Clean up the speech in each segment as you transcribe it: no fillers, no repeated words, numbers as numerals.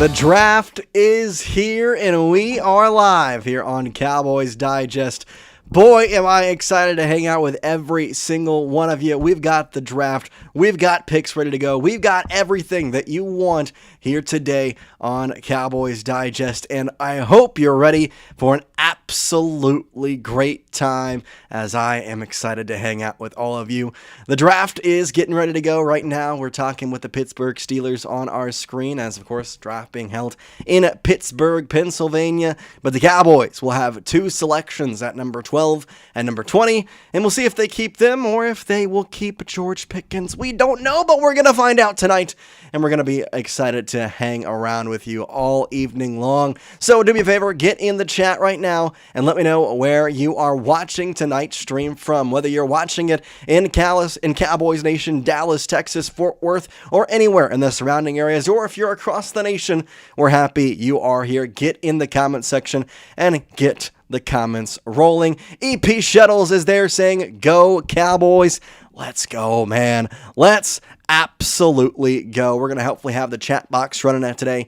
The draft is here, and we are live here on Cowboys Digest. Boy, am I excited to hang out with every single one of you. We've got the draft. We've got picks ready to go. We've got everything that you want here today on Cowboys Digest, and I hope you're ready for an absolutely great time as I am excited to hang out with all of you. The draft is getting ready to go right now. We're talking with the Pittsburgh Steelers on our screen as, of course, draft being held in Pittsburgh, Pennsylvania, but the Cowboys will have two selections at number 12 and number 20, and we'll see if they keep them or if they will keep George Pickens. We don't know, but we're going to find out tonight, and we're going to be excited to hang around with you all evening long. So do me a favor, get in the chat right now and let me know where you are watching tonight's stream from, whether you're watching it in Cowboys Nation, Dallas, Texas, Fort Worth, or anywhere in the surrounding areas, or if you're across the nation, we're happy you are here. Get in the comment section and get the comments rolling. EP Shuttles is there saying, "Go Cowboys." Let's go, man. Let's absolutely go. We're going to hopefully have the chat box running at today.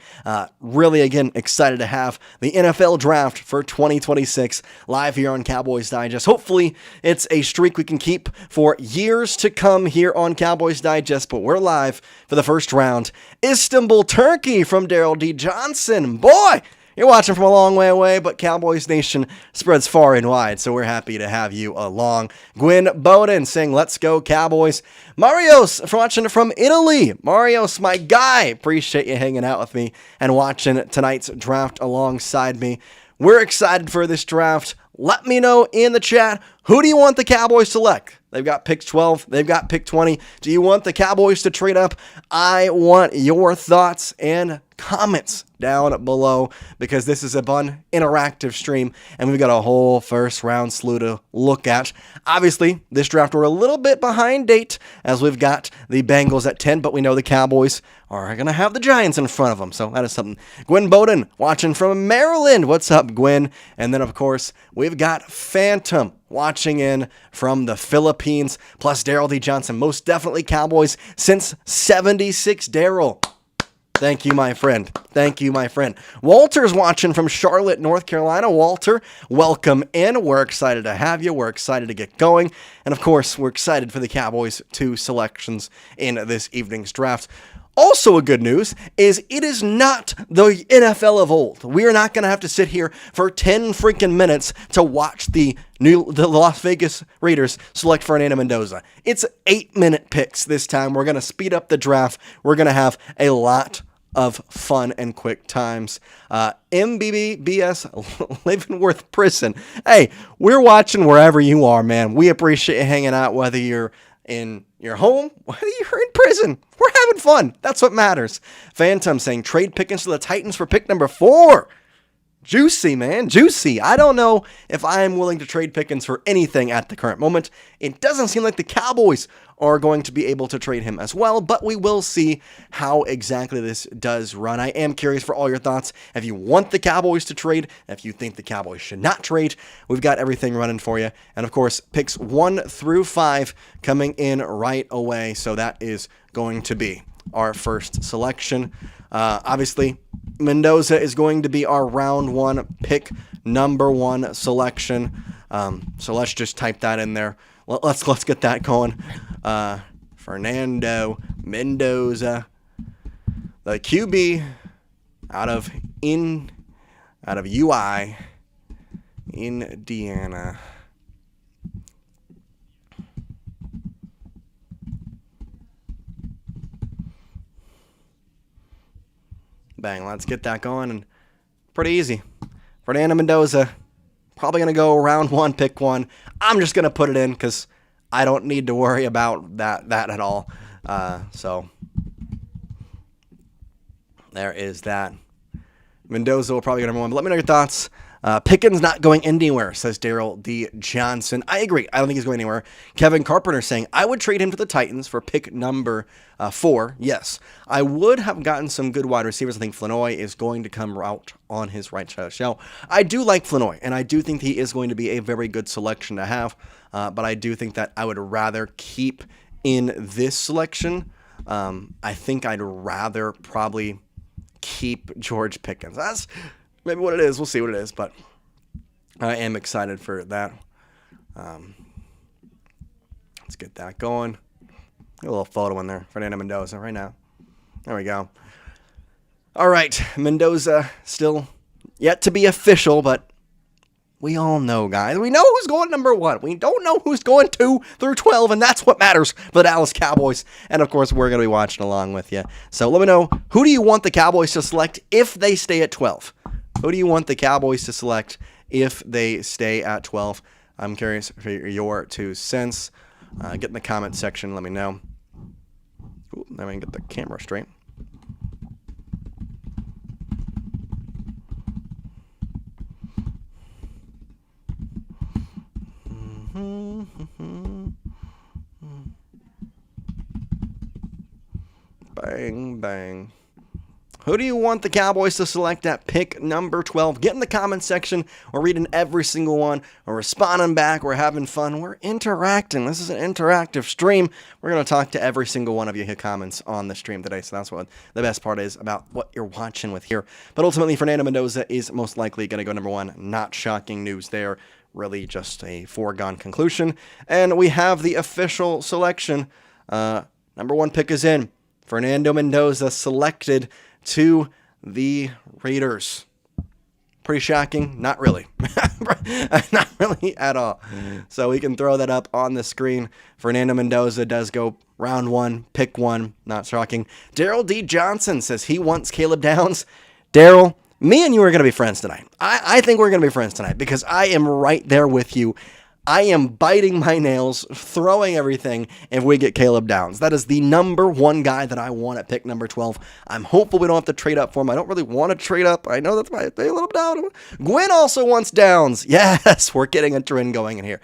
Really, again, excited to have the NFL draft for 2026 live here on Cowboys Digest. Hopefully, it's a streak we can keep for years to come here on Cowboys Digest, but we're live for the first round. Istanbul, Turkey from Daryl D. Johnson. Boy! You're watching from a long way away, but Cowboys Nation spreads far and wide, so we're happy to have you along. Gwen Bowden saying, "Let's go Cowboys." Marios watching from Italy. Marios, my guy. Appreciate you hanging out with me and watching tonight's draft alongside me. We're excited for this draft. Let me know in the chat, who do you want the Cowboys to select? They've got pick 12. They've got pick 20. Do you want the Cowboys to trade up? I want your thoughts and comments down below because this is a fun, interactive stream, and we've got a whole first round slew to look at. Obviously, this draft we're a little bit behind date as we've got the Bengals at 10, but we know the Cowboys are going to have the Giants in front of them, so that is something. Gwen Bowden watching from Maryland. What's up, Gwen? And then, of course, we've got Phantom watching in from the Philippines, plus Daryl D. Johnson. Most definitely Cowboys since 76, Daryl. Thank you, my friend. Thank you, my friend. Walter's watching from Charlotte, North Carolina. Walter, welcome in. We're excited to have you. We're excited to get going. And, of course, we're excited for the Cowboys' two selections in this evening's draft. Also, a good news is it is not the NFL of old. We are not going to have to sit here for 10 freaking minutes to watch the Las Vegas Raiders select Fernando Mendoza. It's 8-minute picks this time. We're going to speed up the draft. We're going to have a lot of fun and quick times. MBBS Leavenworth Prison. Hey, we're watching wherever you are, man. We appreciate you hanging out, whether you're in your home, whether you're in prison. We're having fun. That's what matters. Phantom saying, trade Pickens to the Titans for pick number 4. Juicy, man. Juicy. I don't know if I am willing to trade Pickens for anything at the current moment. It doesn't seem like the Cowboys are going to be able to trade him as well, but we will see how exactly this does run. I am curious for all your thoughts. If you want the Cowboys to trade, if you think the Cowboys should not trade, we've got everything running for you. And of course, picks 1 through 5 coming in right away. So that is going to be our first selection. Obviously, Mendoza is going to be our round 1 pick number 1 selection. So let's just type that in there. Let's get that going. Fernando Mendoza, the QB out of UI, Indiana. Bang, let's get that going. And pretty easy. Fernando Mendoza, probably going to go round 1, pick 1. I'm just going to put it in because I don't need to worry about that at all. So there is that. Mendoza will probably go number 1, but let me know your thoughts. Pickens not going anywhere, says Daryl D. Johnson. I agree. I don't think he's going anywhere. Kevin Carpenter saying, I would trade him to the Titans for pick number 4. Yes, I would have gotten some good wide receivers. I think Flanoy is going to come out on his right side of the show. I do like Flanoy, and I do think he is going to be a very good selection to have, but I do think that I would rather keep in this selection. I think I'd rather probably keep George Pickens. That's maybe what it is. We'll see what it is, but I am excited for that. Let's get that going. Get a little photo in there. Fernando Mendoza right now. There we go. All right. Mendoza still yet to be official, but we all know, guys. We know who's going number 1. We don't know who's going 2 through 12, and that's what matters for the Dallas Cowboys. And, of course, we're going to be watching along with you. So let me know, who do you want the Cowboys to select if they stay at 12? Who do you want the Cowboys to select if they stay at 12? I'm curious for your 2 cents. Get in the comment section. Let me know. Ooh, let me get the camera straight. Bang, bang. Who do you want the Cowboys to select at pick number 12? Get in the comment section. We're reading every single one. We're responding back. We're having fun. We're interacting. This is an interactive stream. We're going to talk to every single one of you who comments on the stream today. So that's what the best part is about what you're watching with here. But ultimately, Fernando Mendoza is most likely going to go number 1. Not shocking news there. Really just a foregone conclusion. And we have the official selection. Number 1 pick is in. Fernando Mendoza selected to the Raiders. Pretty shocking? Not really. Not really at all. So we can throw that up on the screen. Fernando Mendoza does go round 1, pick 1. Not shocking. Daryl D. Johnson says he wants Caleb Downs. Daryl, me and you are going to be friends tonight. I think we're going to be friends tonight because I am right there with you. I am biting my nails, throwing everything if we get Caleb Downs. That is the number 1 guy that I want at pick number 12. I'm hopeful we don't have to trade up for him. I don't really want to trade up. I know that's why they a little down. Gwen also wants Downs. Yes, we're getting a trend going in here.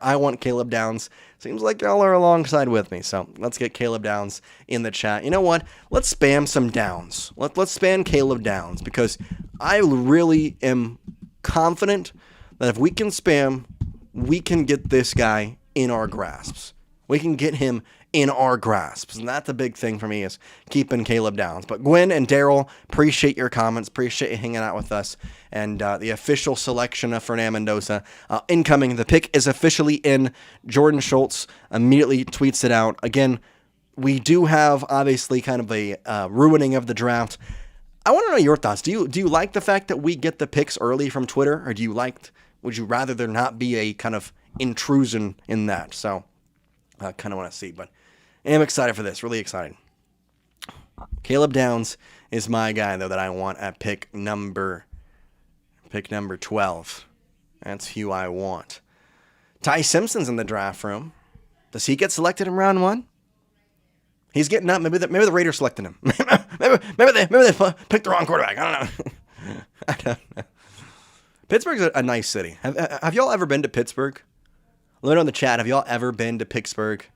I want Caleb Downs. Seems like y'all are alongside with me, so let's get Caleb Downs in the chat. You know what? Let's spam some Downs. Let's spam Caleb Downs because I really am confident that if we can spam, we can get this guy in our grasps. We can get him in our grasps. And that's the big thing for me is keeping Caleb Downs. But Gwen and Daryl, appreciate your comments. Appreciate you hanging out with us. And the official selection of Fernando Mendoza incoming. The pick is officially in. Jordan Schultz immediately tweets it out. Again, we do have obviously kind of a ruining of the draft. I want to know your thoughts. Do you like the fact that we get the picks early from Twitter? Or would you rather there not be a kind of intrusion in that? So I kind of want to see, but I am excited for this. Really excited. Caleb Downs is my guy, though, that I want at pick number 12. That's who I want. Ty Simpson's in the draft room. Does he get selected in round 1? He's getting up. Maybe the Raiders selected him. maybe they picked the wrong quarterback. I don't know. I don't know. Pittsburgh's a nice city. Have y'all ever been to Pittsburgh? Let me know in the chat. Have y'all ever been to Pittsburgh?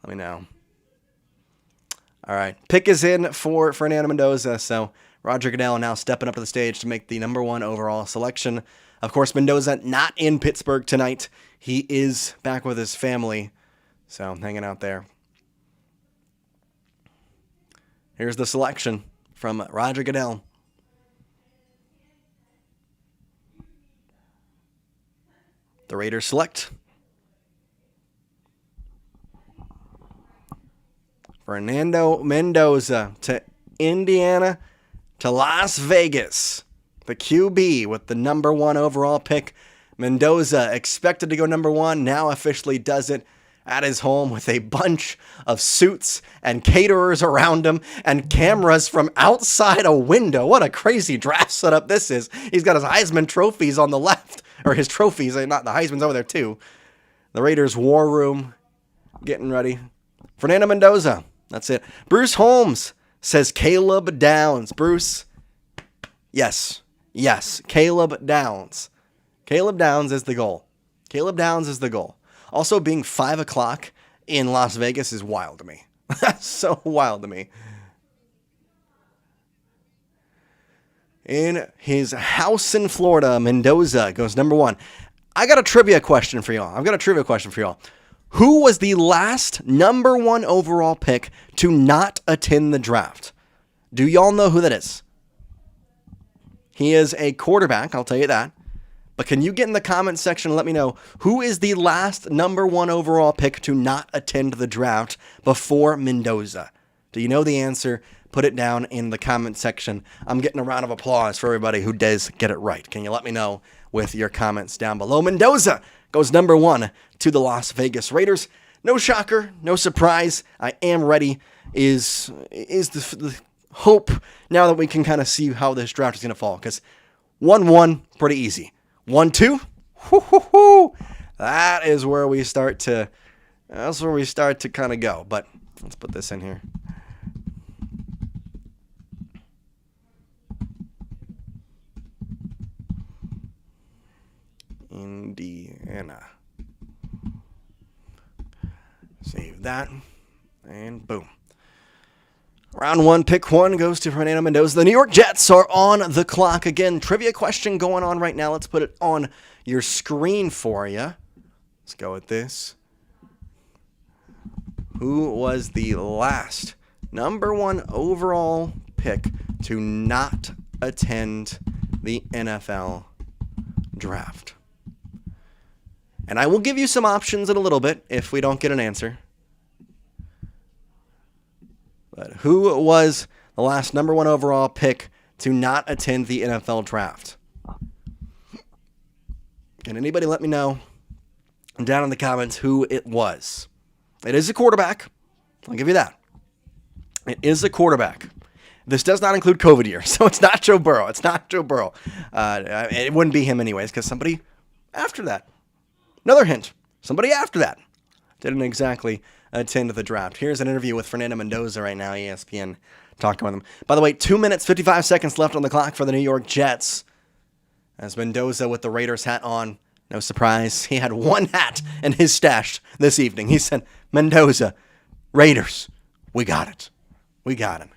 Let me know. All right. Pick is in for Fernando Mendoza. So Roger Goodell now stepping up to the stage to make the number 1 overall selection. Of course, Mendoza not in Pittsburgh tonight. He is back with his family. So hanging out there. Here's the selection from Roger Goodell. The Raiders select Fernando Mendoza to Indiana to Las Vegas. The QB with the number 1 overall pick. Mendoza expected to go number 1, now officially does it at his home with a bunch of suits and caterers around him and cameras from outside a window. What a crazy draft setup this is. He's got his Heisman trophies on the left. Or his trophies, not the Heisman's over there too. The Raiders war room getting ready. Fernando Mendoza, that's it. Bruce Holmes says Caleb Downs. Bruce, yes, Caleb Downs. Caleb Downs is the goal. Also, being 5 o'clock in Las Vegas is wild to me. That's so wild to me. In his house in Florida, Mendoza goes number 1. I got a trivia question for y'all. Who was the last number 1 overall pick to not attend the draft? Do y'all know who that is? He is a quarterback, I'll tell you that. But can you get in the comments section and let me know who is the last number 1 overall pick to not attend the draft before Mendoza? Do you know the answer? Put it down in the comment section. I'm getting a round of applause for everybody who does get it right. Can you let me know with your comments down below? Mendoza goes number 1 to the Las Vegas Raiders. No shocker, no surprise. I am ready is the hope now that we can kind of see how this draft is going to fall. Because 1-1, pretty easy. 1-2, that is where we start to kind of go. But let's put this in here. Indiana. Save that. And boom. Round 1, pick 1 goes to Fernando Mendoza. The New York Jets are on the clock again. Trivia question going on right now. Let's put it on your screen for you. Let's go with this. Who was the last number 1 overall pick to not attend the NFL draft? And I will give you some options in a little bit if we don't get an answer. But who was the last number 1 overall pick to not attend the NFL draft? Can anybody let me know down in the comments who it was? It is a quarterback. I'll give you that. It is a quarterback. This does not include COVID year, so it's not Joe Burrow. It's not Joe Burrow. It wouldn't be him anyways, because somebody after that. Another hint. Somebody after that didn't exactly attend the draft. Here's an interview with Fernando Mendoza right now, ESPN talking with him. By the way, 2 minutes, 55 seconds left on the clock for the New York Jets. As Mendoza with the Raiders hat on, no surprise, he had one hat in his stash this evening. He said, Mendoza, Raiders, we got it. We got it.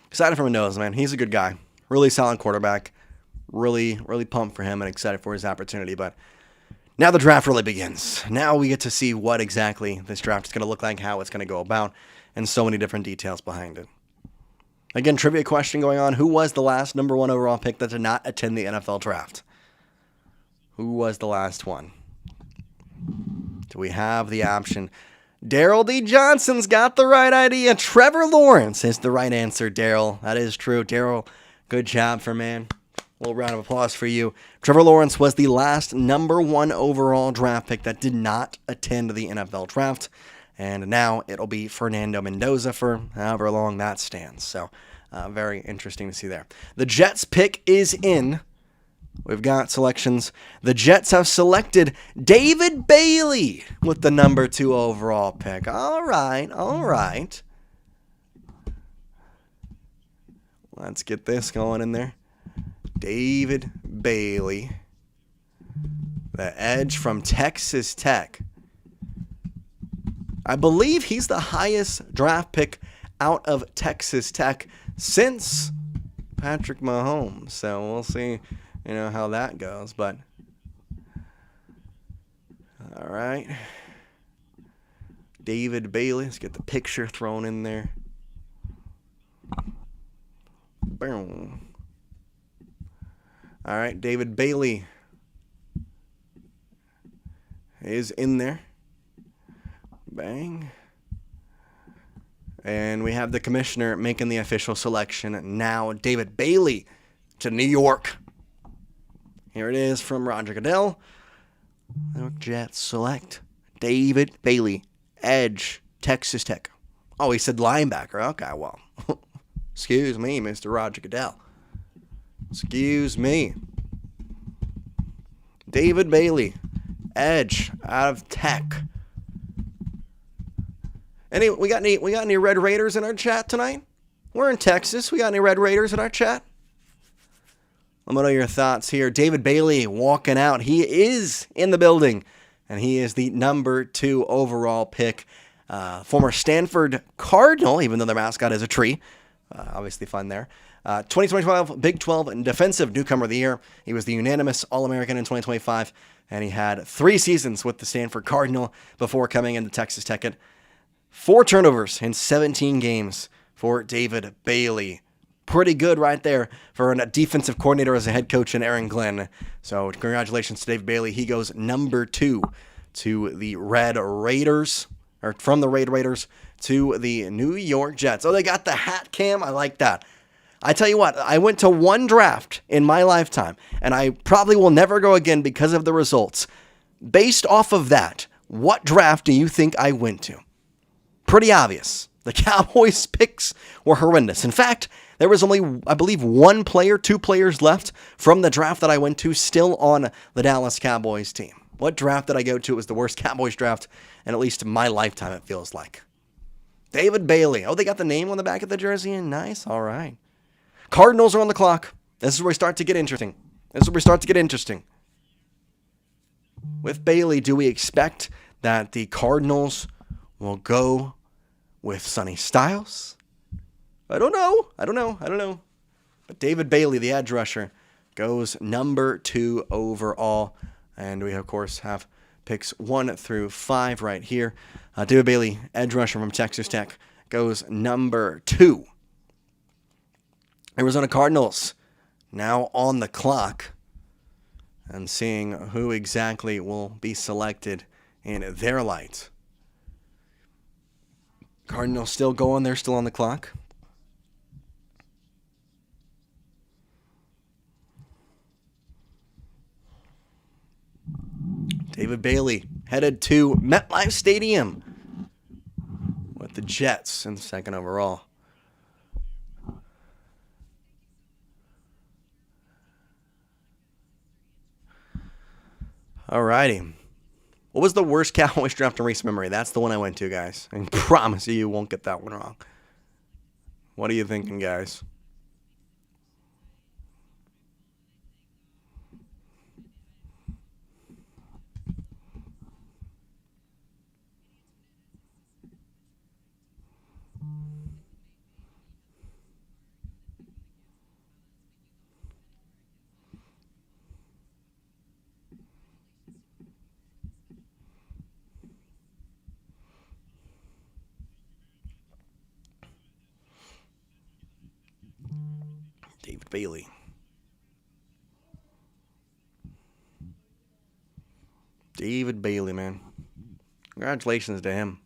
Excited for Mendoza, man. He's a good guy. Really solid quarterback. Really pumped for him and excited for his opportunity. But now the draft really begins. Now we get to see what exactly this draft is going to look like, how it's going to go about, and so many different details behind it. Again, trivia question going on. Who was the last number 1 overall pick that did not attend the NFL draft? Who was the last one? Do we have the option? Daryl D. Johnson's got the right idea. Trevor Lawrence is the right answer, Daryl. That is true. Daryl, good job for man. A little round of applause for you. Trevor Lawrence was the last number 1 overall draft pick that did not attend the NFL draft. And now it'll be Fernando Mendoza for however long that stands. So very interesting to see there. The Jets pick is in. We've got selections. The Jets have selected David Bailey with the number 2 overall pick. All right. Let's get this going in there. David Bailey, the edge from Texas Tech. I believe he's the highest draft pick out of Texas Tech since Patrick Mahomes. So we'll see, how that goes. But all right, David Bailey. Let's get the picture thrown in there. Boom. All right, David Bailey is in there. Bang. And we have the commissioner making the official selection. Now, David Bailey to New York. Here it is from Roger Goodell. New York Jets select David Bailey, edge, Texas Tech. Oh, he said linebacker. Okay, well, excuse me, Mr. Roger Goodell. Excuse me. David Bailey, edge out of Tech. We got any Red Raiders in our chat tonight? We're in Texas. We got any Red Raiders in our chat? Let me know your thoughts here. David Bailey walking out. He is in the building, and he is the number 2 overall pick. Former Stanford Cardinal, even though their mascot is a tree. Obviously fun there. 2012 Big 12 and Defensive Newcomer of the Year. He was the unanimous All-American in 2025, and he had 3 seasons with the Stanford Cardinal before coming into Texas Tech. 4 turnovers in 17 games for David Bailey. Pretty good right there for a defensive coordinator as a head coach in Aaron Glenn. So congratulations to David Bailey. He goes number 2 to the Red Raiders, or from the Red Raiders to the New York Jets. Oh, they got the hat cam. I like that. I tell you what, I went to 1 draft in my lifetime, and I probably will never go again because of the results. Based off of that, what draft do you think I went to? Pretty obvious. The Cowboys picks were horrendous. In fact, there was only, I believe, 2 players left from the draft that I went to still on the Dallas Cowboys team. What draft did I go to? It was the worst Cowboys draft in at least my lifetime, it feels like. David Bailey. Oh, they got the name on the back of the jersey. Nice. All right. Cardinals are on the clock. This is where we start to get interesting. With Bailey, do we expect that the Cardinals will go with Sonny Styles? I don't know. But David Bailey, the edge rusher, goes number 2 overall. And we, of course, have picks 1 through 5 right here. David Bailey, edge rusher from Texas Tech, goes number 2. Arizona Cardinals now on the clock and seeing who exactly will be selected in their light. Cardinals still going. They're still on the clock. David Bailey headed to MetLife Stadium with the Jets in the 2nd overall. Alrighty. What was the worst Cowboys draft in recent memory? That's the one I went to, guys. I promise you won't get that one wrong. What are you thinking, guys? David Bailey. David Bailey, man. Congratulations to him.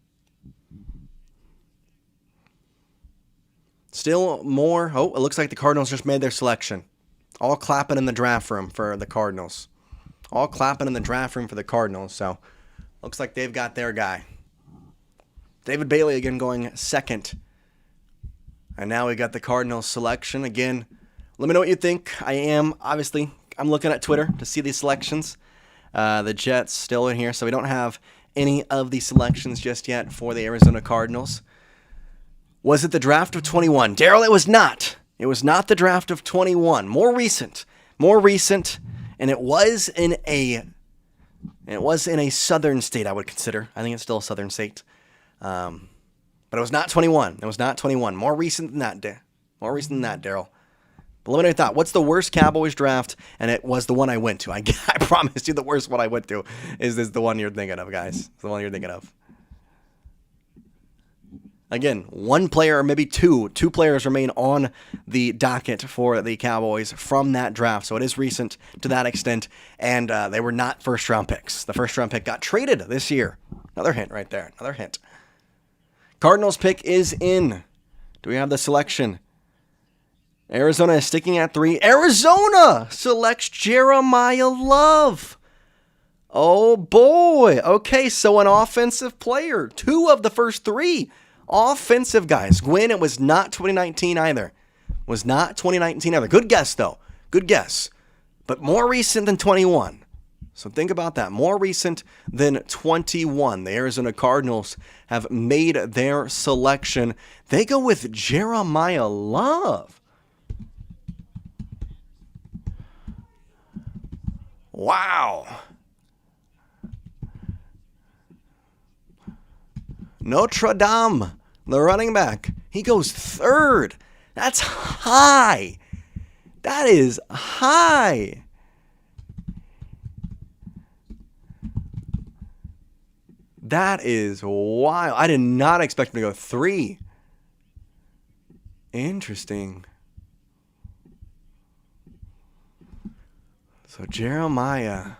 Still more. Oh, it looks like the Cardinals just made their selection. All clapping in the draft room for the Cardinals. So, looks like they've got their guy. David Bailey again going 2nd. And now we got the Cardinals selection. Again, let me know what you think. I'm looking at Twitter to see these selections. The Jets still in here, so we don't have any of the selections just yet for the Arizona Cardinals. Was it the draft of 21? Daryl, it was not. It was not the draft of 21. More recent, and it was in a southern state, I would consider. I think it's still a southern state. But it was not 21. More recent than that, Daryl. But let me know your thought. What's the worst Cowboys draft? And it was the one I went to. I promise you the worst one I went to is the one you're thinking of, guys. It's the one you're thinking of. Again, 1 player or maybe 2 players remain on the docket for the Cowboys from that draft. So it is recent to that extent. And they were not first-round picks. The first-round pick got traded this year. Another hint right there. Cardinals pick is in. Do we have the selection? Arizona is sticking at 3. Arizona selects Jeremiah Love. Oh, boy. Okay, so an offensive player. 2 of the first 3 offensive guys. Gwen, it was not 2019 either. Good guess, though. Good guess. But more recent than 21. So think about that. More recent than 21. The Arizona Cardinals have made their selection. They go with Jeremiah Love. Wow. Notre Dame, the running back. He goes 3rd. That's high. That is high. That is wild. I did not expect him to go 3. Interesting. So Jeremiah.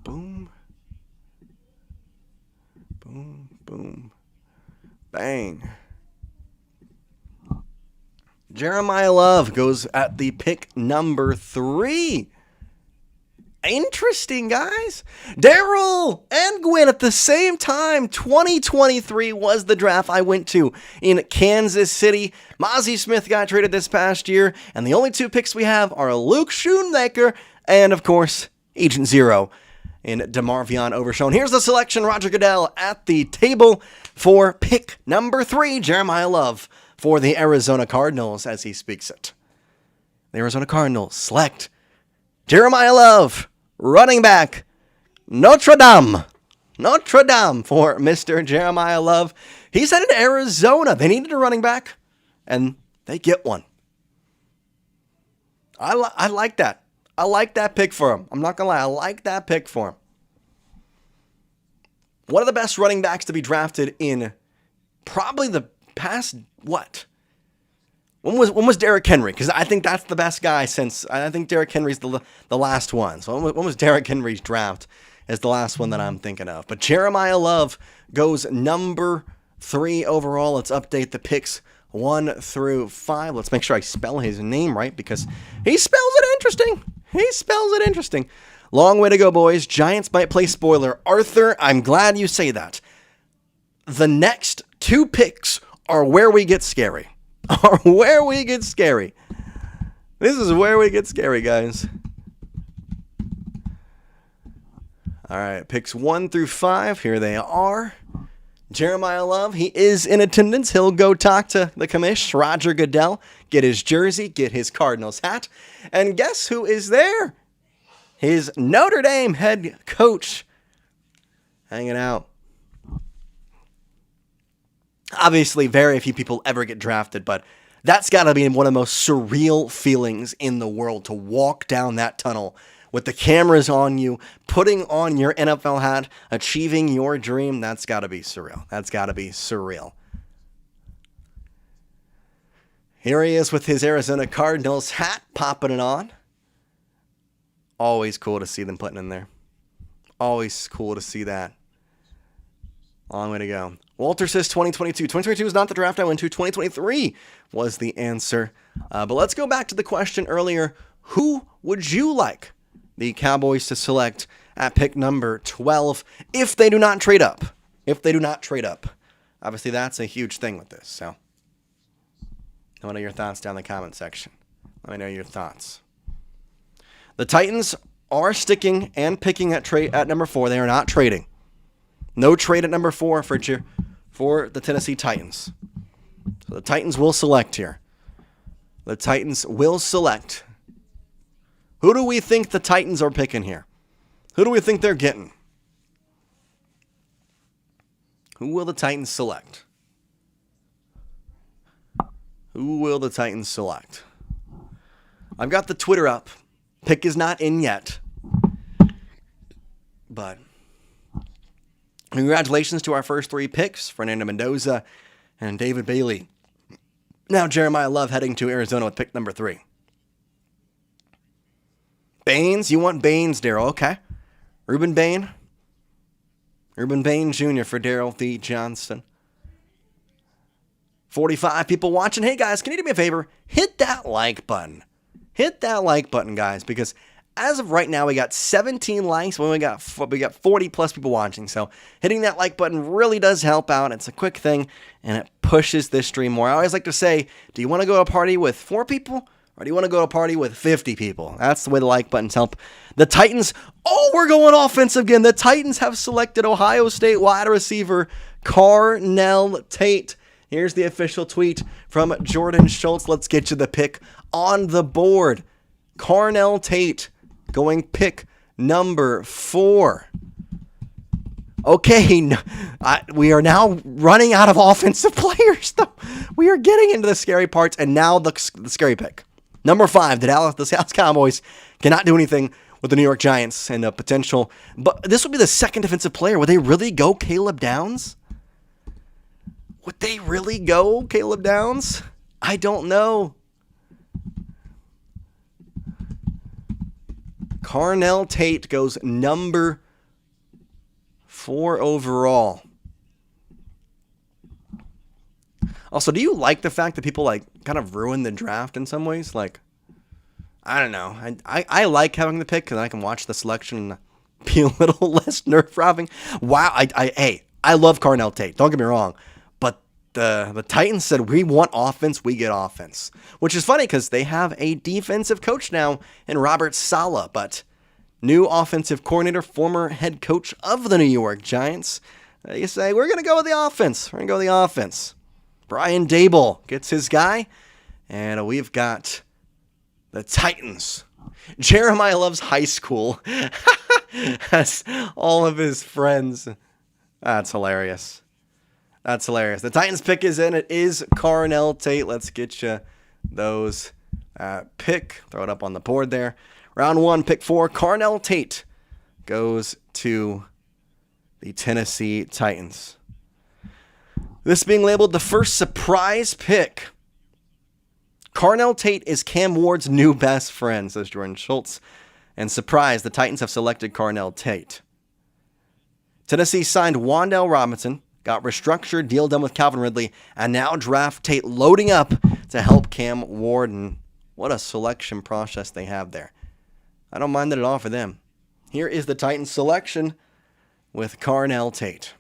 Boom. Boom, boom. Bang. Jeremiah Love goes at the pick number 3. Interesting, guys. Daryl and Gwen at the same time. 2023 was the draft I went to in Kansas City. Mozzie Smith got traded this past year, and the only 2 picks we have are Luke Schoonmaker and, of course, Agent Zero in DeMarvion Overshown. Here's the selection. Roger Goodell at the table for pick number 3. Jeremiah Love for the Arizona Cardinals as he speaks it. The Arizona Cardinals select Jeremiah Love, running back, Notre Dame. Notre Dame for Mr. Jeremiah Love. He's headed to Arizona. They needed a running back, and they get one. I like that. I like that pick for him. I'm not going to lie. I like that pick for him. One of the best running backs to be drafted in probably the past, what? When was Derrick Henry? Because I think that's the best guy since, I think Derrick Henry's the last one. So when was Derrick Henry's draft is the last one that I'm thinking of. But Jeremiah Love goes number 3 overall. Let's update the picks 1 through 5. Let's make sure I spell his name right because he spells it interesting. He spells it interesting. Long way to go, boys. Giants might play spoiler. Arthur, I'm glad you say that. The next 2 picks are where we get scary. Are where we get scary. This is where we get scary, guys. All right, picks 1 through 5. Here they are. Jeremiah Love, he is in attendance. He'll go talk to the commish, Roger Goodell, get his jersey, get his Cardinals hat. And guess who is there? His Notre Dame head coach hanging out. Obviously, very few people ever get drafted, but that's got to be one of the most surreal feelings in the world to walk down that tunnel with the cameras on you, putting on your NFL hat, achieving your dream. That's got to be surreal. That's got to be surreal. Here he is with his Arizona Cardinals hat, popping it on. Always cool to see them putting in there. Always cool to see that. Long way to go. Walter says 2022. 2022 is not the draft I went to. 2023 was the answer. But let's go back to the question earlier. Who would you like the Cowboys to select at pick number 12 if they do not trade up? If they do not trade up. Obviously, that's a huge thing with this. So, I want to know your thoughts down in the comment section. Let me know your thoughts. The Titans are sticking and picking at number 4. They are not trading. No trade at number 4 for the Tennessee Titans. So the Titans will select here. The Titans will select. Who do we think the Titans are picking here? Who do we think they're getting? Who will the Titans select? Who will the Titans select? I've got the Twitter up. Pick is not in yet. But congratulations to our first 3 picks, Fernando Mendoza and David Bailey. Now Jeremiah Love heading to Arizona with pick number 3. Baines, you want Baines, Daryl. Okay. Reuben Bain Jr. for Daryl V. Johnston. 45 people watching. Hey, guys, can you do me a favor? Hit that like button. Hit that like button, guys, because as of right now, we got 17 likes. We got 40 plus people watching. So hitting that like button really does help out. It's a quick thing, and it pushes this stream more. I always like to say, do you want to go to a party with 4 people, or do you want to go to a party with 50 people? That's the way the like buttons help. The Titans, we're going offense again. The Titans have selected Ohio State wide receiver Carnell Tate. Here's the official tweet from Jordan Schultz. Let's get you the pick on the board. Carnell Tate going pick number 4. Okay, we are now running out of offensive players, though. We are getting into the scary parts, and now the scary pick. Number 5, the Dallas Cowboys cannot do anything with the New York Giants and a potential. But this would be the second defensive player. Would they really go Caleb Downs? Would they really go Caleb Downs? I don't know. Carnell Tate goes number 4 overall. Also, do you like the fact that people like kind of ruin the draft in some ways? Like, I don't know. I like having the pick because I can watch the selection and be a little less nerve-wracking. Wow, I love Carnell Tate. Don't get me wrong, but the Titans said we want offense, we get offense, which is funny because they have a defensive coach now in Robert Saleh, but new offensive coordinator, former head coach of the New York Giants. They say we're gonna go with the offense. We're gonna go with the offense. Brian Dable gets his guy, and we've got the Titans. Jeremiah loves high school. Has all of his friends. That's hilarious. That's hilarious. The Titans pick is in. It is Carnell Tate. Let's get you those pick. Throw it up on the board there. Round 1, pick 4. Carnell Tate goes to the Tennessee Titans. This being labeled the first surprise pick. Carnell Tate is Cam Ward's new best friend, says Jordan Schultz. And surprise, the Titans have selected Carnell Tate. Tennessee signed Wan'Dale Robinson, got restructured, deal done with Calvin Ridley, and now draft Tate, loading up to help Cam Ward. And what a selection process they have there. I don't mind it at all for them. Here is the Titans selection with Carnell Tate.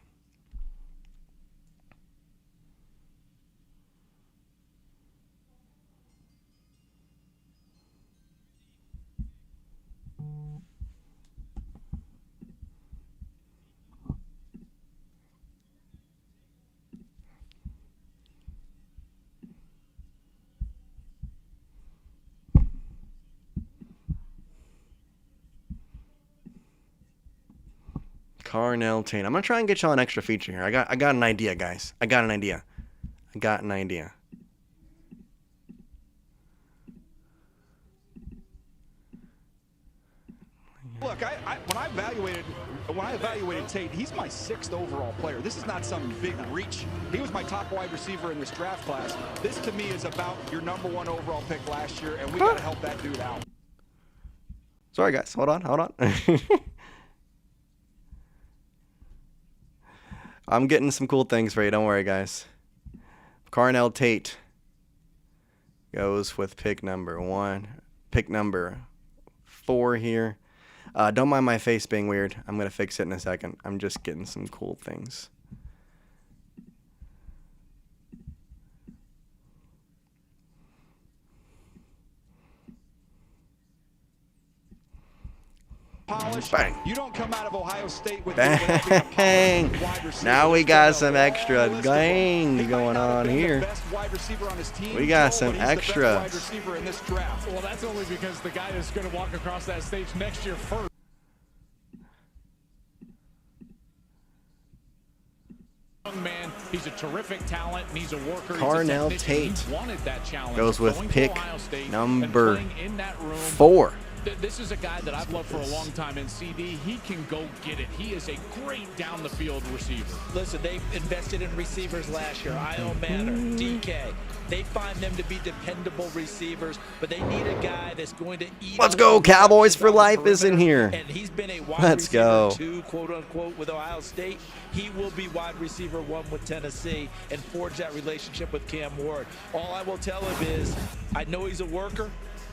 Carnell Tate. I'm going to try and get y'all an extra feature here. I got an idea, guys. I got an idea. Look, when I evaluated Tate, he's my 6th overall player. This is not some big reach. He was my top wide receiver in this draft class. This, to me, is about your number 1 overall pick last year, and we got to help that dude out. Sorry, guys. Hold on. I'm getting some cool things for you. Don't worry, guys. Carnell Tate goes with pick number 1. Pick number 4 here. Don't mind my face being weird. I'm going to fix it in a second. I'm just getting some cool things. Bang. You don't come out of Ohio State with bang. Now we got some extra gang going on here. We got some extra. Well, that's only because the guy that's going to walk across that stage next year first. Young man, he's a terrific talent, and he's a worker. Carnell Tate goes with pick number 4. This is a guy that I've loved for a long time in CD. He can go get it. He is a great down-the-field receiver. Listen, they invested in receivers last year. I.O. Manor, DK. They find them to be dependable receivers, but they need a guy that's going to eat. Let's go, Cowboys for life is in here. And he's been a wide Let's receiver go. 2, quote-unquote, with Ohio State. He will be wide receiver 1 with Tennessee and forge that relationship with Cam Ward. All I will tell him is, I know he's a worker.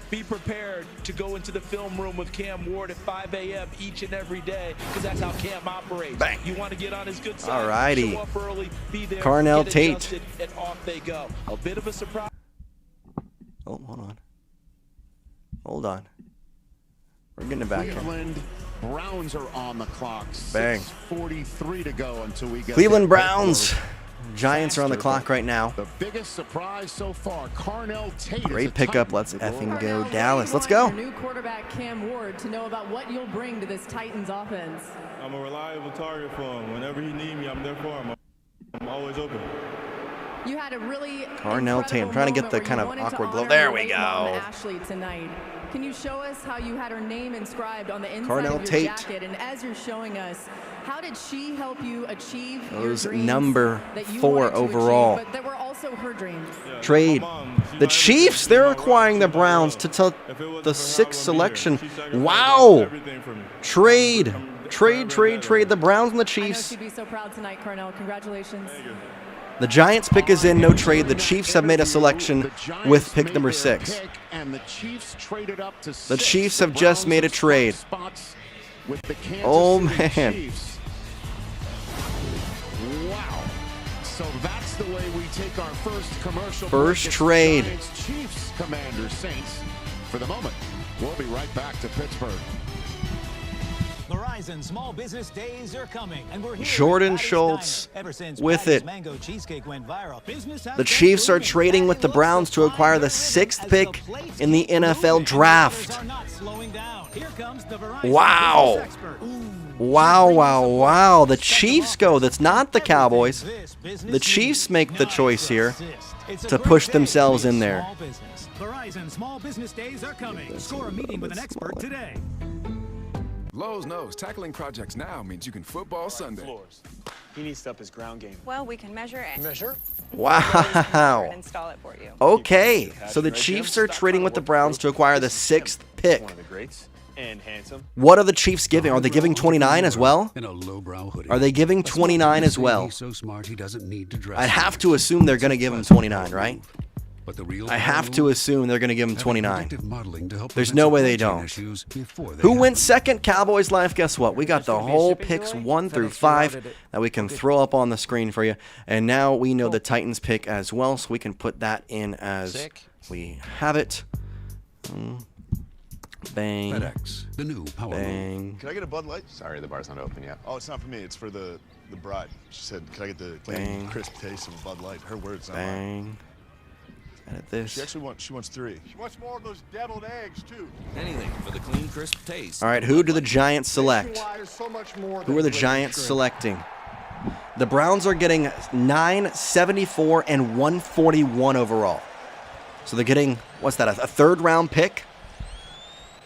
Be prepared to go into the film room with Cam Ward at 5 a.m. each and every day, because that's how Cam operates. Bang. You want to get on his good side, Alrighty. show up early, be there, Carnell get Tate. adjusted, and off they go. A bit of a surprise. Oh, hold on. We're getting it back here. Cleveland Browns are on the clock. Bang. 6:43 to go until we get Cleveland Browns Giants are on the clock right now. The biggest surprise so far, Carnell Tate. Great pickup. Let's effing go Dallas. Let's go. New quarterback Cam Ward to know about what you'll bring to this Titans offense. I'm a reliable target for him. Whenever he needs me, I'm there for him. I'm always open. You had a really Carnell Tate. I'm trying to get the kind of awkward glow. There we go. Ashley tonight. Can you show us how you had her name inscribed on the inside Carnell of your Tate. jacket? And as you're showing us, how did she help you achieve Those your dreams number that you 4 wanted to overall. achieve, but that were also her dreams? Yeah, Trade. my mom, The Chiefs, they're acquiring the Browns to the 6th selection. Wow. Trade. Trade. The Browns and the I know Chiefs. she'd be so proud tonight, Carnell. Congratulations. The Giants pick is in, no trade. The Chiefs have made a selection with pick number 6. The Chiefs have just made a trade. Oh, man. Wow. So that's the way we take our first commercial. First trade. Chiefs, Commanders, Saints. For the moment, we'll be right back to Pittsburgh. Verizon Small Business Days are coming, and we're here Jordyn at Patty's Schultz Diner. Ever since with Patty's it. Mango cheesecake went viral, business has The been Chiefs are booming. trading with the Browns to acquire the 6th pick in the NFL draft. Are not slowing down. Here comes the Verizon Wow. business expert. Wow. The Chiefs go. That's not the Cowboys. The Chiefs make the choice here to push themselves in there. Verizon Small Business Days are coming. Score a meeting with an expert today. Lowe's knows tackling projects now means you can football Sunday. He needs to up his ground game. Well, we can measure it. Measure? Wow. And install it for you. Okay, so the Chiefs are trading with the Browns to acquire the 6th pick. One of the greats. And handsome. What are the Chiefs giving? Are they giving 29 as well? In a lowbrow hoodie. Are they giving 29 as well? He's so smart he doesn't need to dress. I'd have to assume they're going to give him 29, right? But the real I have to assume they're going to give him 29. There's There's no way they don't. Who went second? Cowboys Life. Guess what? We got the whole picks 1 through 5 that we can throw up on the screen for you. And now we know the Titans pick as well, so we can put that in as we have it. Bang. FedEx, the new power Bang. Can I get a Bud Light? Sorry, the bar's not open yet. Oh, it's not for me. It's for the bride. She said, can I get the clean, crisp taste of a Bud Light? Her words, not mine. Bang. Edit this. She actually wants 3. She wants more of those deviled eggs, too. Anything for the clean, crisp taste. All right, who do the Giants select? So much more Who are the Giants selecting? The Browns are getting 9, 74, and 141 overall. So they're getting, what's that, a 3rd-round pick?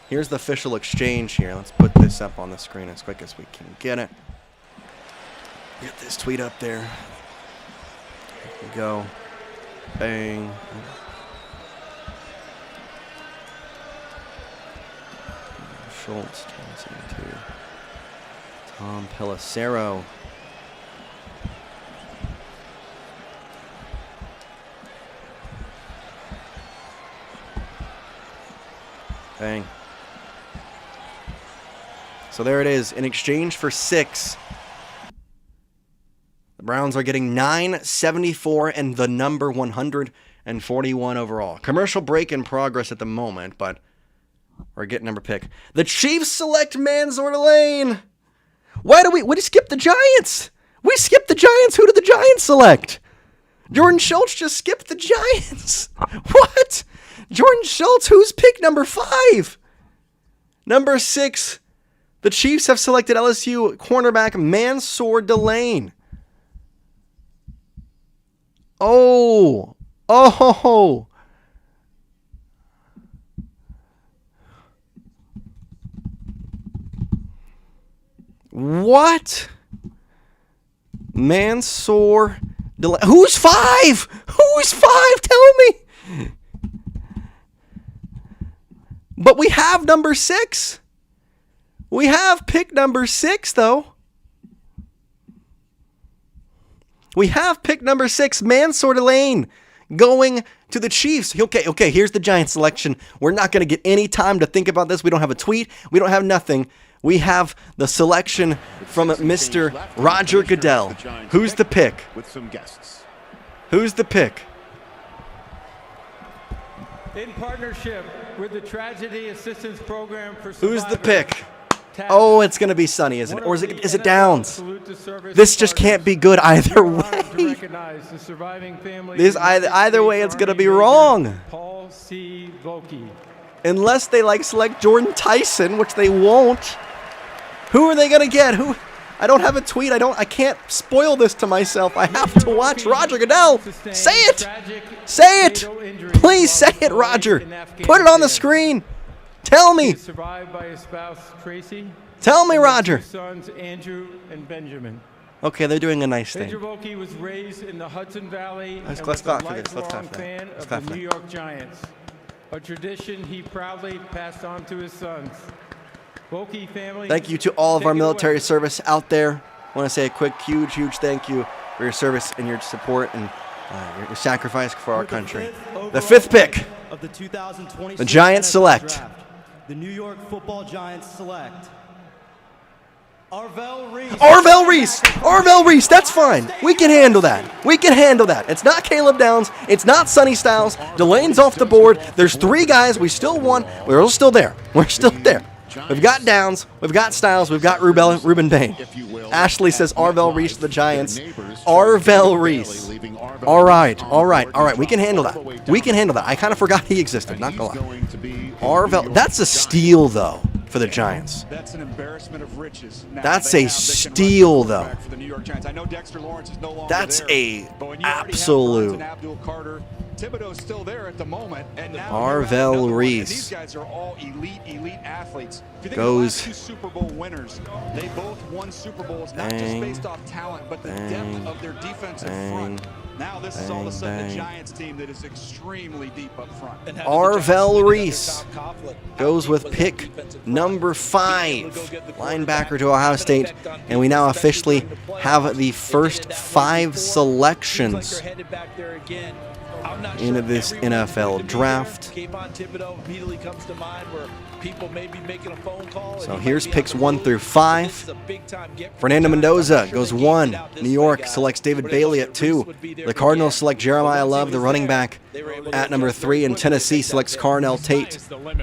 Here's the official exchange here. Let's put this up on the screen as quick as we can get it. Get this tweet up there. There we go. Bang. Schultz, Johnson, too. Tom Pelissero. Bang. So there it is. In exchange for 6, the Browns are getting 9, 74, and the number 141 overall. Commercial break in progress at the moment, but we're getting number pick. The Chiefs select Mansoor Delane. Why do we skip the Giants? We skipped the Giants. Who did the Giants select? Jordyn Schultz just skipped the Giants. What? Jordyn Schultz, who's pick number 5? Number 6, the Chiefs have selected LSU cornerback Mansoor Delane. Oh. What? Mansoor Delane. Who's 5? Who's 5? Tell me. But we have number 6. We have pick number 6, though. We have pick number 6, Mansoor Delane, going to the Chiefs. Okay, here's the Giants selection. We're not going to get any time to think about this. We don't have a tweet. We don't have nothing. We have the selection from Mr. Roger Goodell. Who's the pick? With some guests. Who's the pick? In partnership with the Tragedy Assistance Program for Survivors. Who's the pick? Oh, it's going to be Sonny, isn't it? Or is it Downs? This just can't be good either way. This either way, it's going to be wrong. Paul C. Volke. Unless they select Jordyn Tyson, which they won't. Who are they going to get? Who? I don't have a tweet. I can't spoil this to myself. I have to watch Roger Goodell. Say it. Say it. Please say it, Roger. Put it on the screen. Tell me. Survived by his spouse Tracy. Tell me, Roger. Sons Andrew and Benjamin. Okay, they're doing a nice thing. Major Volke was raised in the Hudson Valley and Let's was a clap for this. Let's lifelong clap for that. fan Let's of clap the for New that. York Giants, a tradition he proudly passed on to his sons. Volke family. Thank you to all of our take it military away. service out there. I want to say a quick, huge thank you for your service and your support and your sacrifice for our country. The 5th pick. Of the 2026 The Giants NFL select. Draft. The New York Football Giants select Arvell Reese. Arvell Reese. Arvell Reese. That's fine. We can handle that. We can handle that. It's not Caleb Downs. It's not Sonny Styles. Delane's off the board. There's 3 guys. We still won. We're still there. We're still there. We've got Downs. We've got Styles. We've got Reuben Bain. Ashley says Arvell Reese to the Giants. Arvell Reese. All right. We can handle that. We can handle that. I kind of forgot he existed. Not gonna lie. Arvell. That's a steal though for the Giants. That's an embarrassment of riches. That's a steal though. For the New York Giants. I know Dexter Lawrence is no longer That's there, a but when you already have absolute. Bronson, Abdul Carter, Thibodeau's still there at the moment, and now Arvell Reese. these guys are all elite athletes. If you think Goes. of the last 2 Super Bowl winners, they both won Super Bowls not just based off talent, but the depth of their defensive front. Now this is all of a sudden a Giants team that is extremely deep up front. Arvell Reese goes with pick number 5, linebacker to Ohio State, and we now officially have the first 5 selections into this NFL draft. So here's picks 1 through 5. Fernando Mendoza goes 1. New York selects David Bailey at 2. The Cardinals select Jeremiah Love, the running back, at number 3. And Tennessee selects Carnell Tate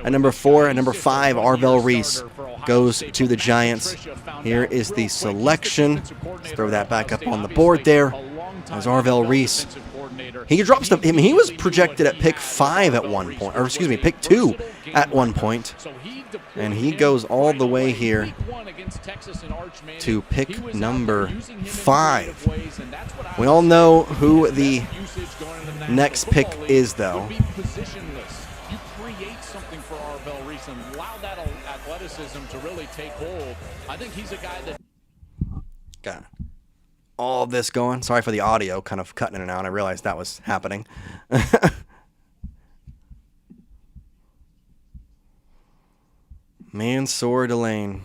at number 4. And number 5, Arvell Reese goes to the Giants. Here is the selection. Let's throw that back up on the board there. As Arvell Reese. He drops the. I mean, he was projected at pick 5 at one point, or excuse me, pick 2 at one point, and he goes all the way here to pick number 5. We all know who the next pick is, though. You create something for Arvell Reese and allow that athleticism to really take hold. I think he's a guy that. Got all of this going. Sorry for the audio kind of cutting in and out. I realized that was happening. Mansoor Delane.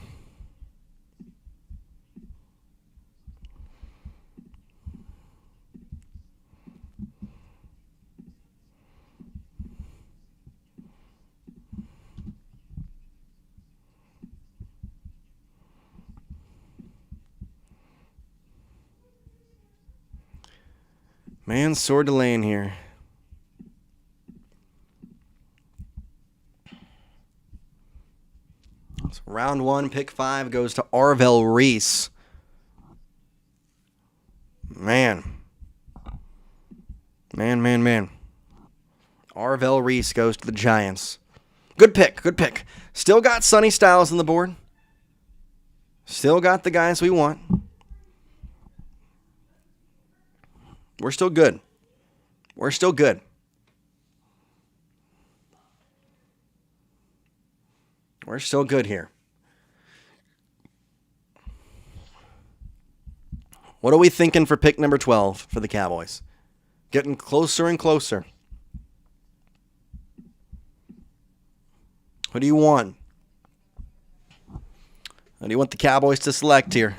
Mansoor Delane here. So round 1, pick 5 goes to Arvell Reese. Man. Arvell Reese goes to the Giants. Good pick. Still got Sonny Styles on the board. Still got the guys we want. We're still good. We're still good. We're still good here. What are we thinking for pick number 12 for the Cowboys? Getting closer and closer. What do you want? What do you want the Cowboys to select here?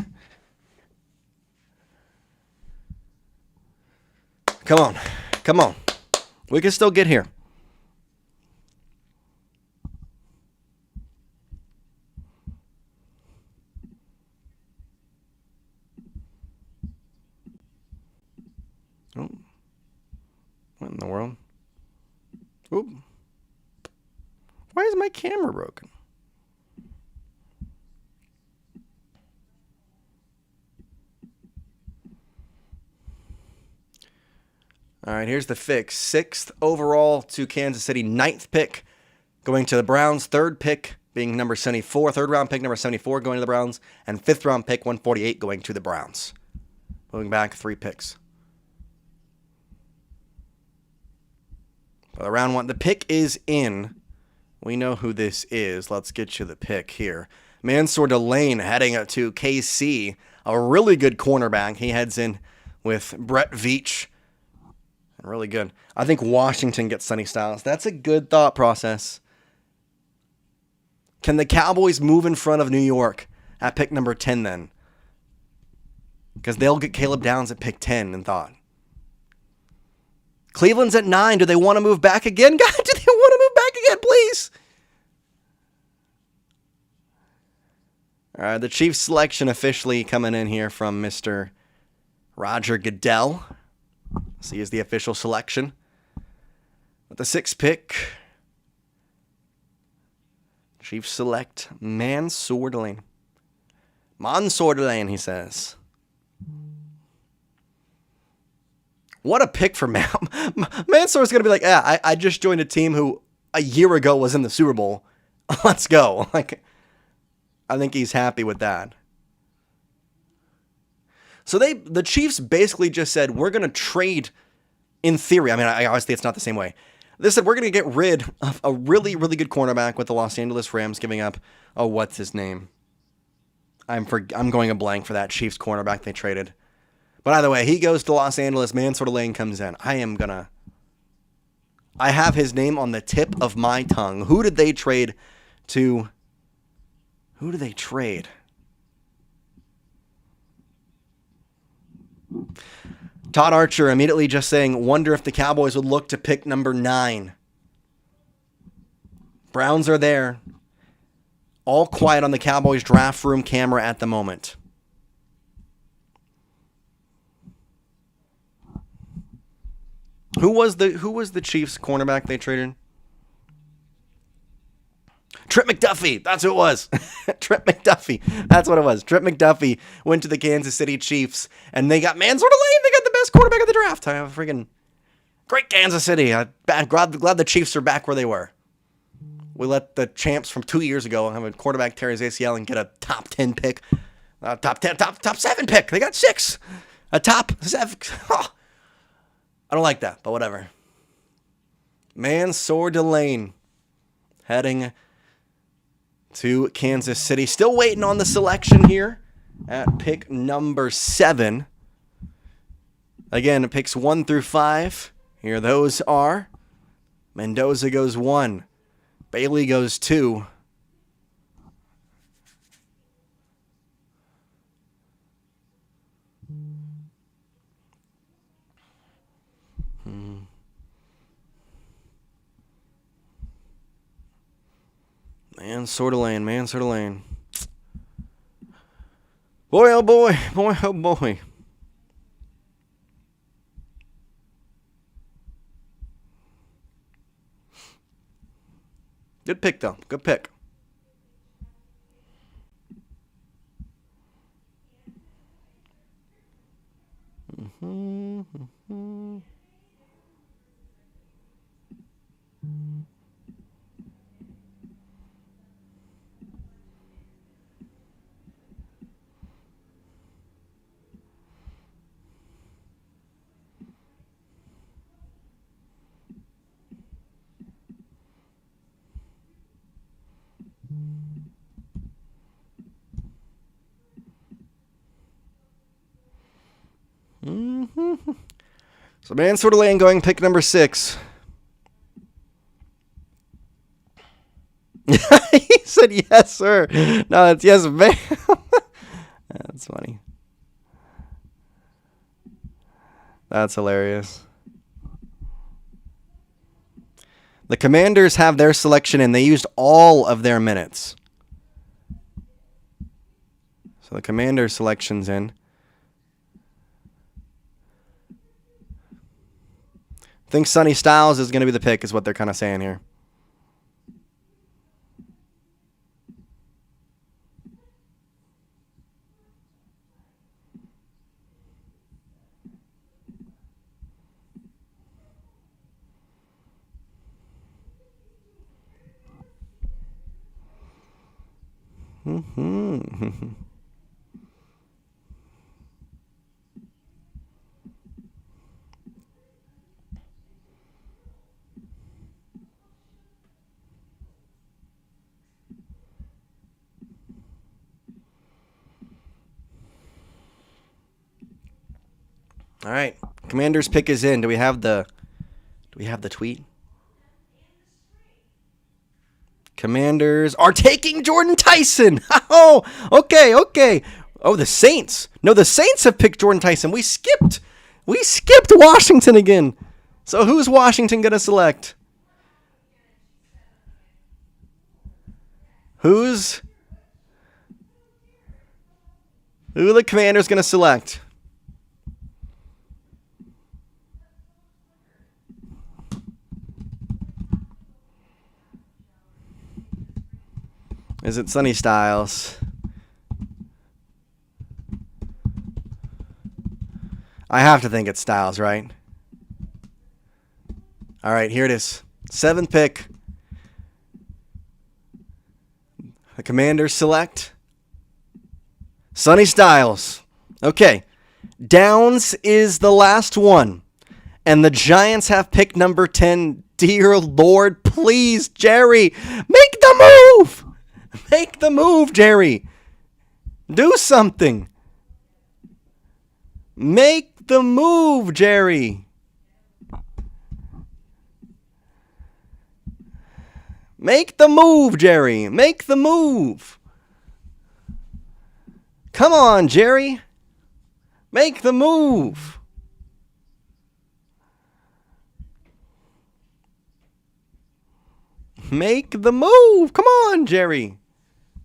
Come on. We can still get here. Oh. What in the world? Oop. Why is my camera broken? All right, here's the fix. 6th overall to Kansas City. 9th pick going to the Browns. 3rd pick being number 74. 3rd round pick number 74 going to the Browns. And 5th round pick 148 going to the Browns. Moving back 3 picks. For the round 1, the pick is in. We know who this is. Let's get you the pick here. Mansoor Delane heading to KC. A really good cornerback. He heads in with Brett Veach. Really good. I think Washington gets Sonny Styles. That's a good thought process. Can the Cowboys move in front of New York at pick number 10 then? Because they'll get Caleb Downs at pick 10 in thought. Cleveland's at 9. Do they want to move back again? God, do they want to move back again, please? All right, the Chiefs selection officially coming in here from Mr. Roger Goodell. See, is the official selection. With the 6th pick, Chiefs select Mansoor Delane. Mansoor Delane, he says. What a pick for Mansoor's going to be like, yeah, I just joined a team who a year ago was in the Super Bowl. Let's go. Like, I think he's happy with that. So the Chiefs basically just said, we're going to trade, in theory. I mean, obviously it's not the same way. They said, we're going to get rid of a really, really good cornerback with the Los Angeles Rams giving up, what's his name? I'm going a blank for that Chiefs cornerback they traded. But either way, he goes to Los Angeles. Mansoor Delane comes in. I have his name on the tip of my tongue. Who did they trade to? Who did they trade? Todd Archer immediately just saying, wonder if the Cowboys would look to pick number 9. Browns are there. All quiet on the Cowboys draft room camera at the moment. Who was the Chiefs cornerback they traded? Trip McDuffie. That's who it was. Trip McDuffie. That's what it was. Trip McDuffie went to the Kansas City Chiefs, and they got Mansoor Delane. They got the best quarterback of the draft. I have a freaking great Kansas City. I'm glad the Chiefs are back where they were. We let the champs from 2 years ago have a quarterback tear his ACL and get a top 10 pick. Top 7 pick. They got 6. A top 7. Oh, I don't like that, but whatever. Mansoor Delane heading to Kansas City. Still waiting on the selection here at pick number 7. Again, picks 1 through 5. Here those are. Mendoza goes 1. Bailey goes 2. Mansoor Delane. Boy, oh boy. Boy, oh boy. Good pick, though. Good pick. So Mansoor Delane going pick number 6. He said yes, sir. No, it's yes, ma'am. That's funny. That's hilarious. The Commanders have their selection in. They used all of their minutes. So the Commander selection's in. I think Sonny Styles is going to be the pick, is what they're kind of saying here. All right, Commander's pick is in. Do we have the tweet? Commanders are taking Jordyn Tyson. Oh, okay. Oh, the Saints. No, the Saints have picked Jordyn Tyson. We skipped Washington again. So who's Washington going to select? Who are the Commanders going to select? Is it Sonny Styles? I have to think it's Styles, right? All right, here it is. 7th pick. The Commanders select Sonny Styles. Okay. Downs is the last one. And the Giants have pick number 10. Dear Lord, please, Jerry, make the move. Make the move, Jerry. Do something. Make the move, Jerry. Make the move, Jerry. Make the move. Come on, Jerry. Make the move. Make the move. Come on, Jerry.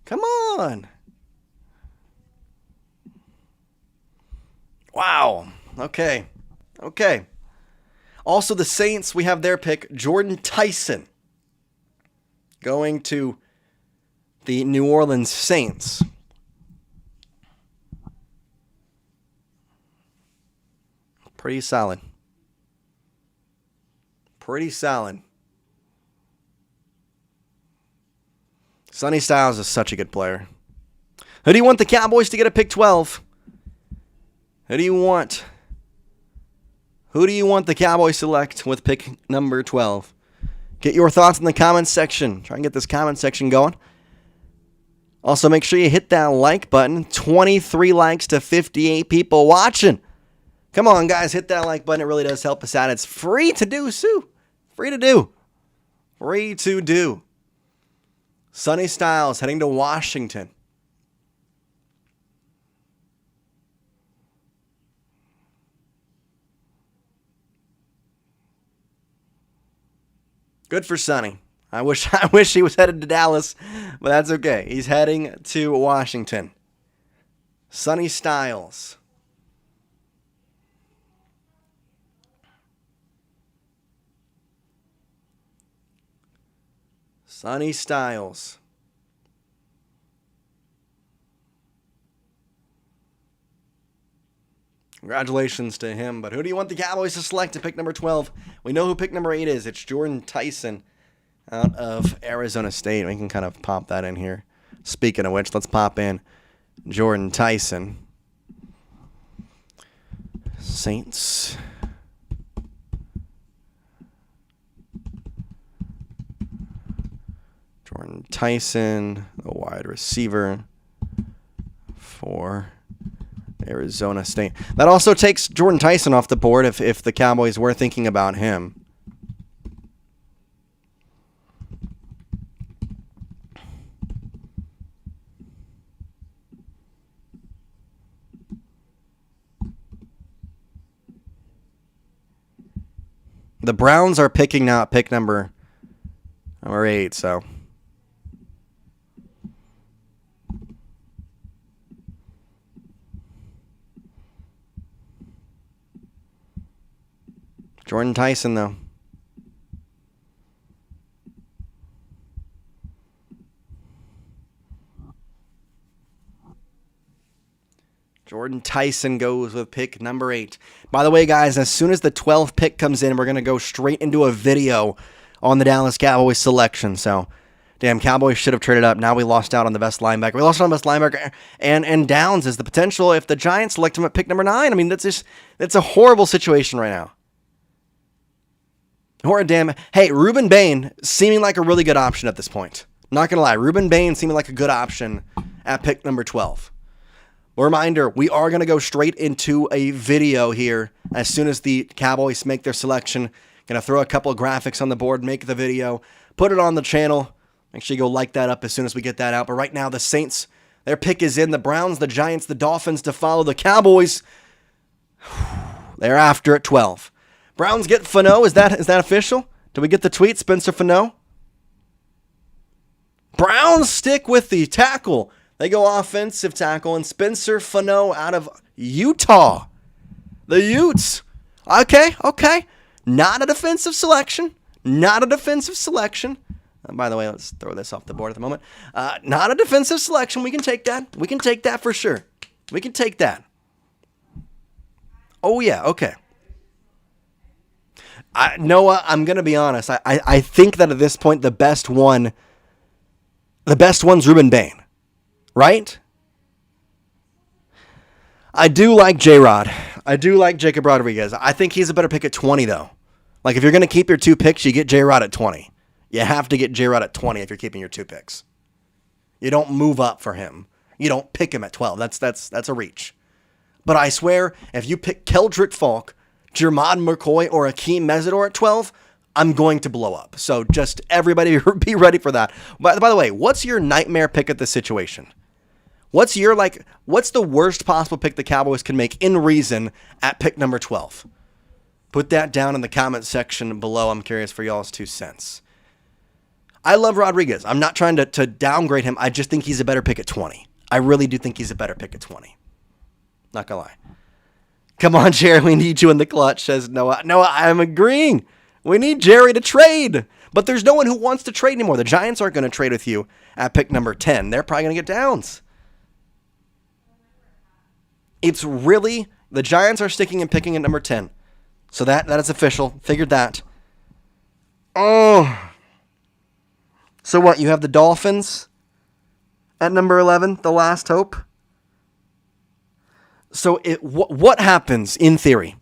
Come on. Wow. Okay. Also, the Saints, we have their pick, Jordyn Tyson, going to the New Orleans Saints. Pretty solid. Sonny Styles is such a good player. Who do you want the Cowboys to get at pick 12? Who do you want the Cowboys select with pick number 12? Get your thoughts in the comments section. Try and get this comment section going. Also, make sure you hit that like button. 23 likes to 58 people watching. Come on, guys, hit that like button. It really does help us out. It's free to do, Sue. Free to do. Sonny Styles heading to Washington. Good for Sonny. I wish he was headed to Dallas, but that's okay. He's heading to Washington. Sonny Styles. Sonny Styles. Congratulations to him. But who do you want the Cowboys to select to pick number 12? We know who pick number 8 is. It's Jordyn Tyson out of Arizona State. We can kind of pop that in here. Speaking of which, let's pop in Jordyn Tyson. Saints. Jordyn Tyson, the wide receiver for Arizona State. That also takes Jordyn Tyson off the board if the Cowboys were thinking about him. The Browns are picking now at pick number 8, so Jordyn Tyson, though. Jordyn Tyson goes with pick number 8. By the way, guys, as soon as the 12th pick comes in, we're going to go straight into a video on the Dallas Cowboys selection. So Damn, Cowboys should have traded up. Now we lost out on the best linebacker. We lost out on the best linebacker, and Downs is the potential if the Giants select him at pick number 9. I mean, that's a horrible situation right now. Or damn, hey, Reuben Bain seeming like a really good option at this point. Not gonna lie, Reuben Bain seeming like a good option at pick number 12. Reminder, we are gonna go straight into a video here as soon as the Cowboys make their selection. Gonna throw a couple of graphics on the board, make the video, put it on the channel. Make sure you go like that up as soon as we get that out. But right now, the Saints, their pick is in. The Browns, the Giants, the Dolphins to follow the Cowboys. They're after at 12. Browns get Fano. Is that official? Did we get the tweet, Spencer Fano? Browns stick with the tackle. They go offensive tackle, and Spencer Fano out of Utah. The Utes. Okay. Not a defensive selection. By the way, let's throw this off the board at the moment. Not a defensive selection. We can take that. We can take that for sure. We can take that. Oh, yeah. Okay. Noah, I'm going to be honest. I think that at this point, the best one's Reuben Bain. Right? I do like J-Rod. I do like Jacob Rodriguez. I think he's a better pick at 20, though. Like, if you're going to keep your 2 picks, you get J-Rod at 20. You have to get J-Rod at 20 if you're keeping your 2 picks. You don't move up for him. You don't pick him at 12. That's a reach. But I swear, if you pick Keldric Faulk, Jermod McCoy, or Akeem Mesidor at 12, I'm going to blow up. So just everybody be ready for that. By the way, what's your nightmare pick at this situation? What's the worst possible pick the Cowboys can make in reason at pick number 12? Put that down in the comment section below. I'm curious for y'all's 2 cents. I love Rodriguez. I'm not trying to downgrade him. I just think he's a better pick at 20. I really do think he's a better pick at 20. Not gonna lie. Come on, Jerry. We need you in the clutch, says Noah. Noah, I'm agreeing. We need Jerry to trade. But there's no one who wants to trade anymore. The Giants aren't going to trade with you at pick number 10. They're probably going to get Downs. It's really, the Giants are sticking and picking at number 10. So that is official. Figured that. Oh. So what, you have the Dolphins at number 11, the last hope? So what happens in theory?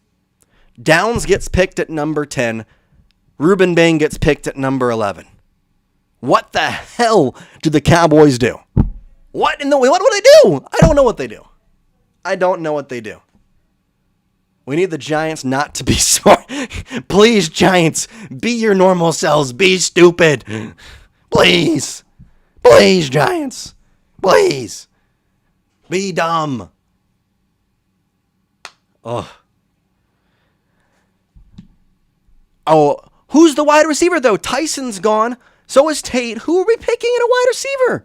Downs gets picked at number 10. Reuben Bain gets picked at number 11. What the hell do the Cowboys do? What do they do? I don't know what they do. We need the Giants not to be smart. Please, Giants, be your normal selves. Be stupid. Please. Please, Giants. Please. Be dumb. Oh, who's the wide receiver, though? Tyson's gone. So is Tate. Who are we picking at a wide receiver?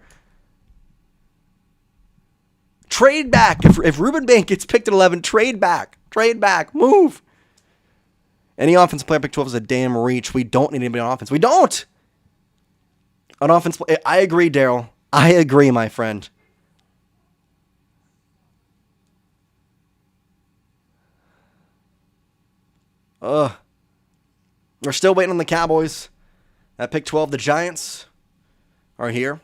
Trade back. If Reuben Bain gets picked at 11, trade back. Trade back. Move. Any offensive player pick 12 is a damn reach. We don't need anybody on offense. We don't. On offense, I agree, Daryl. I agree, my friend. We're still waiting on the Cowboys. At pick 12, the Giants are here.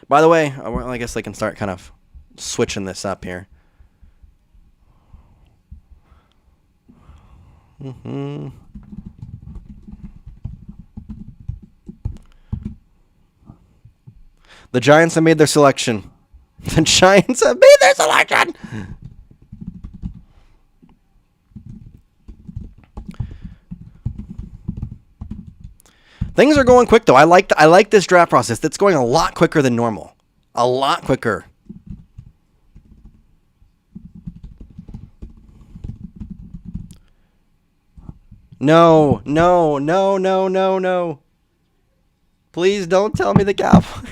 By the way, well, I guess they can start kind of switching this up here. The Giants have made their selection. The Giants have made their selection. Things are going quick, though. I like this draft process. It's going a lot quicker than normal. A lot quicker. No. Please don't tell me the Cowboys.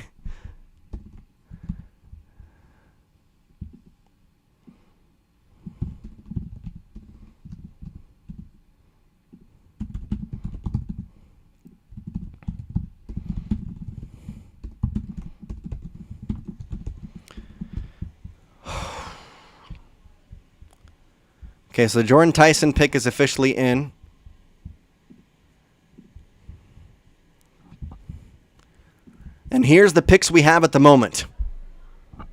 Okay, so the Jordyn Tyson pick is officially in. And here's the picks we have at the moment.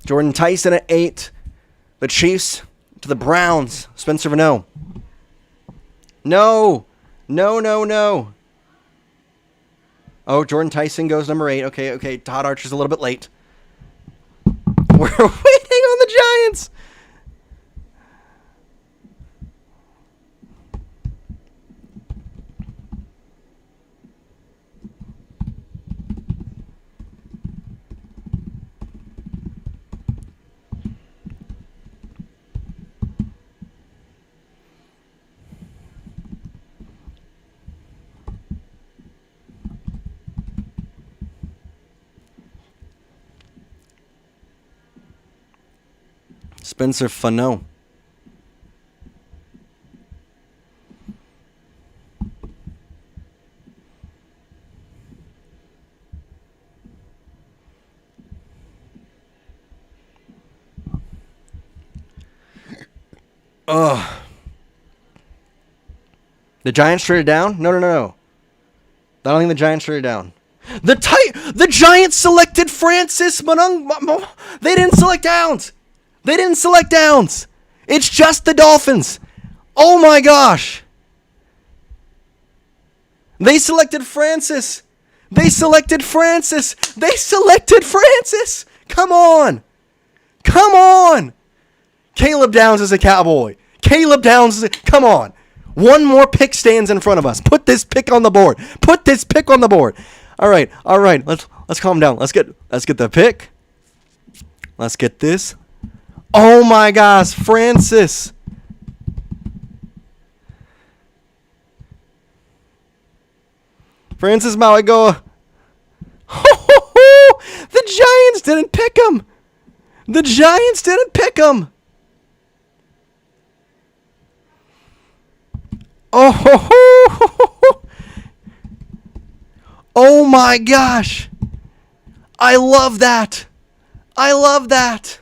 Jordyn Tyson at 8. The Chiefs to the Browns. Spencer Vano. No. No. Oh, Jordyn Tyson goes number 8. Okay. Todd Archer's a little bit late. We're waiting on the Giants. Spencer Fano. Ugh. The Giants traded down? No. I don't think the Giants traded down. The Giants selected Francis Monung. They didn't select Downs. It's just the Dolphins. Oh my gosh. They selected Francis. Come on. Caleb Downs is a Cowboy. Come on. One more pick stands in front of us. Put this pick on the board. All right. Let's calm down. Let's get the pick. Let's get this. Oh my gosh, Francis. Francis Mauigoa. The Giants didn't pick him. Oh my gosh. I love that. I love it.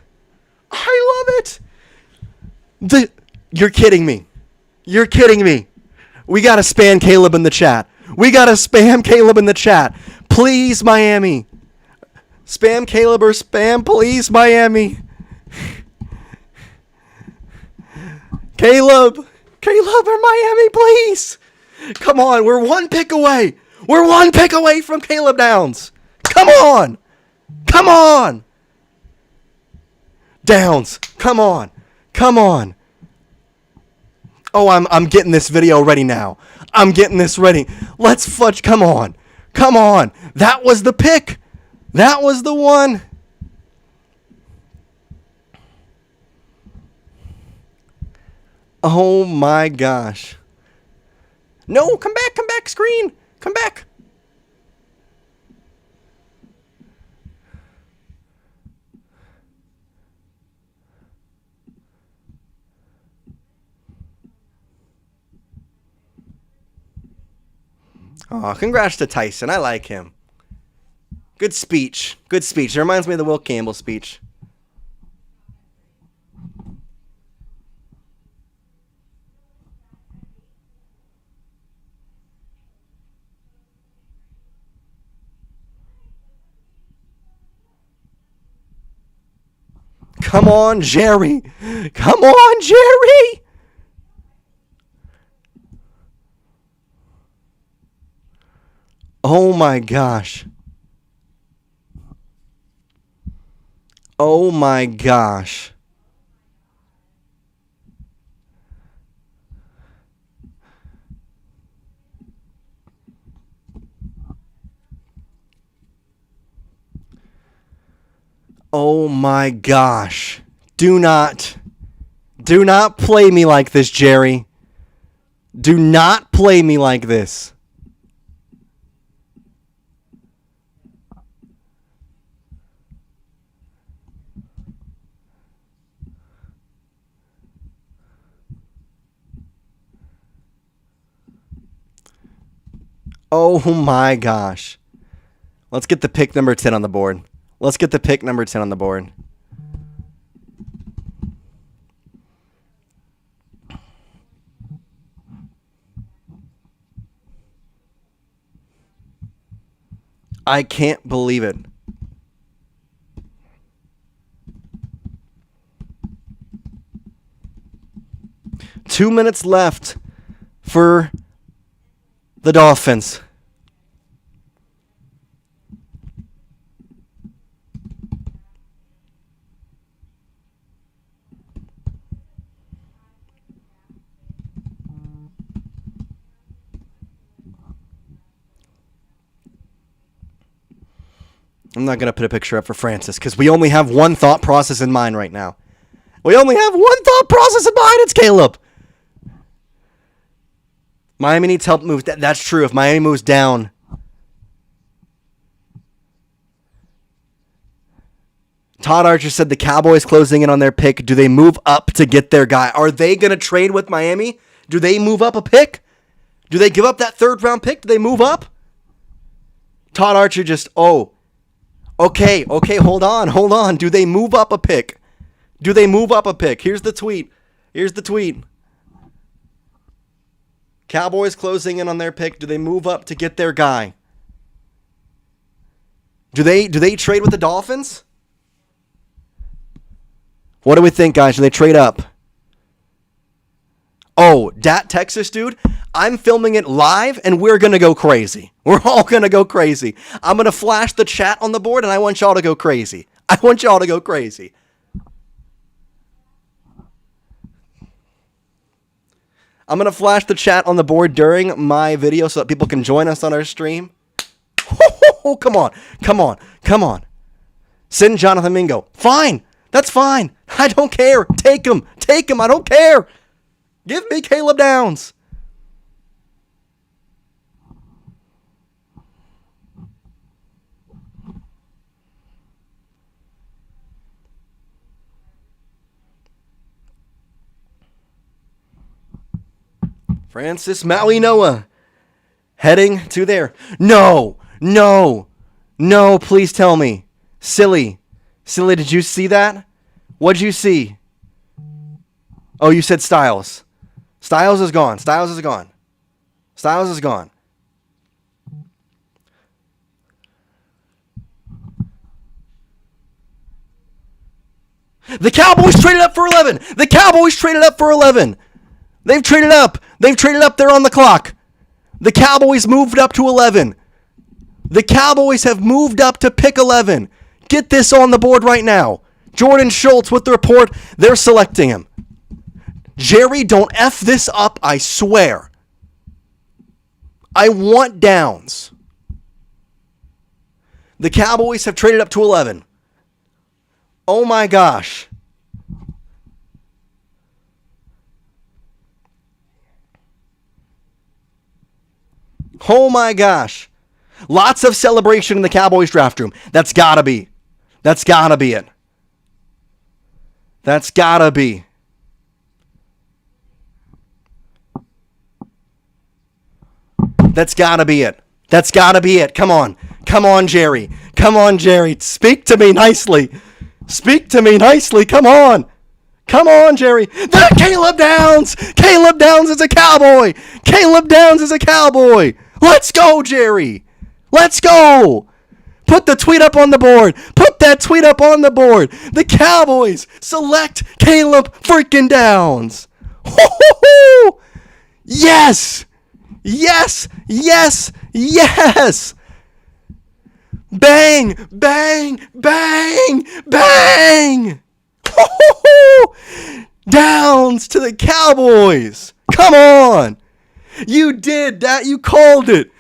You're kidding me. We got to spam Caleb in the chat. Please, Miami. Spam Caleb or spam, please, Miami. Caleb or Miami, please. Come on, we're one pick away. From Caleb Downs. Come on. Downs, come on. Oh, I'm getting this video ready now. Let's fudge. Come on. That was the pick. That was the one. Oh my gosh. No, come back, screen. Come back. Oh, congrats to Tyson. I like him. Good speech. It reminds me of the Will Campbell speech. Come on, Jerry. Oh my gosh. Oh my gosh. Oh my gosh. Do not play me like this, Jerry. Do not play me like this. Oh my gosh. Let's get the pick number 10 on the board. I can't believe it. 2 minutes left for the Dolphins. I'm not going to put a picture up for Francis because we only have one thought process in mind right now. We only have one thought process in mind. It's Caleb. Miami needs help move. That's true. If Miami moves down. Todd Archer said the Cowboys closing in on their pick. Do they move up to get their guy? Are they going to trade with Miami? Do they move up a pick? Do they give up that 3rd round pick? Do they move up? Todd Archer just, Okay, hold on. Do they move up a pick? Do they move up a pick? Here's the tweet. Cowboys closing in on their pick. Do they move up to get their guy? Do they trade with the Dolphins? What do we think, guys? Do they trade up? Oh, Dat Texas dude, I'm filming it live and we're going to go crazy. We're all going to go crazy. I'm going to flash the chat on the board and I want y'all to go crazy. I'm going to flash the chat on the board during my video so that people can join us on our stream. Oh, come on. Send Jonathan Mingo. Fine. That's fine. I don't care. Take him. I don't care. Give me Caleb Downs. Francis Maui Noah heading to there. No, please tell me. Silly, did you see that? What'd you see? Oh, you said Styles. Styles is gone. The Cowboys traded up for 11. They've traded up. They're on the clock. The Cowboys moved up to 11. The Cowboys have moved up to pick 11. Get this on the board right now. Jordan Schultz with the report. They're selecting him. Jerry, don't F this up, I swear. I want Downs. The Cowboys have traded up to 11. Oh my gosh. Oh my gosh. Lots of celebration in the Cowboys draft room. That's gotta be it. That's gotta be it. Come on, Jerry. Speak to me nicely. Come on, Jerry. Caleb Downs is a Cowboy. Let's go, Jerry. Let's go. Put the tweet up on the board. The Cowboys select Caleb freaking Downs. Yes. Bang. Downs to the Cowboys. Come on. You did that. You called it.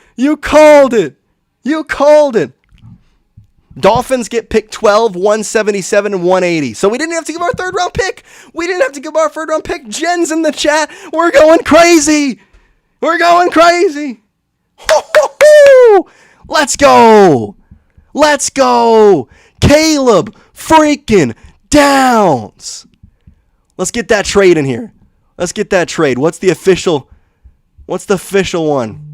Dolphins get pick 12, 177, and 180. So we didn't have to give our 3rd round pick. Jen's in the chat. We're going crazy. Let's go. Caleb freaking Downs. Let's get that trade in here. What's the official one?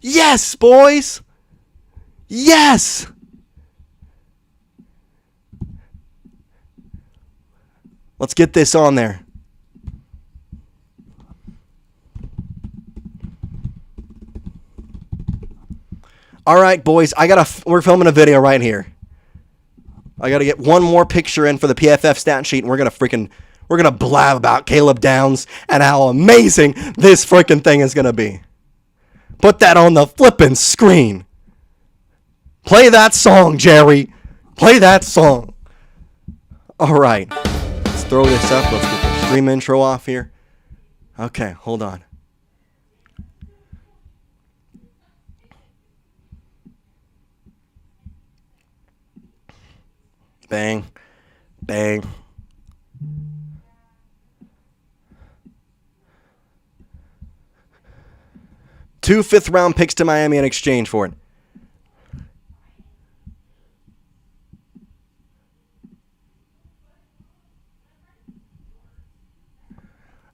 Yes, boys. Yes. Let's get this on there. All right, boys. We're filming a video right here. I got to get one more picture in for the PFF stat sheet, and we're going to freaking we're going to blab about Caleb Downs and how amazing this freaking thing is going to be. Put that on the flipping screen. Play that song, Jerry. Play that song. All right. Let's throw this up. Let's get the stream intro off here. Okay, hold on. Bang. Bang. Two fifth-round picks to Miami in exchange for it.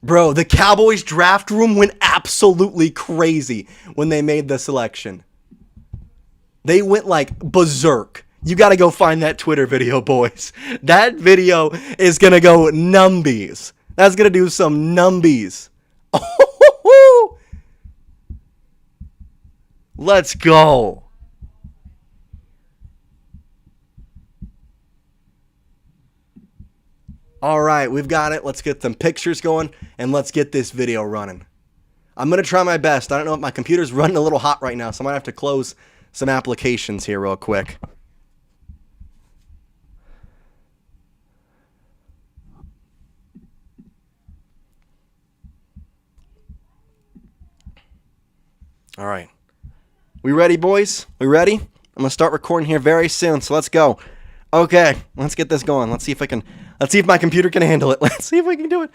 Bro, the Cowboys draft room went absolutely crazy when they made the selection. They went like berserk. You got to go find that Twitter video, boys. That video is going to go numbies. That's going to do some numbies. Let's go. All right, we've got it. Let's get some pictures going, and let's get this video running. I'm going to try my best. I don't know if my computer's running a little hot right now, so I might have to close some applications here real quick. All right. We ready, boys? We ready? I'm going to start recording here very soon, so let's go. Okay, let's get this going. Let's see if my computer can handle it. Let's see if we can do it.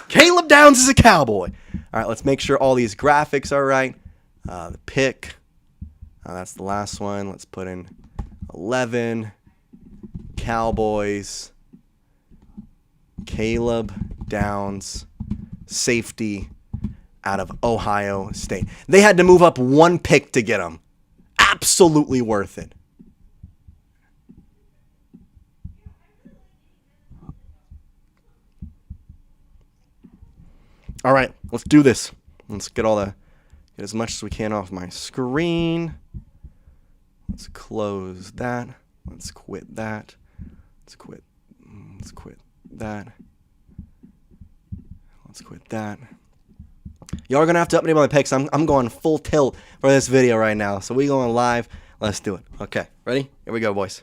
Caleb Downs is a Cowboy. All right, let's make sure all these graphics are right. The pick. That's the last one. Let's put in 11. Cowboys. Caleb Downs. Safety out of Ohio State. They had to move up one pick to get him. Absolutely worth it. All right, let's do this. Let's get as much as we can off my screen. Let's close that. Let's quit that. Let's quit that. Let's quit that. Y'all are going to have to update my picks. I'm going full tilt for this video right now. So we going live. Let's do it. Okay, ready? Here we go, boys.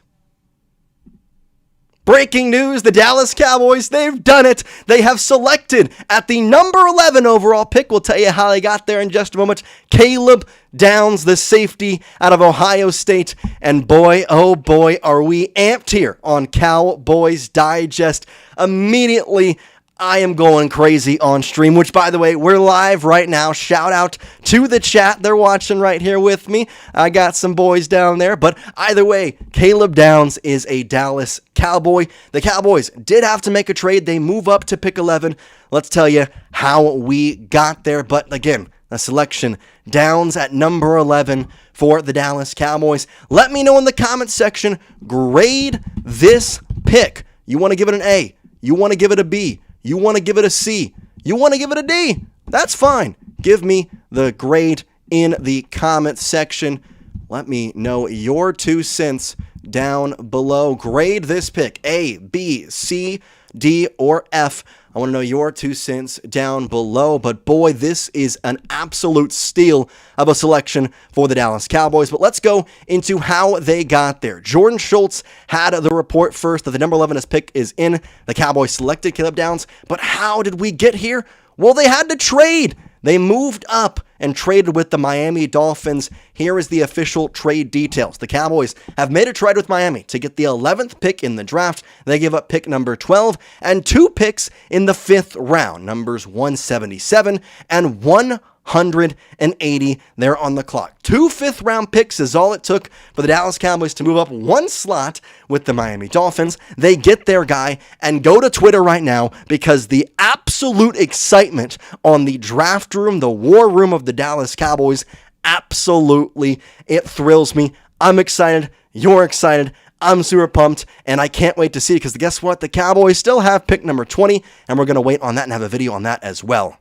Breaking news, the Dallas Cowboys, they've done it. They have selected at the number 11 overall pick. We'll tell you how they got there in just a moment. Caleb Downs, the safety out of Ohio State. And boy, oh boy, are we amped here on Cowboys Digest. Immediately, I am going crazy on stream, which, by the way, we're live right now. Shout out to the chat. They're watching right here with me. I got some boys down there. But either way, Caleb Downs is a Dallas Cowboy. The Cowboys did have to make a trade. They move up to pick 11. Let's tell you how we got there. But again, a selection, Downs at number 11 for the Dallas Cowboys. Let me know in the comments section, grade this pick. You want to give it an A. You want to give it a B. You want to give it a C. You want to give it a D. That's fine. Give me the grade in the comment section. Let me know your 2 cents down below. Grade this pick, A, B, C, D, or F. I want to know your 2 cents down below. But boy, this is an absolute steal of a selection for the Dallas Cowboys. But let's go into how they got there. Jordan Schultz had the report first that the number 11 pick is in. The Cowboys selected Caleb Downs. But how did we get here? Well, they had to trade. They moved up and traded with the Miami Dolphins. Here is the official trade details. The Cowboys have made a trade with Miami to get the 11th pick in the draft. They give up pick number 12 and 2 picks in the 5th round, numbers 177 and 180. They're on the clock. 2 5th-round picks is all it took for the Dallas Cowboys to move up 1 slot with the Miami Dolphins. They get their guy and go to Twitter right now because the absolute excitement on the draft room, the war room of the Dallas Cowboys, absolutely, it thrills me. I'm excited. You're excited. I'm super pumped, and I can't wait to see it because guess what? The Cowboys still have pick number 20, and we're going to wait on that and have a video on that as well.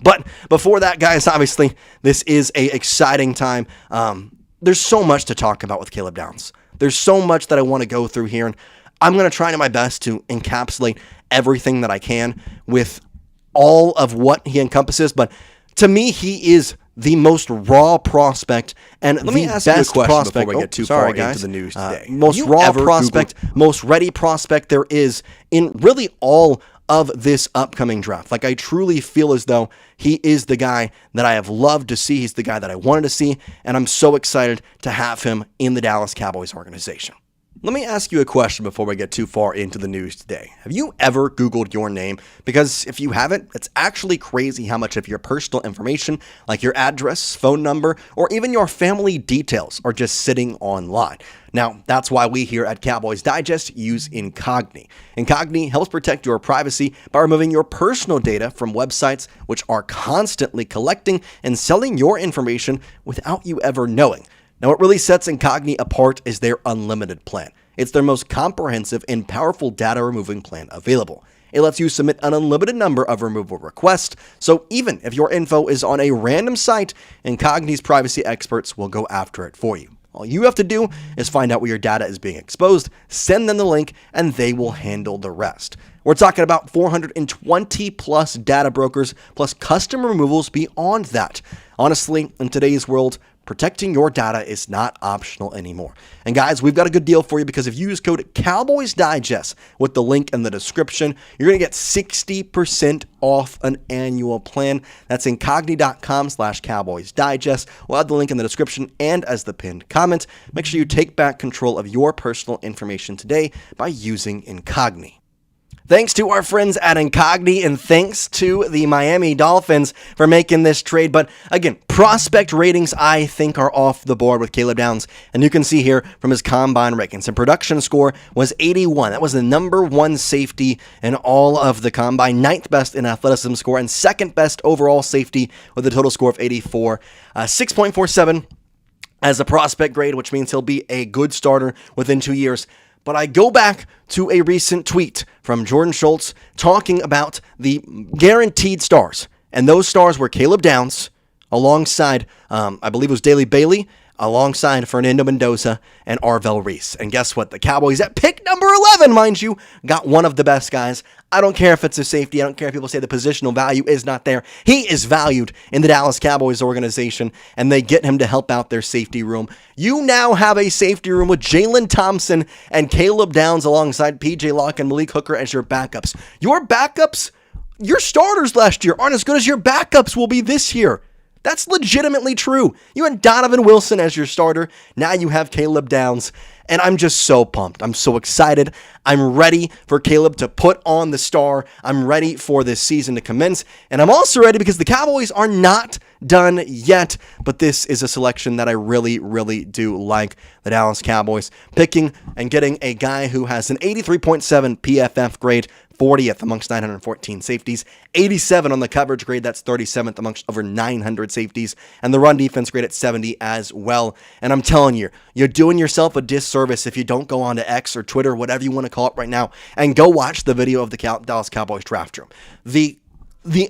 But before that, guys, obviously, this is an exciting time. There's so much to talk about with Caleb Downs. There's so much that I want to go through here, and I'm going to try my best to encapsulate everything that I can with all of what he encompasses. But to me, he is the most raw prospect and Let me the ask you a best question prospect. before we get too far into the news today. Most You raw ever prospect, most ready prospect there is in really all of this upcoming draft. Like, I truly feel as though he is the guy that I have loved to see. He's the guy that I wanted to see, and I'm so excited to have him in the Dallas Cowboys organization. Let me ask you a question before we get too far into the news today. Have you ever Googled your name? Because if you haven't, it's actually crazy how much of your personal information, like your address, phone number, or even your family details, are just sitting online. Now, that's why we here at Cowboys Digest use Incogni. Incogni helps protect your privacy by removing your personal data from websites which are constantly collecting and selling your information without you ever knowing. Now, what really sets Incogni apart is their unlimited plan. It's their most comprehensive and powerful data removing plan available. It lets you submit an unlimited number of removal requests, so even if your info is on a random site, Incogni's privacy experts will go after it for you. All you have to do is find out where your data is being exposed, send them the link, and they will handle the rest. We're talking about 420 plus data brokers plus custom removals beyond that. Honestly, in today's world, protecting your data is not optional anymore. And guys, we've got a good deal for you because if you use code Cowboys Digest with the link in the description, you're going to get 60% off an annual plan. That's incogni.com/Cowboys Digest. We'll add the link in the description and as the pinned comment. Make sure you take back control of your personal information today by using Incogni. Thanks to our friends at Incogni, and thanks to the Miami Dolphins for making this trade. But again, prospect ratings, I think, are off the board with Caleb Downs. And you can see here from his combine rankings, and production score was 81. That was the number one safety in all of the combine, 9th best in athleticism score, and 2nd best overall safety with a total score of 84. 6.47 as a prospect grade, which means he'll be a good starter within 2 years. But I go back to a recent tweet from Jordan Schultz talking about the guaranteed stars. And those stars were Caleb Downs alongside, I believe it was Daley Bailey, alongside Fernando Mendoza and Arvell Reese. And guess what? The Cowboys at pick number 11, mind you, got one of the best guys. I don't care if it's a safety. I don't care if people say the positional value is not there. He is valued in the Dallas Cowboys organization, and they get him to help out their safety room. You now have a safety room with Jalen Thompson and Caleb Downs alongside PJ Locke and Malik Hooker as your backups. Your backups, your starters last year aren't as good as your backups will be this year. That's legitimately true. You had Donovan Wilson as your starter. Now you have Caleb Downs. And I'm just so pumped. I'm so excited. I'm ready for Caleb to put on the star. I'm ready for this season to commence. And I'm also ready because the Cowboys are not done yet. But this is a selection that I really, really do like. The Dallas Cowboys picking and getting a guy who has an 83.7 PFF grade, 40th amongst 914 safeties, 87 on the coverage grade, that's 37th amongst over 900 safeties, and the run defense grade at 70 as well. And I'm telling you, you're doing yourself a disservice if you don't go on to X or Twitter, whatever you want to call it right now, and go watch the video of the Dallas Cowboys draft room. The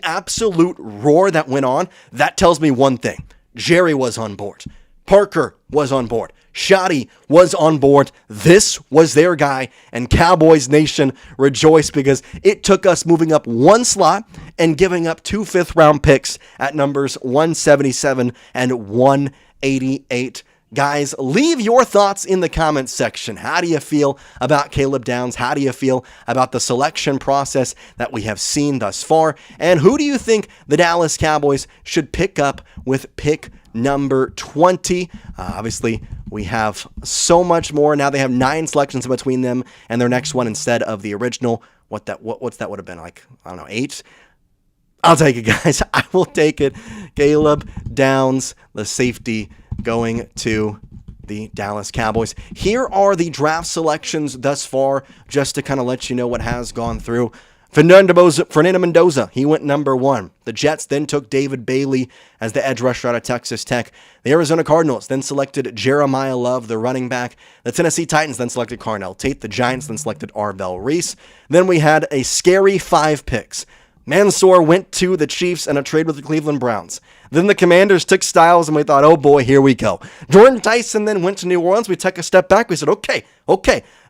absolute roar that went on, that tells me one thing. Jerry was on board. Parker was on board. Schotty was on board. This was their guy, and Cowboys Nation rejoiced because it took us moving up one slot and giving up 2 fifth-round picks at numbers 177 and 188. Guys, leave your thoughts in the comments section. How do you feel about Caleb Downs? How do you feel about the selection process that we have seen thus far? And who do you think the Dallas Cowboys should pick up with pick number 20? Obviously, we have so much more. Now they have 9 selections in between them and their next one instead of the original. What's that would have been, like, I don't know, 8? I'll take it, guys. I will take it. Caleb Downs, the safety, going to the Dallas Cowboys. Here are the draft selections thus far, just to kind of let you know what has gone through. Fernando Mendoza, he went number 1. The Jets then took David Bailey as the edge rusher out of Texas Tech. The Arizona Cardinals then selected Jeremiah Love, the running back. The Tennessee Titans then selected Carnell Tate. The Giants then selected Arvell Reese. Then we had a scary 5 picks. Mansoor went to the Chiefs in a trade with the Cleveland Browns. Then the Commanders took Styles, and we thought, oh boy, here we go. Jordyn Tyson then went to New Orleans. We took a step back. We said, okay.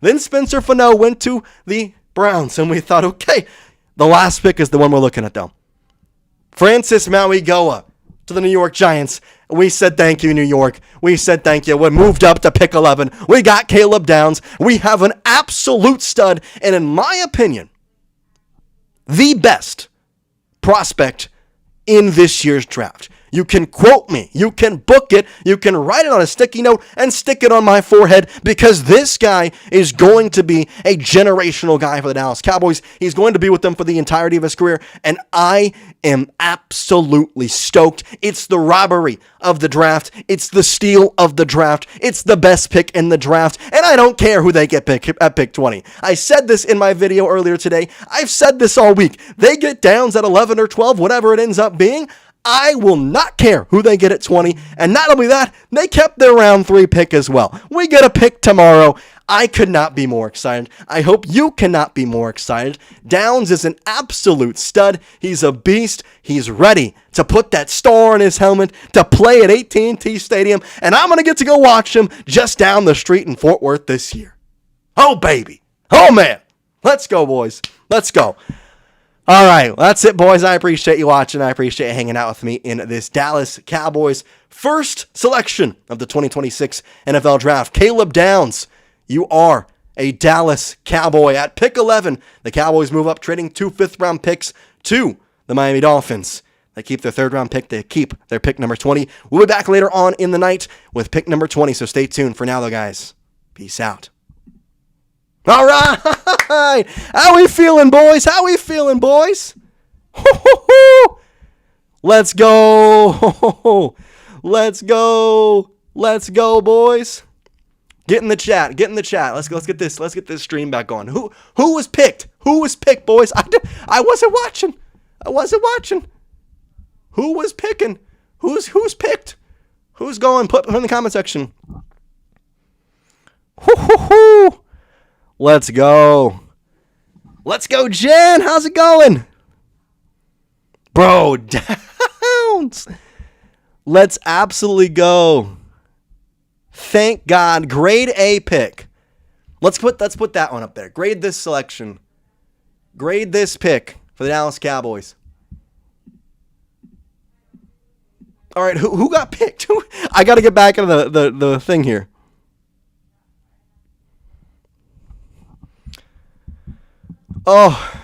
Then Spencer Fano went to the Browns, and we thought, okay, the last pick is the one we're looking at, though. Francis Mauigoa to the New York Giants. We said thank you, New York. We said thank you. We moved up to pick 11. We got Caleb Downs. We have an absolute stud, and in my opinion, the best prospect in this year's draft. You can quote me. You can book it. You can write it on a sticky note and stick it on my forehead, because this guy is going to be a generational guy for the Dallas Cowboys. He's going to be with them for the entirety of his career, and I am absolutely stoked. It's the robbery of the draft. It's the steal of the draft. It's the best pick in the draft, and I don't care who they get at pick 20. I said this in my video earlier today. I've said this all week. They get Downs at 11 or 12, whatever it ends up being. I will not care who they get at 20. And not only that, they kept their round 3 pick as well. We get a pick tomorrow. I could not be more excited. I hope you cannot be more excited. Downs is an absolute stud. He's a beast. He's ready to put that star on his helmet to play at AT&T Stadium. And I'm going to get to go watch him just down the street in Fort Worth this year. Oh, baby. Oh, man. Let's go, boys. Let's go. All right, well, that's it, boys. I appreciate you watching. I appreciate you hanging out with me in this Dallas Cowboys first selection of the 2026 NFL Draft. Caleb Downs, you are a Dallas Cowboy. At pick 11, the Cowboys move up, trading 2 fifth-round picks to the Miami Dolphins. They keep their third-round pick. They keep their pick number 20. We'll be back later on in the night with pick number 20, so stay tuned. For now, though, guys, peace out. All right. How we feeling, boys? How we feeling, boys? Let's go. Let's go. Let's go, boys. Get in the chat. Get in the chat. Let's get this stream back on. Who was picked? Who was picked, boys? I wasn't watching. I wasn't watching. Who was picking? Who's picked? Who's going? Put in the comment section. Let's go. Let's go, Jen. How's it going? Bro, Downs. Let's absolutely go. Thank God. Grade A pick. Let's put that one up there. Grade this selection. Grade this pick for the Dallas Cowboys. All right, who got picked? I got to get back into the thing here. Oh.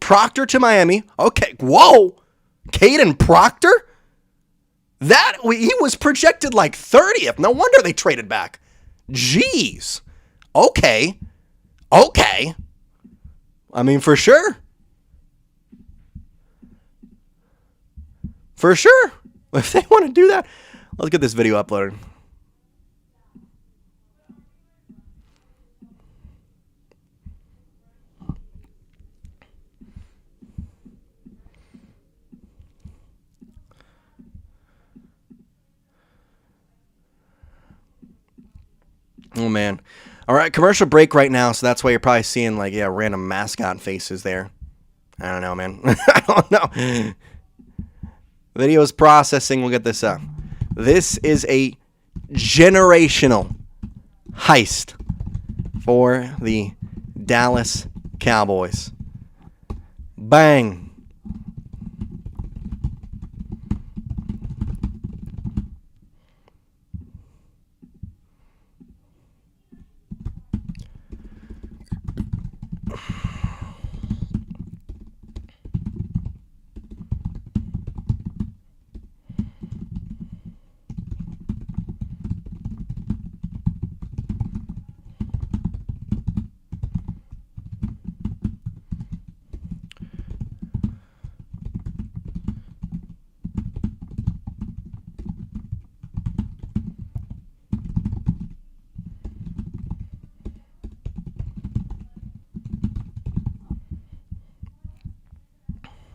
Proctor to Miami. Okay. Whoa. Caden Proctor? He was projected like 30th. No wonder they traded back. Jeez. Okay. I mean, for sure. For sure. If they want to do that, let's get this video uploaded. Oh, man. All right, commercial break right now, so that's why you're probably seeing, random mascot faces there. I don't know, man. I don't know. Video's processing. We'll get this up. This is a generational heist for the Dallas Cowboys. Bang.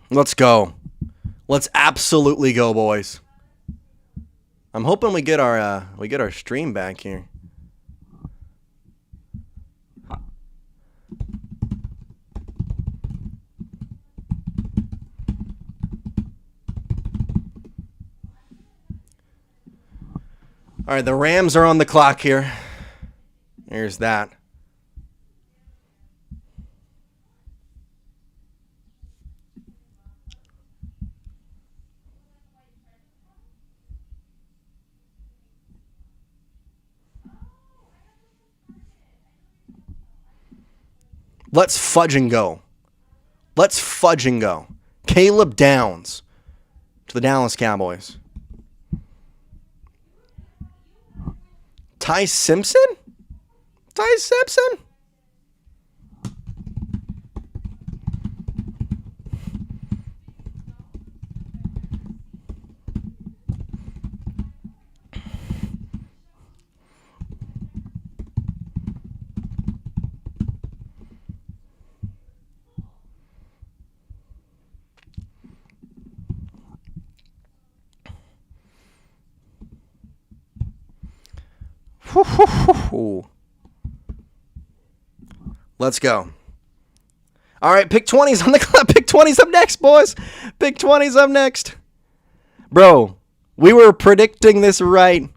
Let's go. Let's absolutely go, boys. I'm hoping we get our stream back here. All right, the Rams are on the clock here. Here's that. Let's fudge and go. Let's fudge and go. Caleb Downs to the Dallas Cowboys. Ty Simpson? Ty Simpson? Let's go. All right, pick 20's on the clock. Pick 20's up next, boys. Pick 20's up next. Bro, we were predicting this right.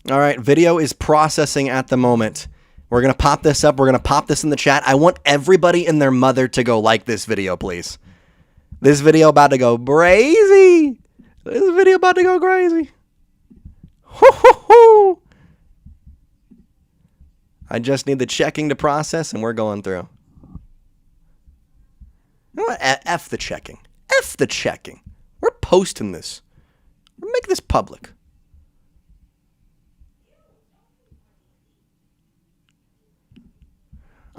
All right, video is processing at the moment. We're going to pop this up. We're going to pop this in the chat. I want everybody and their mother to go like this video, please. This video about to go crazy. This video about to go crazy. Hoo-hoo-hoo. I just need the checking to process, and we're going through. You know what? F the checking. F the checking. We're posting this. We'll make this public.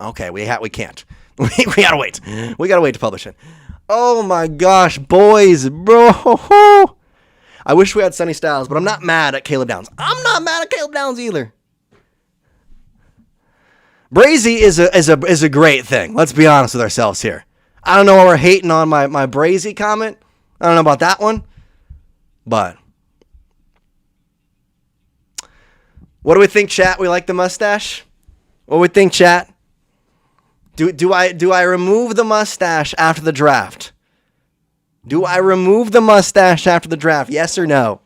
Okay, we can't. We gotta wait. We gotta wait to publish it. Oh my gosh, boys, bro. I wish we had Sonny Styles, but I'm not mad at Caleb Downs. I'm not mad at Caleb Downs either. Brazy is a great thing. Let's be honest with ourselves here. I don't know why we're hating on my Brazy comment. I don't know about that one, but what do we think, chat? We like the mustache? What do we think, chat? Do I remove the mustache after the draft? Do I remove the mustache after the draft? Yes or no?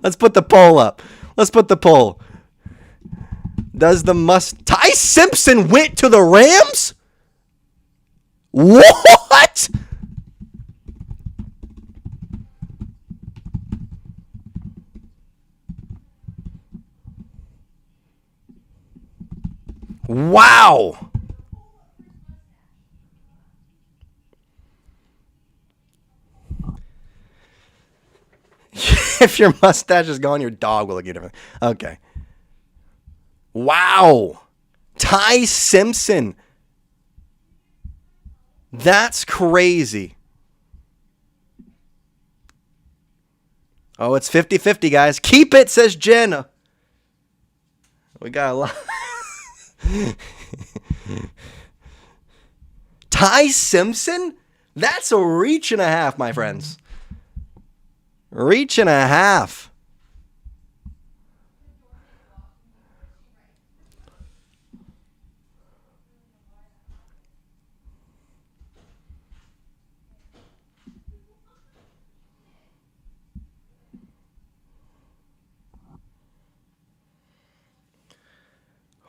Let's put the poll up. Let's put the poll. Does the Ty Simpson went to the Rams? What? Wow. If your mustache is gone, your dog will look at it. Okay. Wow. Ty Simpson. That's crazy. Oh, it's 50-50, guys. Keep it, says Jen. We got a lot. Ty Simpson? That's a reach and a half, my friends. Reach and a half.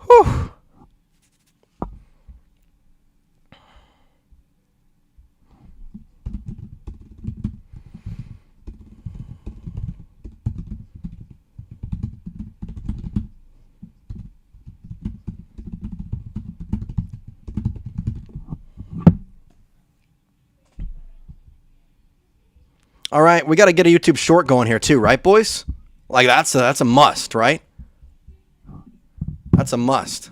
Whew. All right, we got to get a YouTube short going here too, right, boys? Like that's a must, right? That's a must.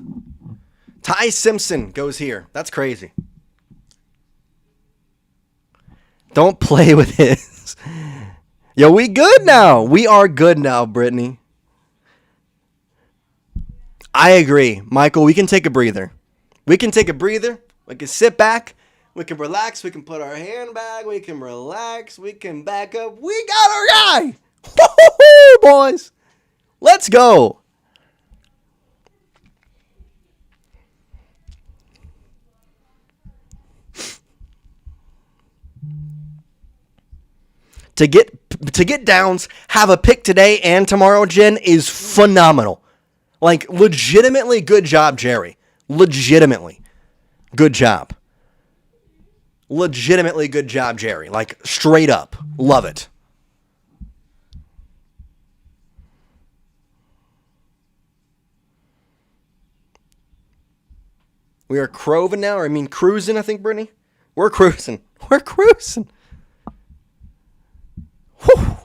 Ty Simpson goes here. That's crazy. Don't play with his. Yo, we good now. We are good now, Brittany. I agree. Michael, we can take a breather. We can take a breather. We can sit back. We can relax. We can put our hand back. We can relax. We can back up. We got our guy. Woo-hoo-hoo, boys. Let's go. To get Downs, have a pick today and tomorrow, Jen, is phenomenal. Like, legitimately good job, Jerry. Legitimately good job. Legitimately good job, Jerry. Like, straight up. Love it. We are croving now, or I mean cruising, I think, Brittany. We're cruising. We're cruising. Whew.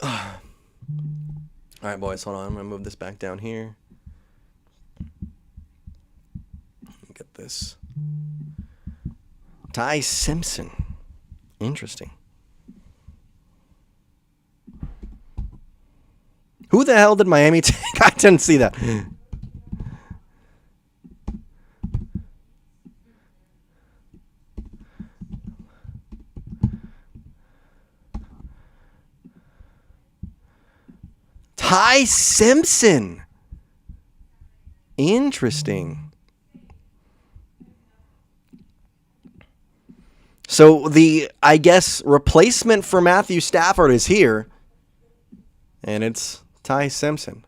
All right, boys, hold on. I'm going to move this back down here. Get this. Ty Simpson. Interesting. Who the hell did Miami take? I didn't see that. Ty Simpson. Interesting. So the, I guess, replacement for Matthew Stafford is here. And it's Ty Simpson.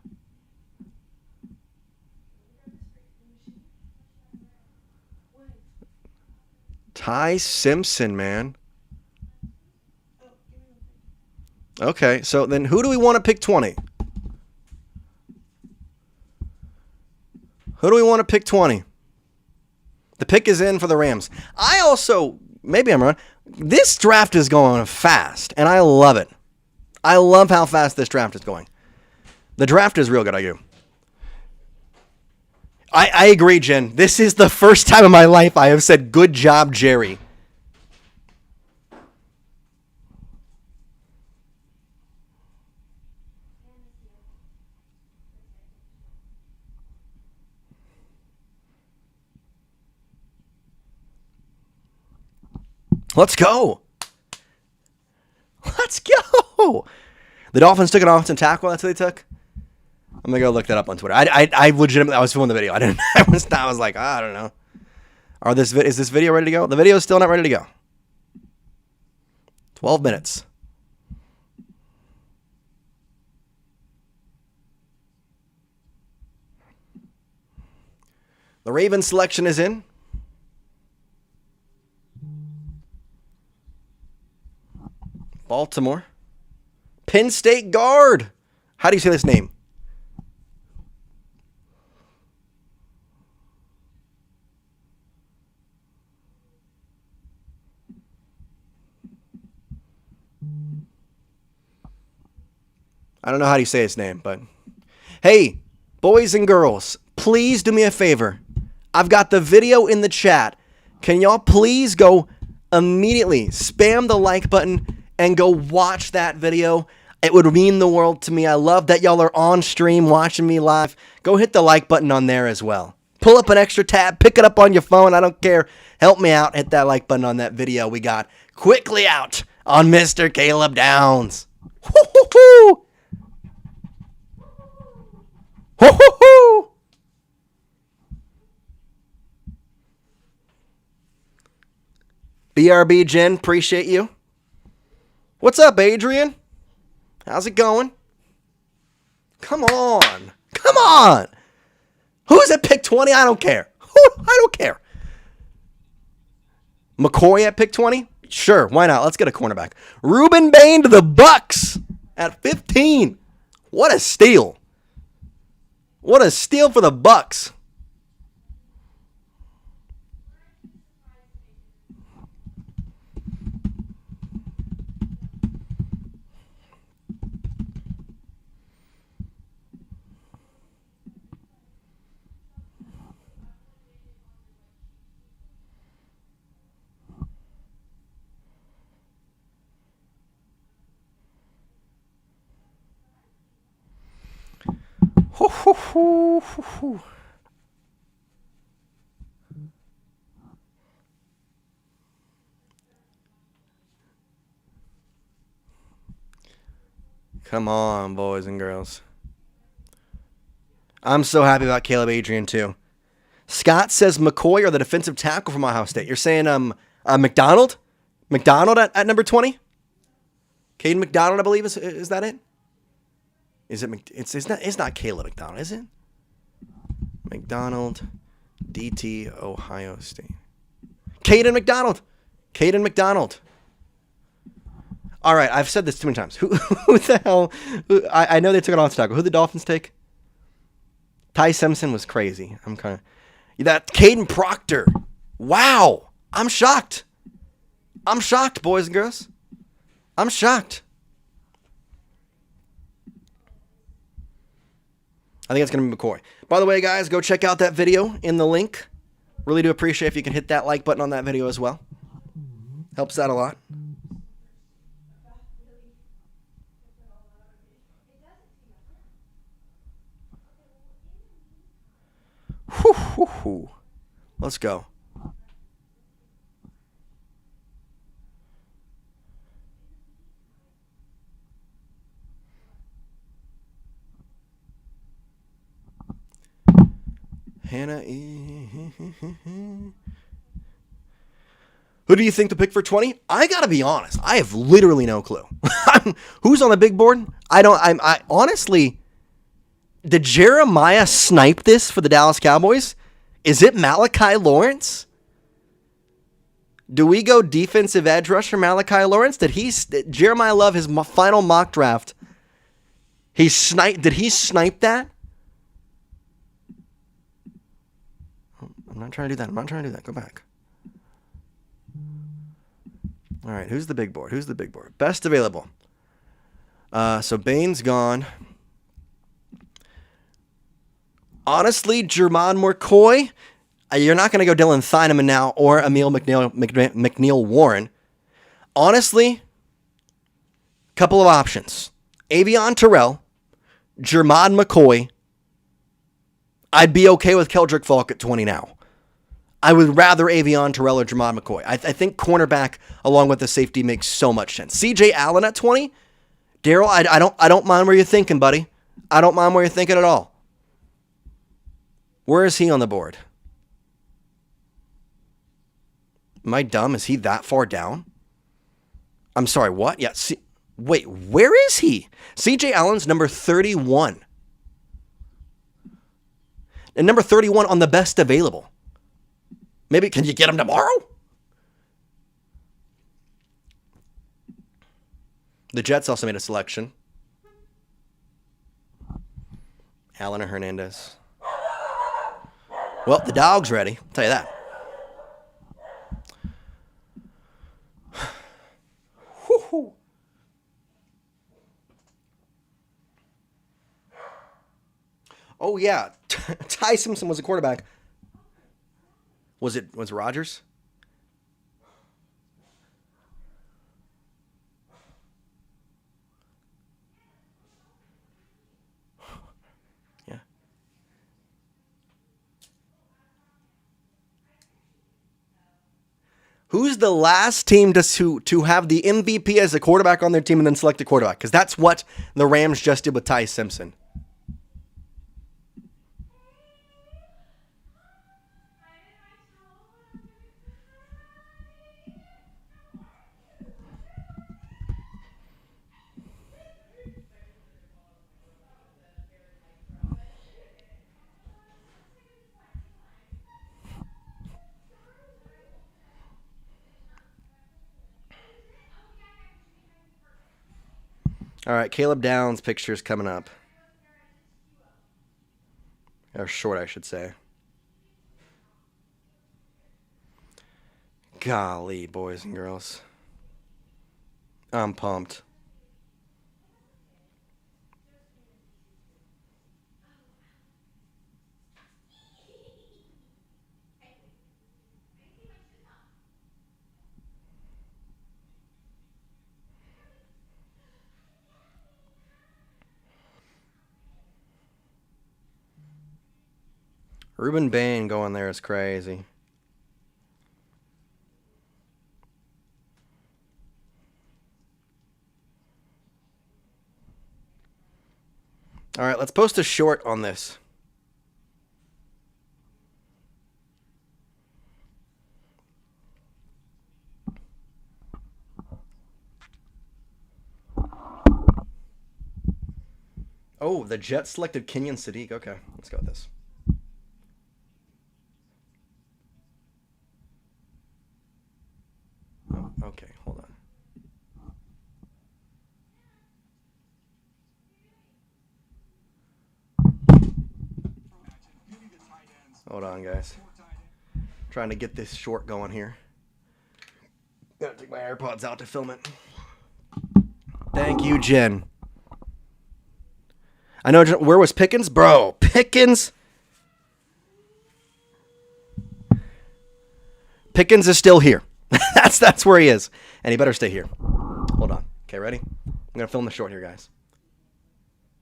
Ty Simpson, man. Okay, so then who do we want to pick 20? Who do we want to pick 20? The pick is in for the Rams. I also, maybe I'm wrong, this draft is going fast, and I love it. I love how fast this draft is going. The draft is real good, I do. I agree, Jen. This is the first time in my life I have said, good job, Jerry. Let's go. Let's go. The Dolphins took an offensive tackle. That's what they took. I'm going to go look that up on Twitter. I legitimately, I was filming the video. I was like, I don't know. Is this video ready to go? The video is still not ready to go. 12 minutes. The Ravens selection is in. Baltimore. Penn State guard. How do you say this name? I don't know how do you say his name, but hey, boys and girls, please do me a favor. I've got the video in the chat. Can y'all please go immediately spam the like button and go watch that video? It would mean the world to me. I love that y'all are on stream watching me live. Go hit the like button on there as well. Pull up an extra tab, pick it up on your phone. I don't care. Help me out. Hit that like button on that video we got quickly out on Mr. Caleb Downs. Woo-hoo-hoo! Woo-hoo-hoo! BRB Jen, appreciate you. What's up, Adrian? How's it going? Come on. Come on. Who's at pick 20? I don't care. I don't care. McCoy at pick 20? Sure, why not? Let's get a cornerback. Reuben Bain to the Bucks at 15. What a steal. What a steal for the Bucks. Come on, boys and girls. I'm so happy about Caleb Adrian, too. Scott says McCoy or the defensive tackle from Ohio State. You're saying McDonald? McDonald at number 20? Caden McDonald, I believe, is that it? Is it? It's not Caleb McDonald, is it? McDonald, DT, Ohio State. Caden McDonald. Caden McDonald. All right, I've said this too many times. Who the hell? I know they took it on tackle. Who the Dolphins take? Ty Simpson was crazy. I'm kind of that Caden Proctor. Wow, I'm shocked. I'm shocked, boys and girls. I'm shocked. I think it's going to be McCoy. By the way, guys, go check out that video in the link. Really do appreciate if you can hit that like button on that video as well. Helps out a lot. Whew. Let's go. Hannah. Who do you think to pick for 20? I gotta be honest. I have literally no clue. Who's on the big board? I honestly, did Jeremiah snipe this for the Dallas Cowboys? Is it Malachi Lawrence? Do we go defensive edge rusher Malachi Lawrence? Did Jeremiah Love, his final mock draft, did he snipe that? I'm not trying to do that. Go back. All right, who's the big board? Best available. So Bain's gone. Honestly, Jermon McCoy, you're not going to go Dylan Thieneman now or Emil McNeil Warren. Honestly, couple of options. Avion Terrell, Jermon McCoy. I'd be okay with Keldric Faulk at 20 now. I would rather Avion Terrell or Jermon McCoy. I think cornerback along with the safety makes so much sense. CJ Allen at 20? Daryl, I don't mind where you're thinking, buddy. I don't mind where you're thinking at all. Where is he on the board? Am I dumb? Is he that far down? I'm sorry, what? Yeah, wait, where is he? CJ Allen's number 31. And number 31 on the best available. Maybe, can you get him tomorrow? The Jets also made a selection. Allen or Hernandez. Well, the dog's ready. I'll tell you that. Oh, yeah. Ty Simpson was a quarterback. Was it Rodgers? Yeah. Who's the last team to have the MVP as a quarterback on their team and then select a quarterback? Because that's what the Rams just did with Ty Simpson. All right, Caleb Downs picture's coming up. Or short, I should say. Golly, boys and girls. I'm pumped. Reuben Bain going there is crazy. All right, let's post a short on this. Oh, the Jets selected Kenyon Sadiq. Okay, let's go with this. Oh, okay, hold on. Hold on, guys. Trying to get this short going here. Gotta take my AirPods out to film it. Thank you, Jen. I know, where was Pickens? Bro, Pickens? Pickens is still here. That's where he is. And he better stay here. Hold on. Okay, ready? I'm going to film the short here, guys.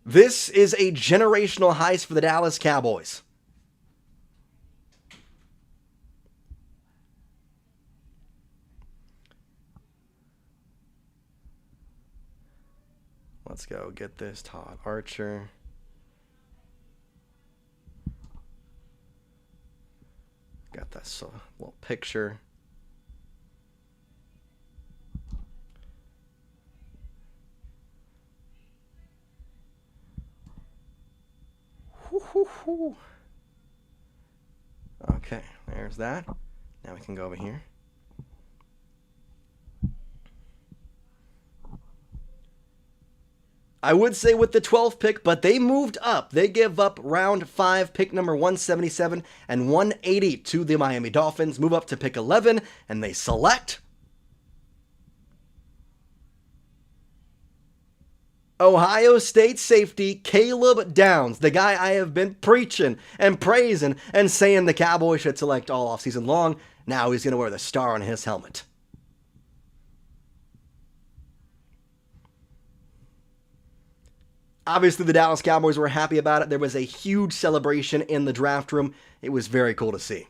This is a generational heist for the Dallas Cowboys. Let's go get this Todd Archer. Got that little picture. Okay, there's that. Now we can go over here. I would say with the 12th pick, but they moved up. They give up round 5, pick number 177 and 180 to the Miami Dolphins. Move up to pick 11, and they select Ohio State safety Caleb Downs, the guy I have been preaching and praising and saying the Cowboys should select all offseason long. Now he's going to wear the star on his helmet. Obviously, the Dallas Cowboys were happy about it. There was a huge celebration in the draft room. It was very cool to see.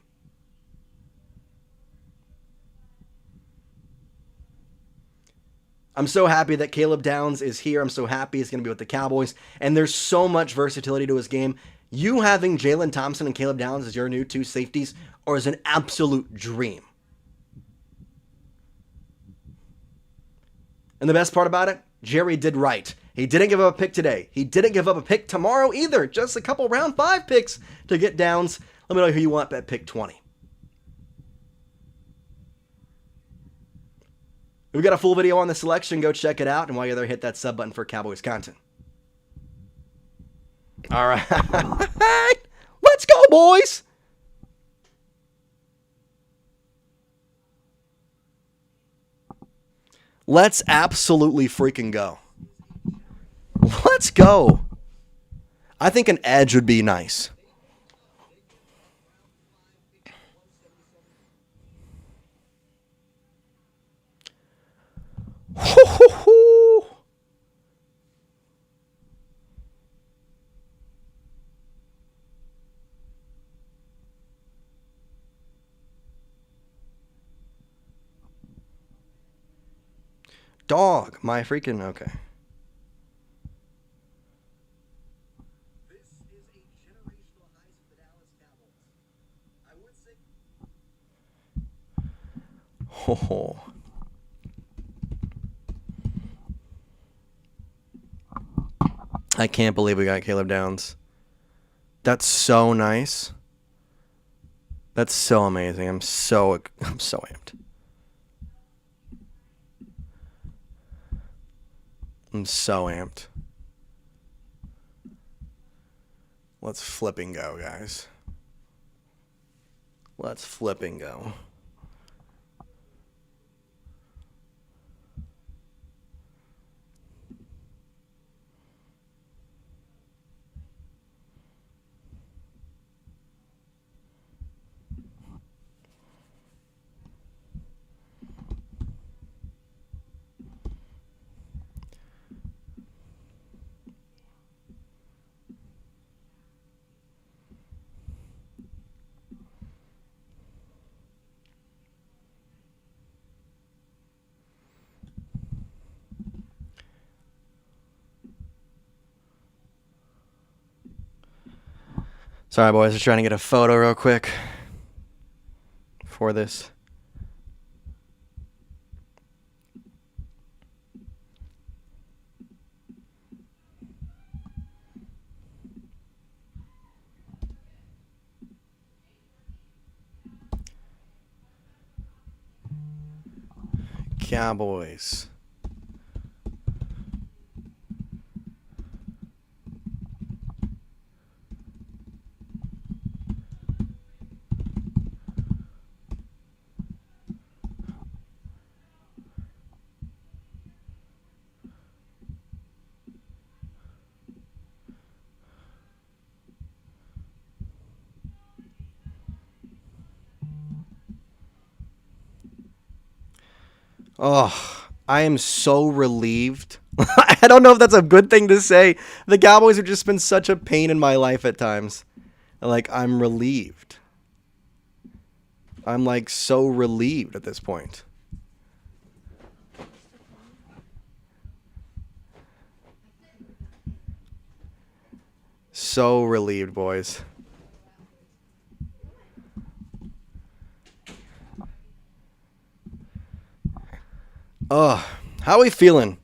I'm so happy that Caleb Downs is here. I'm so happy he's going to be with the Cowboys. And there's so much versatility to his game. You having Jalen Thompson and Caleb Downs as your new 2 safeties is an absolute dream. And the best part about it, Jerry did right. He didn't give up a pick today. He didn't give up a pick tomorrow either. Just a couple round 5 picks to get Downs. Let me know who you want at pick 20. We've got a full video on the selection. Go check it out. And while you're there, hit that sub button for Cowboys content. All right. Let's go, boys. Let's absolutely freaking go. Let's go. I think an edge would be nice. Hoo-hoo-hoo. Dog, my freaking, okay. Oh. I can't believe we got Caleb Downs. That's so nice. That's so amazing. I'm so amped. I'm so amped. Let's flipping go, guys. Let's flipping go. Sorry, boys. Just trying to get a photo real quick for this. Cowboys. Oh, I am so relieved. I don't know if that's a good thing to say. The Cowboys have just been such a pain in my life at times. Like, I'm relieved. I'm like so relieved at this point. So relieved, boys. Oh, how are we feeling?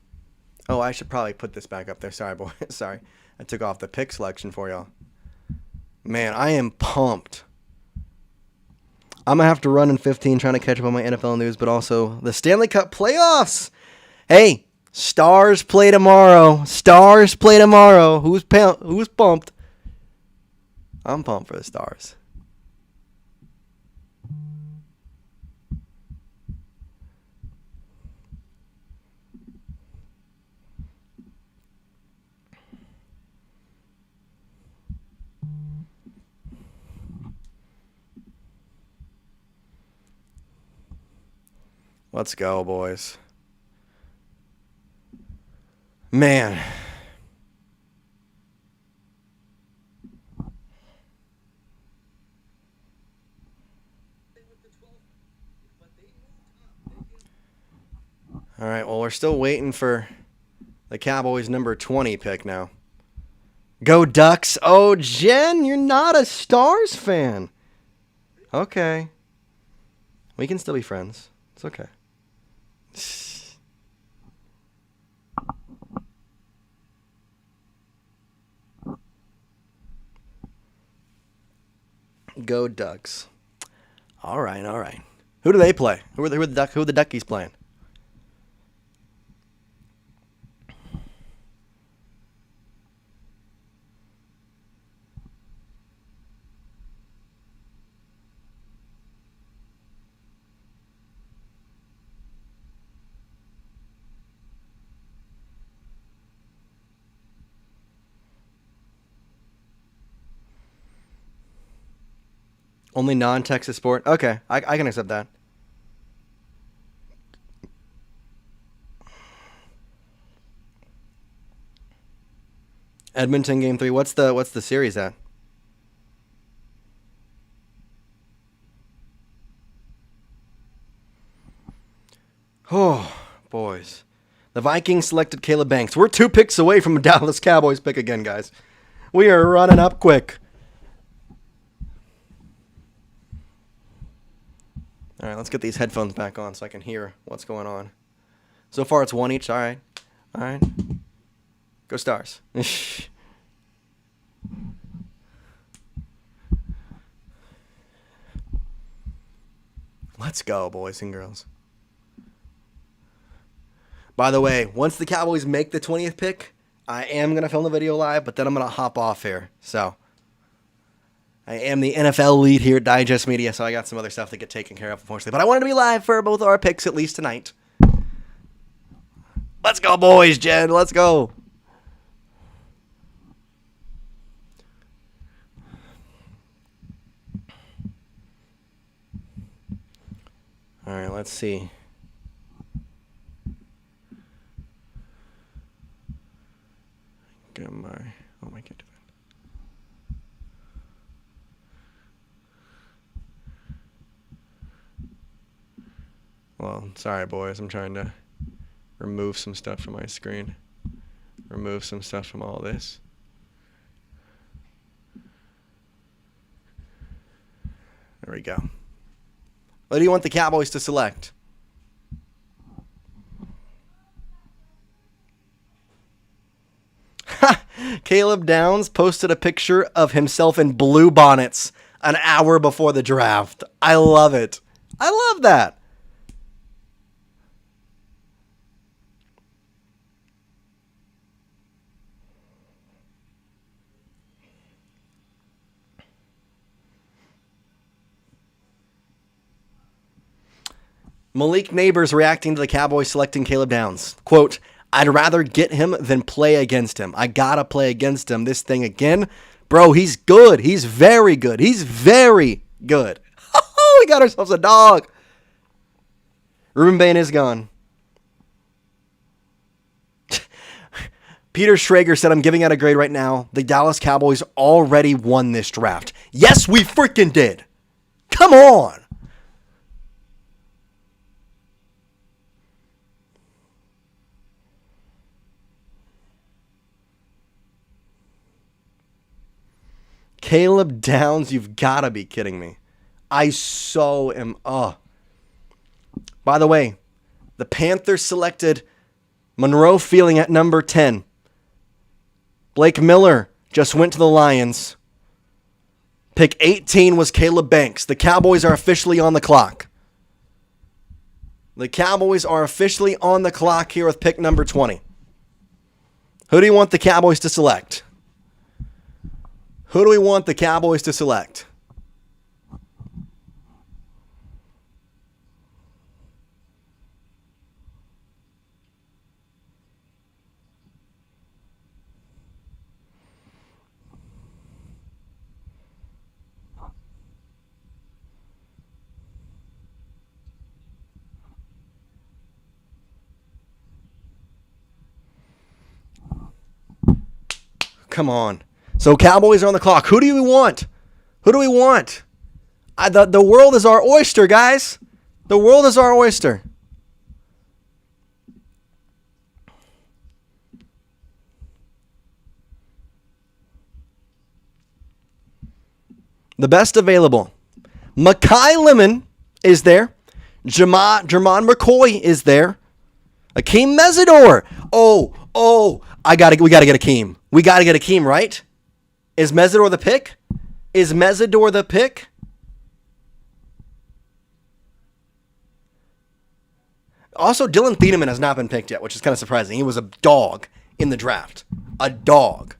Oh, I should probably put this back up there. Sorry, boy. Sorry. I took off the pick selection for y'all. Man, I am pumped. I'm going to have to run in 15 trying to catch up on my NFL news, but also the Stanley Cup playoffs. Hey, Stars play tomorrow. Stars play tomorrow. Who's pumped? I'm pumped for the Stars. Let's go, boys. Man. All right, well, we're still waiting for the Cowboys number 20 pick now. Go Ducks. Oh, Jen, you're not a Stars fan. Okay. We can still be friends. It's okay. Go Ducks. All right, all right. Who do they play? Who are the Duckies playing? Only non-Texas sport? Okay, I can accept that. Edmonton game 3. What's the series at? Oh, boys. The Vikings selected Caleb Banks. We're 2 picks away from a Dallas Cowboys pick again, guys. We are running up quick. All right, let's get these headphones back on so I can hear what's going on. So far, it's 1 each. All right. All right. Go Stars. Let's go, boys and girls. By the way, once the Cowboys make the 20th pick, I am going to film the video live, but then I'm going to hop off here. So I am the NFL lead here at Digest Media, so I got some other stuff to get taken care of, unfortunately. But I wanted to be live for both our picks at least tonight. Let's go, boys, Jen. Let's go. All right, let's see. Get my... Oh, my God. Well, sorry, boys. I'm trying to remove some stuff from my screen. Remove some stuff from all this. There we go. What do you want the Cowboys to select? Caleb Downs posted a picture of himself in blue bonnets an hour before the draft. I love it. I love that. Malik Neighbors reacting to the Cowboys selecting Caleb Downs. Quote, I'd rather get him than play against him. I gotta play against him this thing again. Bro, he's good. He's very good. He's very good. Oh, we got ourselves a dog. Reuben Bain is gone. Peter Schrager said, I'm giving out a grade right now. The Dallas Cowboys already won this draft. Yes, we freaking did. Come on. Caleb Downs, you've got to be kidding me. I so am. By the way, the Panthers selected Monroe Feeling at number 10. Blake Miller just went to the Lions. Pick 18 was Caleb Banks. The Cowboys are officially on the clock. The Cowboys are officially on the clock here with pick number 20. Who do you want the Cowboys to select? Who do we want the Cowboys to select? Come on. So Cowboys are on the clock. Who do we want? Who do we want? The world is our oyster, guys. The world is our oyster. The best available. Mekhi Lemon is there. Jermon McCoy is there. Akeem Mesidor. We gotta get Akeem. We gotta get Akeem, right? Is Mesidor the pick? Is Mesidor the pick? Also, Dylan Thieneman has not been picked yet, which is kind of surprising. He was a dog in the draft. A dog.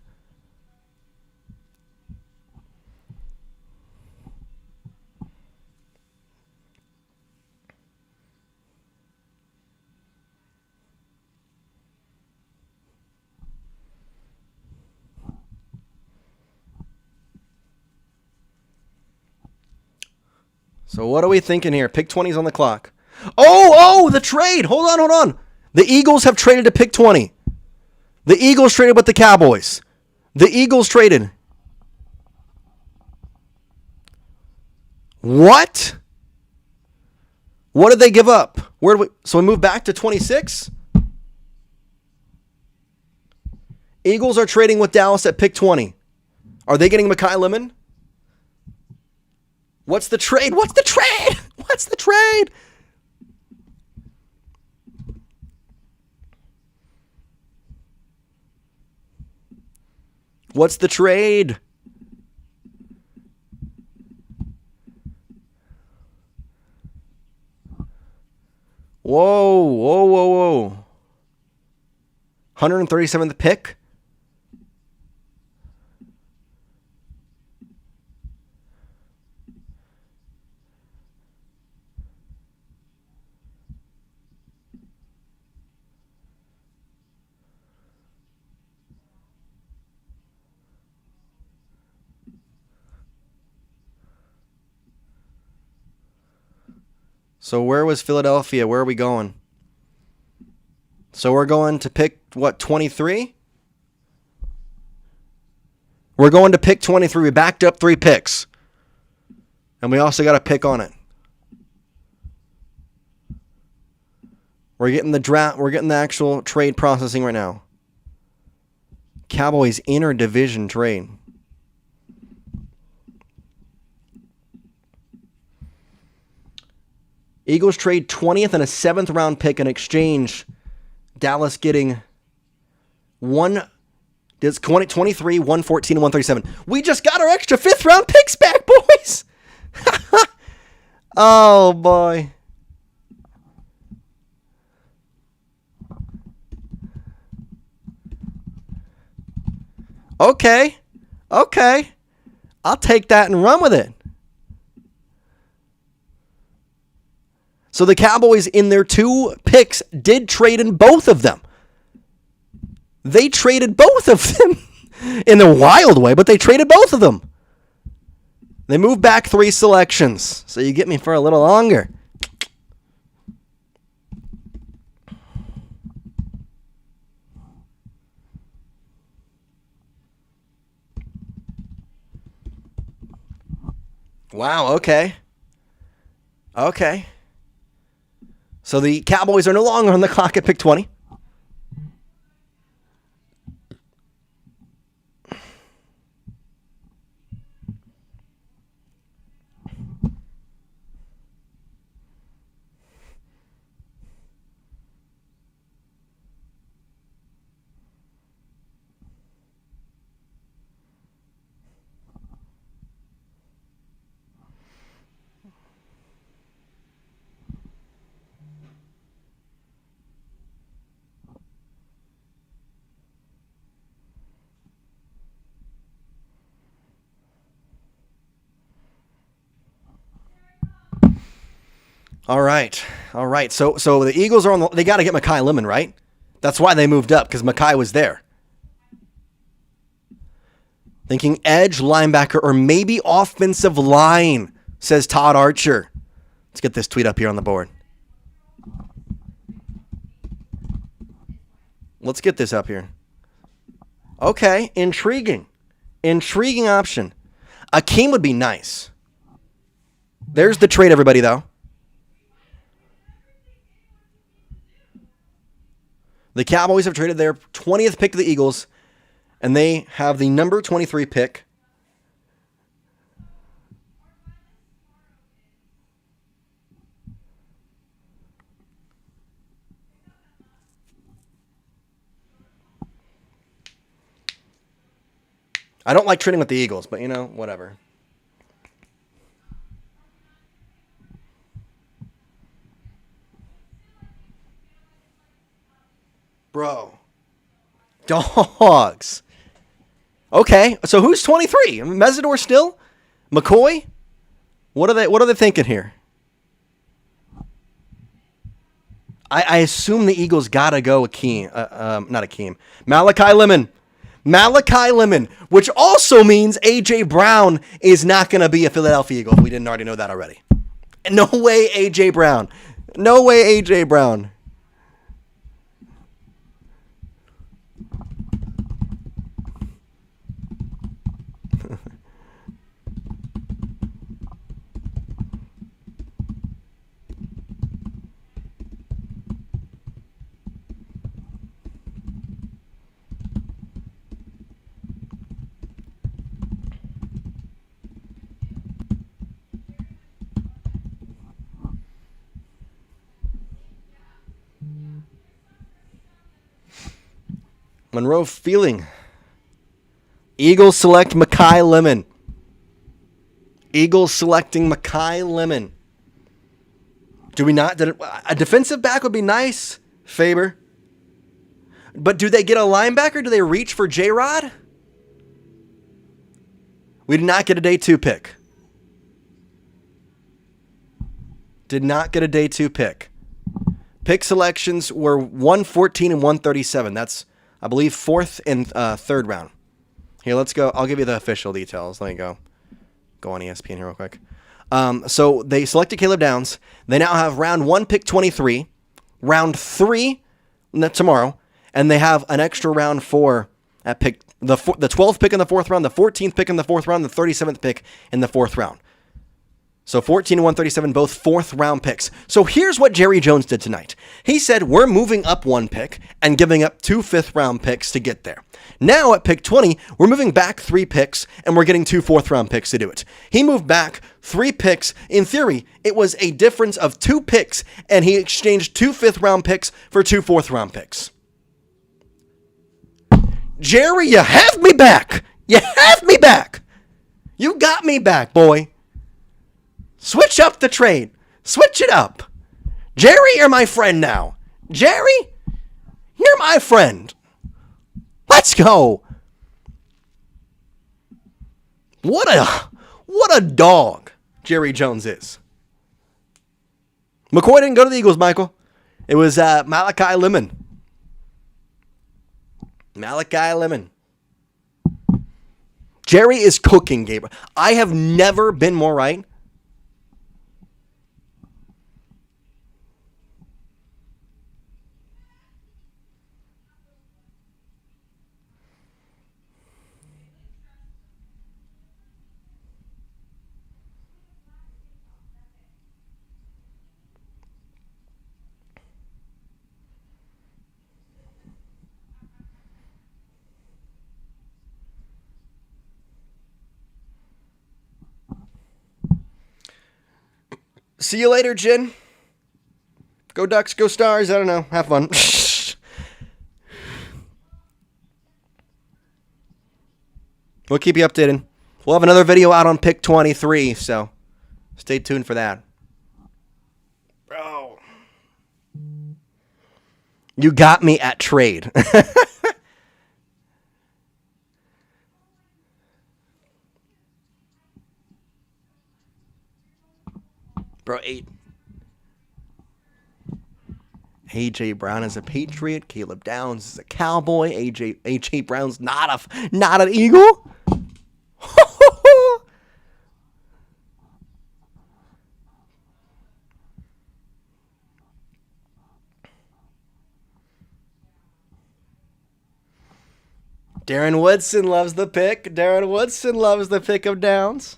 So what are we thinking here? Pick 20's on the clock. The trade. Hold on. The Eagles have traded to pick 20. The Eagles traded with the Cowboys. The Eagles traded. What? What did they give up? So we move back to 26? Eagles are trading with Dallas at pick 20. Are they getting Mekhi Lemon? What's the trade? What's the trade? What's the trade? What's the trade? Whoa. 137th pick? So where was Philadelphia? Where are we going? So we're going to pick, 23? We're going to pick 23. We backed up 3 picks. And we also got a pick on it. We're getting the draft. We're getting the actual trade processing right now. Cowboys inter-division trade. Eagles trade 20th and a 7th round pick in exchange. Dallas getting 23, 114, and 137. We just got our extra 5th round picks back, boys. Oh, boy. Okay. I'll take that and run with it. So the Cowboys, in their 2 picks, did trade in both of them. They traded both of them in a wild way, but they traded both of them. They moved back 3 selections, so you get me for a little longer. Wow, okay. So the Cowboys are no longer on the clock at pick 20. All right. So the Eagles are they got to get Mekhi Lemon, right? That's why they moved up, because Mekhi was there. Thinking edge, linebacker, or maybe offensive line, says Todd Archer. Let's get this tweet up here on the board. Let's get this up here. Okay, intriguing option. Akeem would be nice. There's the trade, everybody, though. The Cowboys have traded their 20th pick to the Eagles, and they have the number 23 pick. I don't like trading with the Eagles, but whatever. Bro. Dogs. Okay, so who's 23? Mesidor still? McCoy? What are they thinking here? I assume the Eagles gotta go Akeem. Not Akeem. Malachi Lemon, which also means A.J. Brown is not going to be a Philadelphia Eagle if we didn't already know that already. No way A.J. Brown. Monroe Feeling. Eagles select Mekhi Lemon. Eagles selecting Mekhi Lemon. Do we not? A defensive back would be nice, Faber. But do they get a linebacker? Do they reach for J-Rod? We did not get a day 2 pick. Did not get a day 2 pick. Pick selections were 114 and 137. That's, I believe, 4th and 3rd round. Here, let's go. I'll give you the official details. Let me go on ESPN here real quick. So they selected Caleb Downs. They now have round 1, pick 23, round 3 tomorrow, and they have an extra round 4 at pick the 12th pick in the 4th round, the 14th pick in the 4th round, the 37th pick in the 4th round. So 14 and 137, both fourth-round picks. So here's what Jerry Jones did tonight. He said, we're moving up one pick and giving up 2 fifth-round picks to get there. Now at pick 20, we're moving back 3 picks and we're getting 2 fourth-round picks to do it. He moved back 3 picks. In theory, it was a difference of 2 picks, and he exchanged 2 fifth-round picks for 2 fourth-round picks. Jerry, you have me back. You have me back. You got me back, boy. Switch up the trade. Switch it up. Jerry, you're my friend now. Jerry, you're my friend. Let's go. What a dog Jerry Jones is. McCoy didn't go to the Eagles, Michael. It was Malachi Lemon. Malachi Lemon. Jerry is cooking, Gabriel. I have never been more right. See you later, Jin. Go Ducks, go Stars. I don't know. Have fun. We'll keep you updated. We'll have another video out on pick 23, so stay tuned for that. Bro. You got me at trade. Bro, 8. A.J. Brown is a Patriot. Caleb Downs is a Cowboy. A.J. Brown's not an Eagle. Darren Woodson loves the pick. Darren Woodson loves the pick of Downs.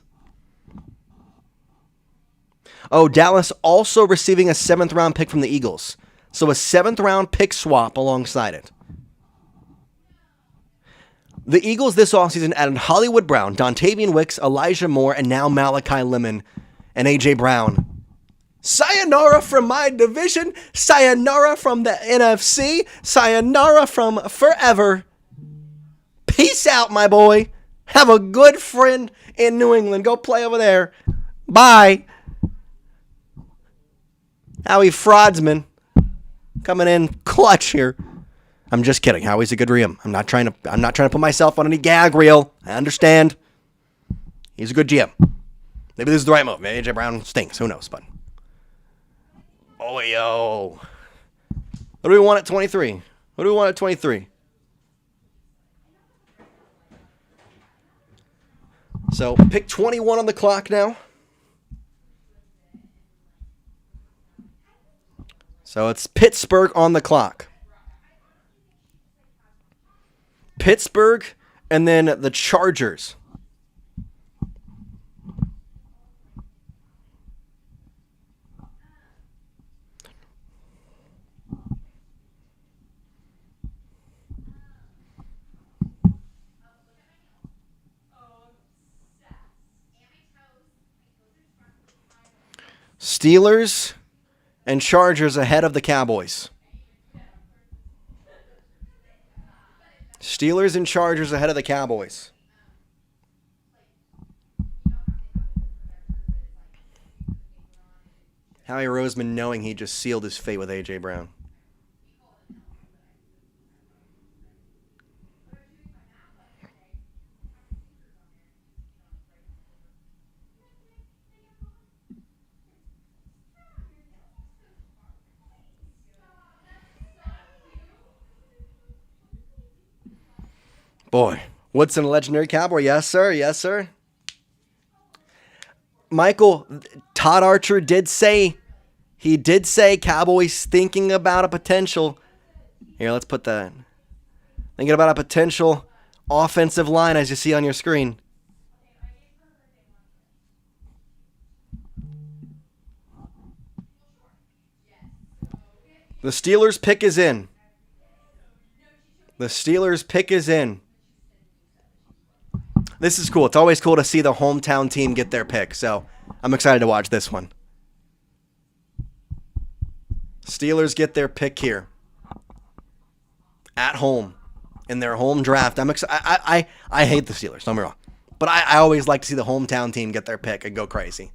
Oh, Dallas also receiving a 7th-round pick from the Eagles. So a 7th-round pick swap alongside it. The Eagles this offseason added Hollywood Brown, Dontavian Wicks, Elijah Moore, and now Malachi Lemon and A.J. Brown. Sayonara from my division. Sayonara from the NFC. Sayonara from forever. Peace out, my boy. Have a good friend in New England. Go play over there. Bye. Howie Fraudsman coming in clutch here. I'm just kidding. Howie's a good GM. I'm not trying to put myself on any gag reel. I understand. He's a good GM. Maybe this is the right move. Maybe AJ Brown stinks. Who knows? But oh yo, what do we want at 23? What do we want at 23? So pick 21 on the clock now. So it's Pittsburgh on the clock. Pittsburgh and then the Chargers. Steelers and Chargers ahead of the Cowboys. Steelers and Chargers ahead of the Cowboys. Howie Roseman knowing he just sealed his fate with A.J. Brown. Boy, Woodson, a legendary Cowboy. Yes, sir. Yes, sir. Michael, Todd Archer did say Cowboys thinking about a potential. Here, let's put that. Thinking about a potential offensive line as you see on your screen. The Steelers pick is in. The Steelers pick is in. This is cool. It's always cool to see the hometown team get their pick, so I'm excited to watch this one. Steelers get their pick here. At home. In their home draft. I'm excited. I hate the Steelers, don't get me wrong. But I always like to see the hometown team get their pick and go crazy.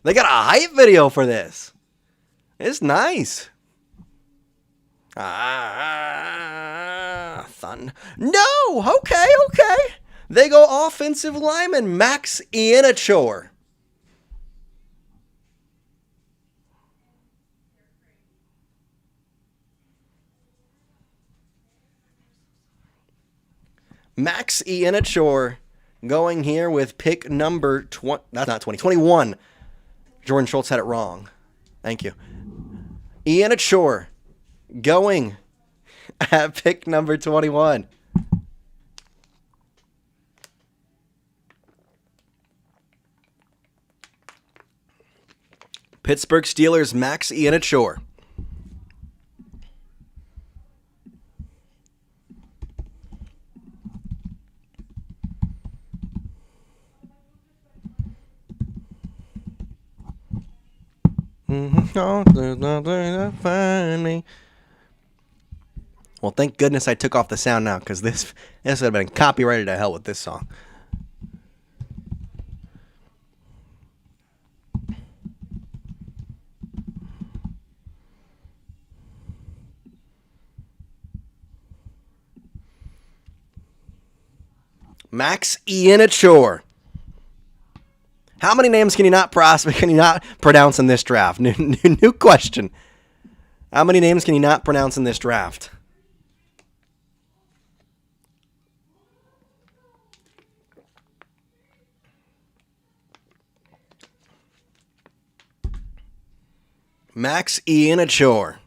They got a hype video for this. It's nice. Fun. No, okay. They go offensive lineman Max Ianachor. Max Ianachor going here with pick number 20. That's not 20, 21. Jordan Schultz had it wrong. Thank you. Ianachor going at pick number 21. Pittsburgh Steelers Max Ianachor. Find me. Well, thank goodness I took off the sound now, because this would have been copyrighted to hell with this song. Max Ianachor. How many names can you not pronounce in this draft? New question. How many names can you not pronounce in this draft? Max Ianachor.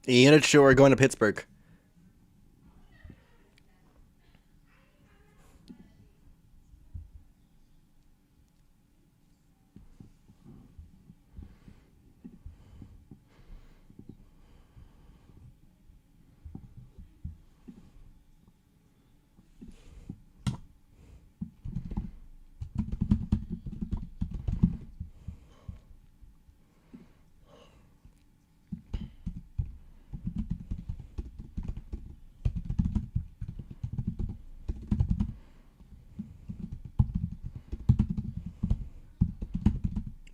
Ianachor going to Pittsburgh.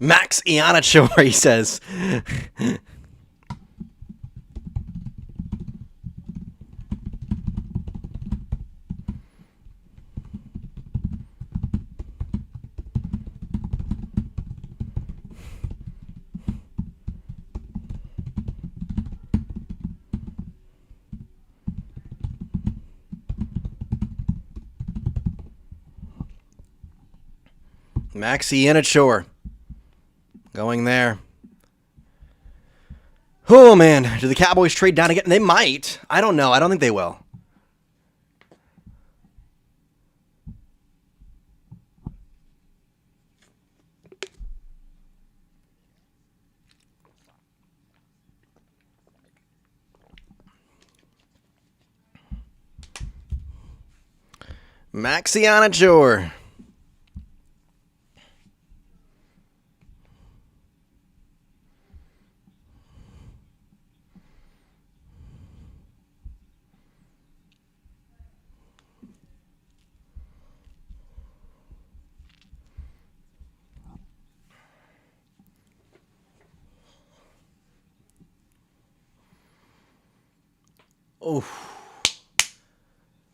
Max Ianachor, he says. Max Ianachor. Going there. Oh, man. Do the Cowboys trade down again? They might. I don't know. I don't think they will. Max Ianachor.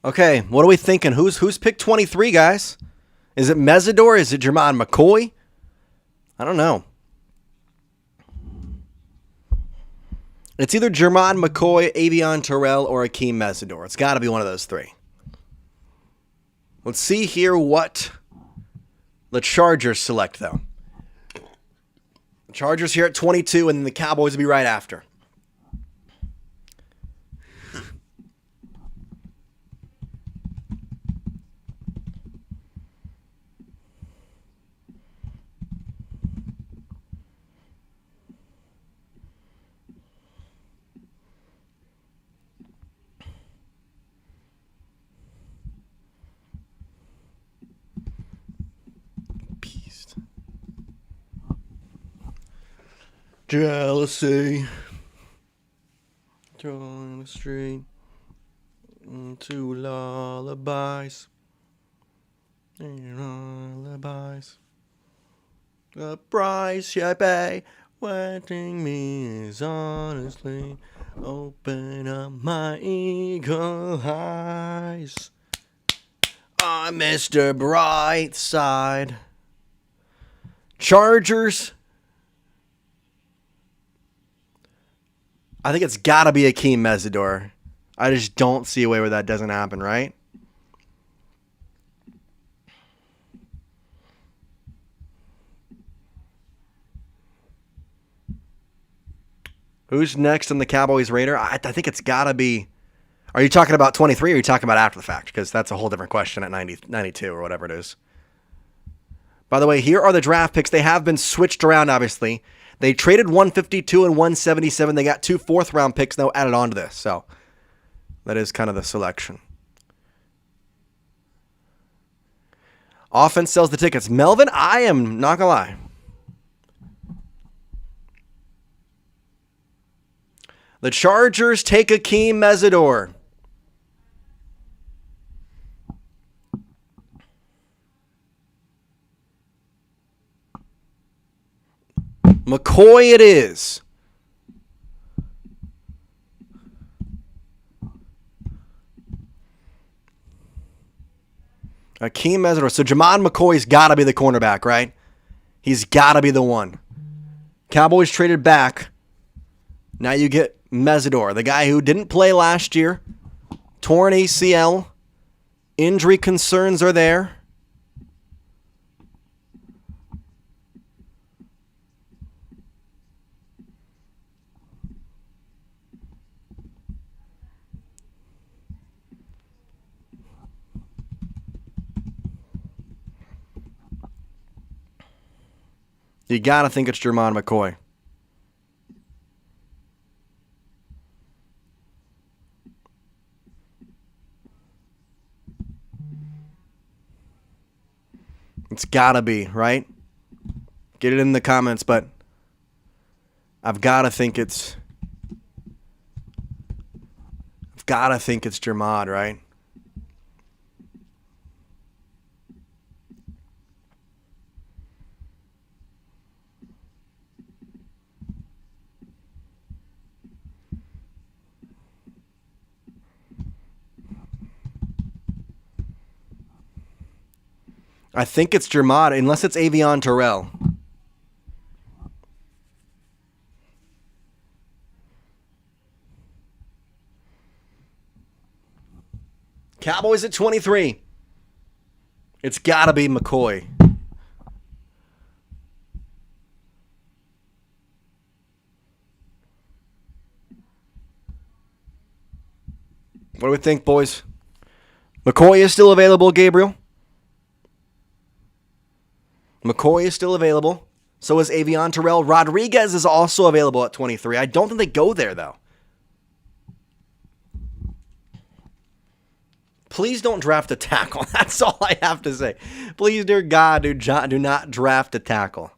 Okay, what are we thinking? Who's picked 23, guys? Is it Mesidor? Is it Jermon McCoy? I don't know. It's either Jermon McCoy, Avion Terrell, or Akeem Mesidor. It's got to be one of those three. Let's see here what the Chargers select, though. The Chargers here at 22, and the Cowboys will be right after. Jealousy. Drawing the street into lullabies. Lullabies. The price you pay, wetting me is honestly open up my eagle eyes. I'm Mr. Brightside. Chargers. I think it's got to be Akeem Mesidor. I just don't see a way where that doesn't happen, right? Who's next on the Cowboys radar? I think it's got to be... Are you talking about 23 or are you talking about after the fact? Because that's a whole different question at 92 or whatever it is. By the way, here are the draft picks. They have been switched around, obviously. They traded 152 and 177. They got 2 fourth-round picks now added on to this. So that is kind of the selection. Offense sells the tickets. Melvin, I am not going to lie. The Chargers take Akeem Mesidor. McCoy it is. Akeem Mesidor. So Jamon McCoy's got to be the cornerback, right? He's got to be the one. Cowboys traded back. Now you get Mesidor, the guy who didn't play last year. Torn ACL. Injury concerns are there. You got to think it's Jermon McCoy. It's got to be, right? Get it in the comments, but I've got to think it's Jermon, right? I think it's Jermon, unless it's Avion Terrell. Cowboys at 23. It's got to be McCoy. What do we think, boys? McCoy is still available, Gabriel. McCoy is still available. So is Avion Terrell. Rodriguez is also available at 23. I don't think they go there, though. Please don't draft a tackle. That's all I have to say. Please, dear God, do not draft a tackle.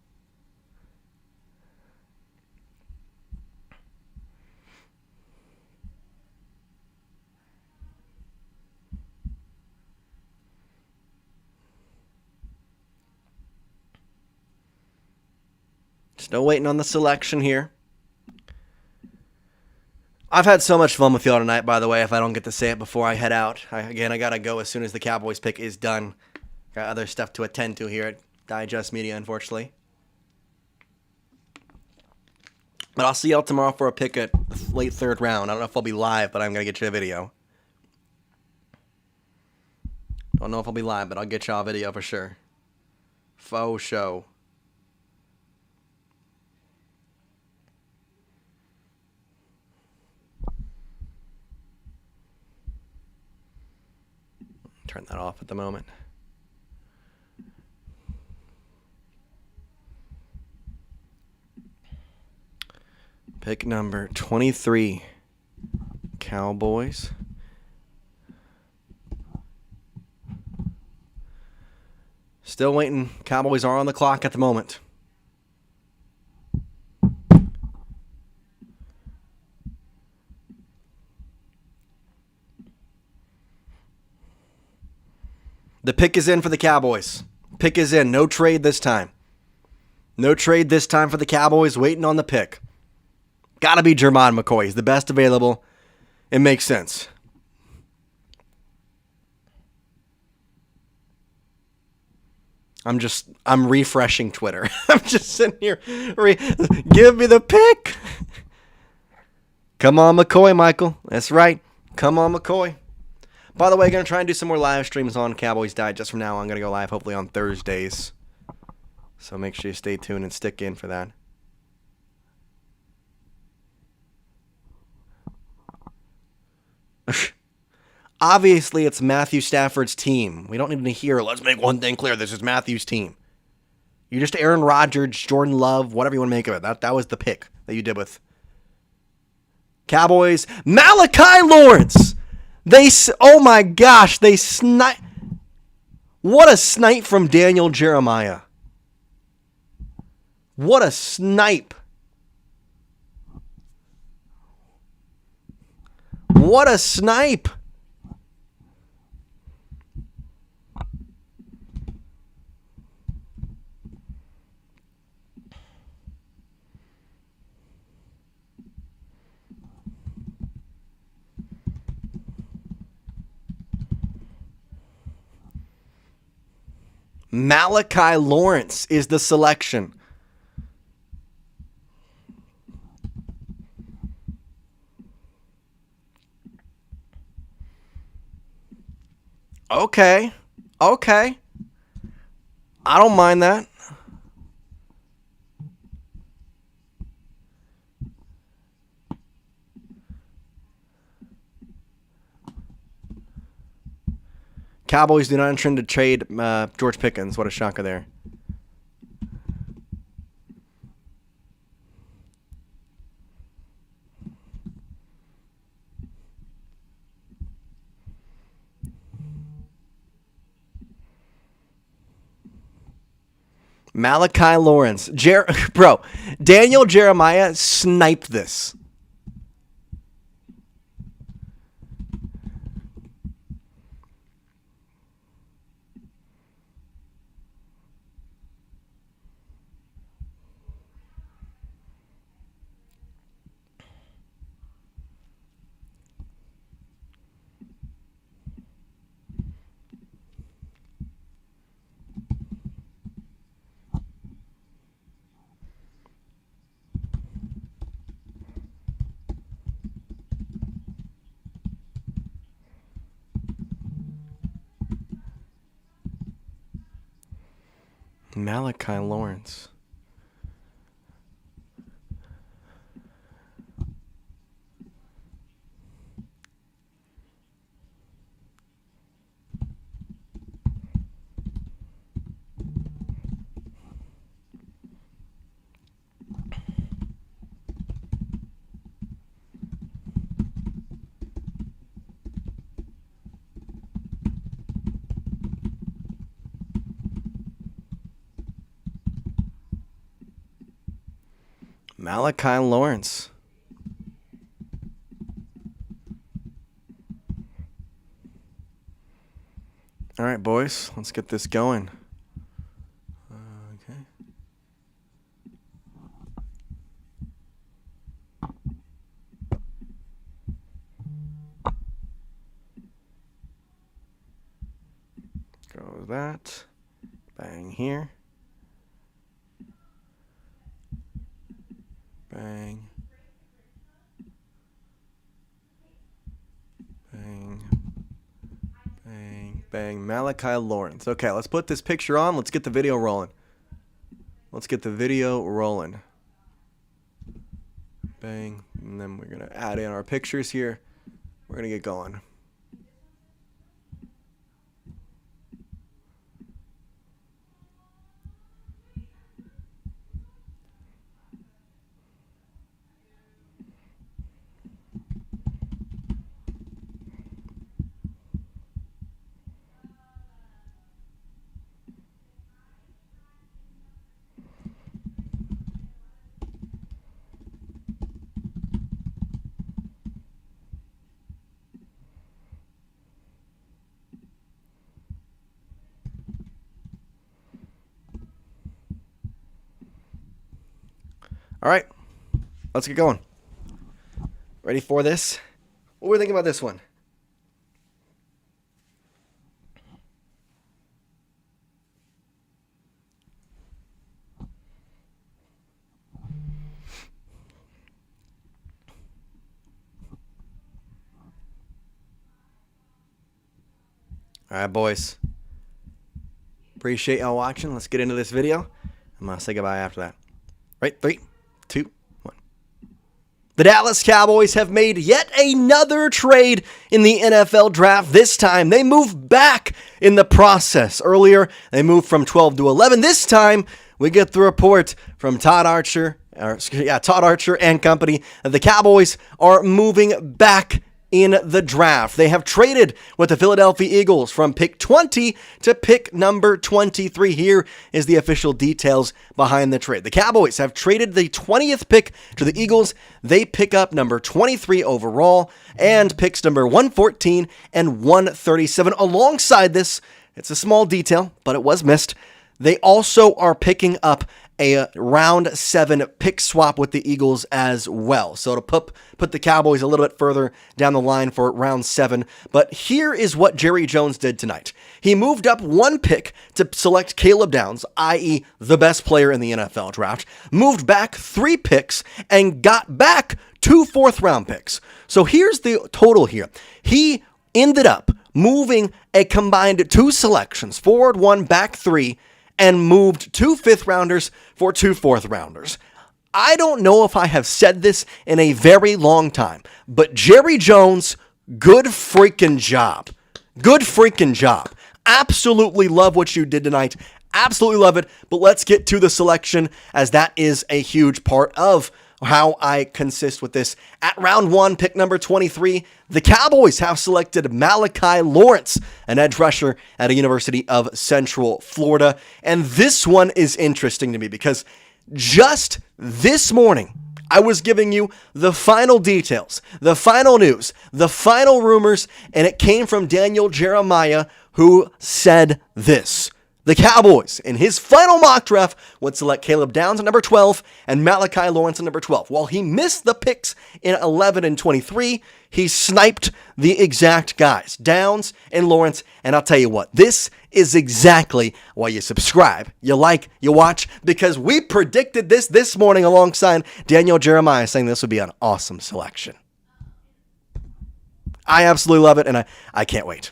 Still waiting on the selection here. I've had so much fun with y'all tonight, by the way, if I don't get to say it before I head out. I got to go as soon as the Cowboys pick is done. Got other stuff to attend to here at Digest Media, unfortunately. But I'll see y'all tomorrow for a pick at the late third round. I don't know if I'll be live, but I'm going to get you a video. Don't know if I'll be live, but I'll get y'all a video for sure. Faux show. Turn that off at the moment. Pick number 23, Cowboys. Still waiting. Cowboys are on the clock at the moment. The pick is in for the Cowboys. Pick is in. No trade this time. No trade this time for the Cowboys. Waiting on the pick. Gotta be Jermon McCoy. He's the best available. It makes sense. I'm refreshing Twitter. I'm just sitting here. Give me the pick. Come on, McCoy, Michael. That's right. Come on, McCoy. By the way, I'm going to try and do some more live streams on Cowboys Digest from now on. I'm going to go live hopefully on Thursdays. So make sure you stay tuned and stick in for that. Obviously, it's Matthew Stafford's team. We don't need to hear, let's make one thing clear, this is Matthew's team. You're just Aaron Rodgers, Jordan Love, whatever you want to make of it. That was the pick that you did with Cowboys. Malachi Lawrence! Oh my gosh, they snipe. What a snipe from Daniel Jeremiah. What a snipe. What a snipe. Malachi Lawrence is the selection. Okay. I don't mind that. Cowboys do not intend to trade George Pickens. What a shocker there. Malachi Lawrence. Bro, Daniel Jeremiah sniped this. Malachi Lawrence. Malachi Lawrence. All right, boys, let's get this going. Okay. that. Bang here. Bang. Bang. Bang. Bang. Malachi Lawrence. Okay, let's put this picture on. Let's get the video rolling. Bang. And then we're going to add in our pictures here. We're going to get going. All right, let's get going. Ready for this? What were we thinking about this one? All right, boys. Appreciate y'all watching. Let's get into this video. I'm going to say goodbye after that. Right, 3, 2, 1. The Dallas Cowboys have made yet another trade in the NFL draft. This time, they moved back in the process. Earlier, they moved from 12 to 11. This time, we get the report from Todd Archer and company that the Cowboys are moving back in the draft. They have traded with the Philadelphia Eagles from pick 20 to pick number 23. Here is the official details behind the trade. The Cowboys have traded the 20th pick to the Eagles. They pick up number 23 overall and picks number 114 and 137. Alongside this, it's a small detail, but it was missed. They also are picking up a round 7 pick swap with the Eagles as well. So to put the Cowboys a little bit further down the line for round 7. But here is what Jerry Jones did tonight. He moved up 1 pick to select Caleb Downs, i.e. the best player in the NFL draft, moved back 3 picks, and got back 2 fourth-round picks. So here's the total here. He ended up moving a combined 2 selections, forward 1, back 3, and moved 2 fifth-rounders for 2 fourth-rounders. I don't know if I have said this in a very long time, but Jerry Jones, good freaking job. Good freaking job. Absolutely love what you did tonight. Absolutely love it. But let's get to the selection, as that is a huge part of how I consist with this. At round 1, pick number 23, the Cowboys have selected Malachi Lawrence, an edge rusher at a University of Central Florida. And this one is interesting to me because just this morning, I was giving you the final details, the final news, the final rumors, and it came from Daniel Jeremiah, who said this. The Cowboys, in his final mock draft, would select Caleb Downs at number 12 and Malachi Lawrence at number 12. While he missed the picks in 11 and 23, he sniped the exact guys, Downs and Lawrence. And I'll tell you what, this is exactly why you subscribe, you like, you watch, because we predicted this morning alongside Daniel Jeremiah, saying this would be an awesome selection. I absolutely love it, and I can't wait.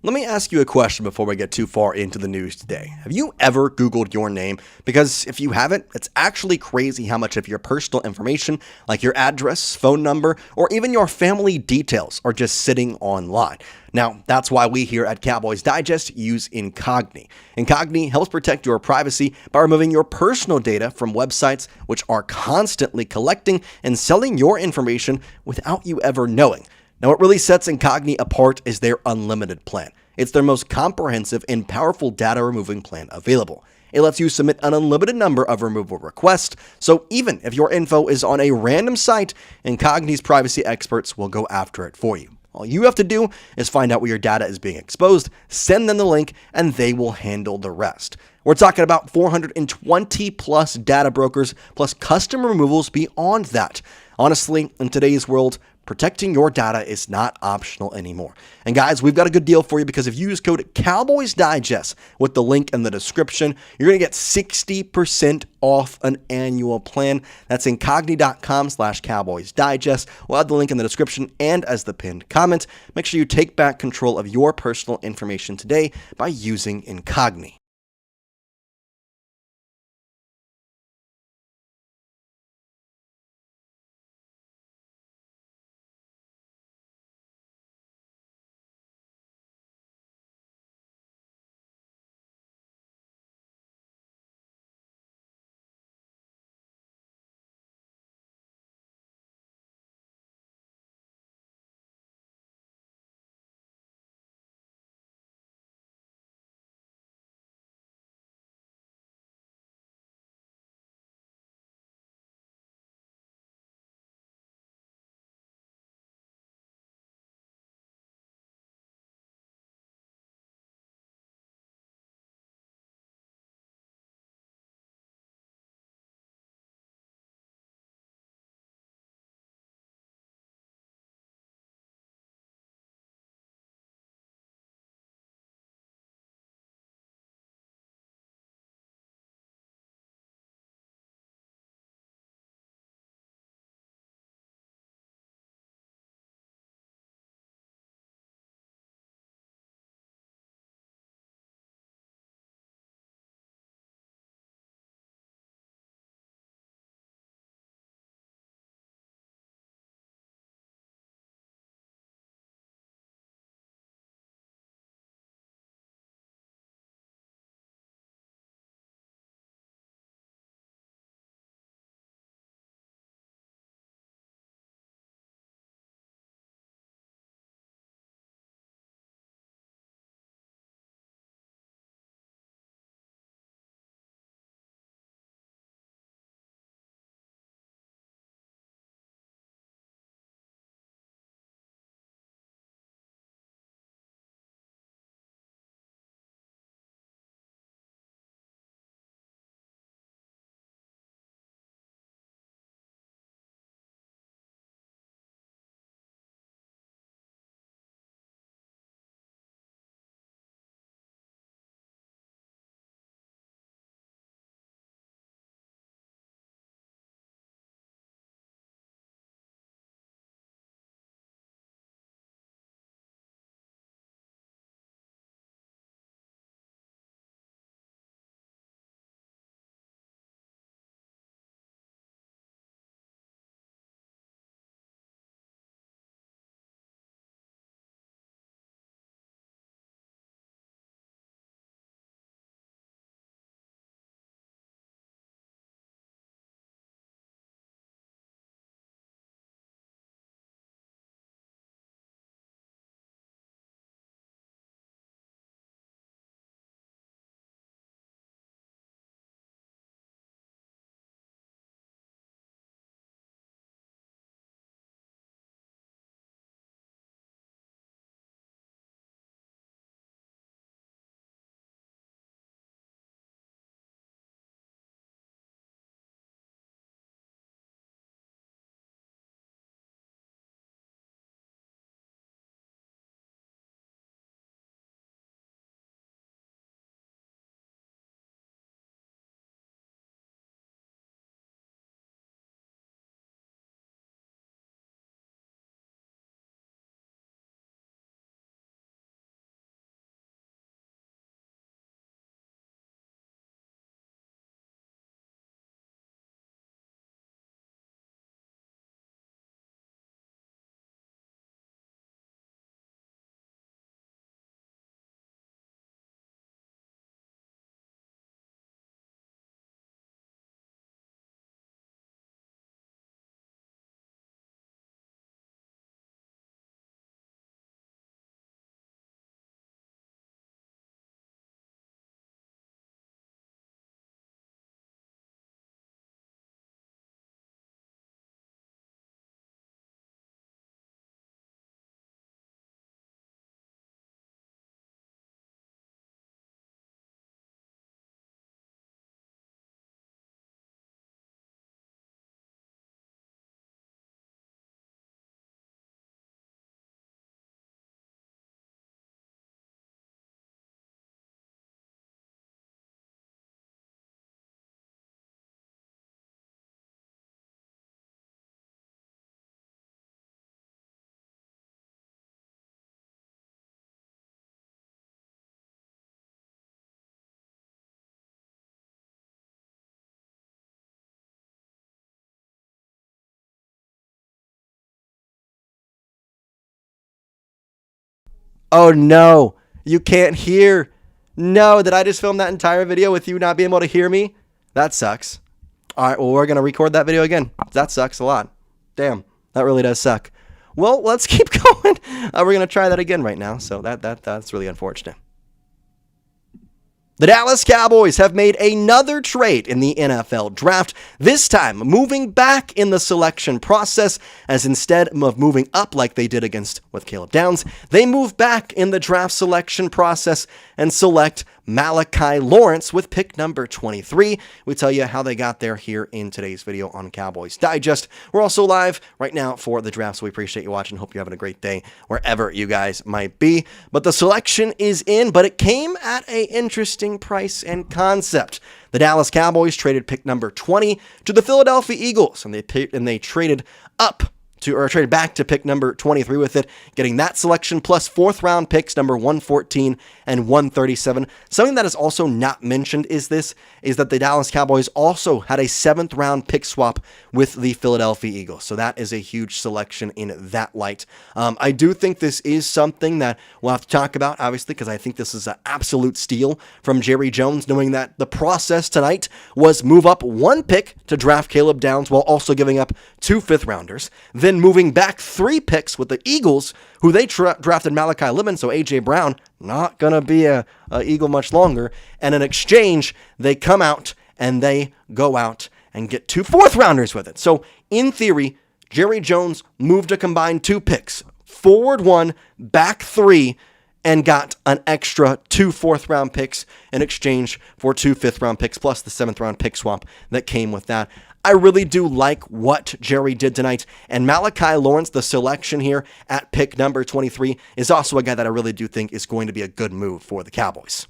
Let me ask you a question before we get too far into the news today. Have you ever Googled your name? Because if you haven't, it's actually crazy how much of your personal information, like your address, phone number, or even your family details, are just sitting online. Now, that's why we here at Cowboys Digest use Incogni. Incogni helps protect your privacy by removing your personal data from websites which are constantly collecting and selling your information without you ever knowing. Now, what really sets Incogni apart is their unlimited plan. It's their most comprehensive and powerful data removing plan available. It lets you submit an unlimited number of removal requests, so even if your info is on a random site, Incogni's privacy experts will go after it for you. All you have to do is find out where your data is being exposed, send them the link, and they will handle the rest. We're talking about 420 plus data brokers, plus custom removals beyond that. Honestly, in today's world, protecting your data is not optional anymore. And guys, we've got a good deal for you because if you use code Cowboys Digest with the link in the description, you're going to get 60% off an annual plan. That's incogni.com/Cowboys Digest. We'll add the link in the description and as the pinned comment. Make sure you take back control of your personal information today by using Incogni. Oh no, you can't hear. No, did I just film that entire video with you not being able to hear me? That sucks. All right, well, we're going to record that video again. That sucks a lot. Damn, that really does suck. Well, let's keep going. We're going to try that again right now, so that's really unfortunate. The Dallas Cowboys have made another trade in the NFL draft, this time moving back in the selection process, as instead of moving up like they did with Caleb Downs, they move back in the draft selection process and select Malachi Lawrence with pick number 23. We tell you how they got there here in today's video on Cowboys Digest. We're also live right now for the draft, so we appreciate you watching. Hope you're having a great day wherever you guys might be. But the selection is in, but it came at an interesting price and concept. The Dallas Cowboys traded pick number 20 to the Philadelphia Eagles, and they traded back to pick number 23 with it, getting that selection plus 4th round picks number 114 and 137. Something that is also not mentioned is that the Dallas Cowboys also had a 7th round pick swap with the Philadelphia Eagles. So that is a huge selection in that light. I do think this is something that we'll have to talk about, obviously, because I think this is an absolute steal from Jerry Jones, knowing that the process tonight was move up 1 pick to draft Caleb Downs while also giving up 2 5th rounders. Then moving back 3 picks with the Eagles, who they drafted Malachi Lippman, so A.J. Brown, not going to be a Eagle much longer. And in exchange, they come out and they go out and get 2 4th rounders with it. So in theory, Jerry Jones moved a combined 2 picks, forward 1, back 3, and got an extra 2 4th round picks in exchange for 2 5th round picks plus the 7th round pick swap that came with that. I really do like what Jerry did tonight, and Malachi Lawrence, the selection here at pick number 23, is also a guy that I really do think is going to be a good move for the Cowboys.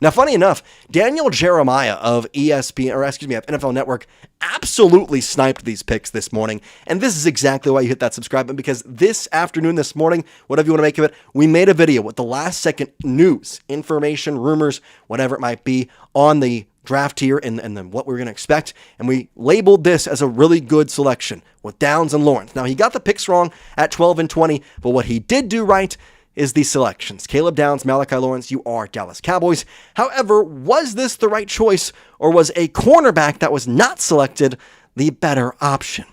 Now, funny enough, Daniel Jeremiah of NFL Network absolutely sniped these picks this morning, and this is exactly why you hit that subscribe button, because this afternoon, this morning, whatever you want to make of it, we made a video with the last second news, information, rumors, whatever it might be, on the draft here and then what we're going to expect, and we labeled this as a really good selection with Downs and Lawrence. Now, he got the picks wrong at 12 and 20, but what he did do right is the selections. Caleb Downs, Malachi Lawrence, you are Dallas Cowboys. However, was this the right choice, or was a cornerback that was not selected the better option?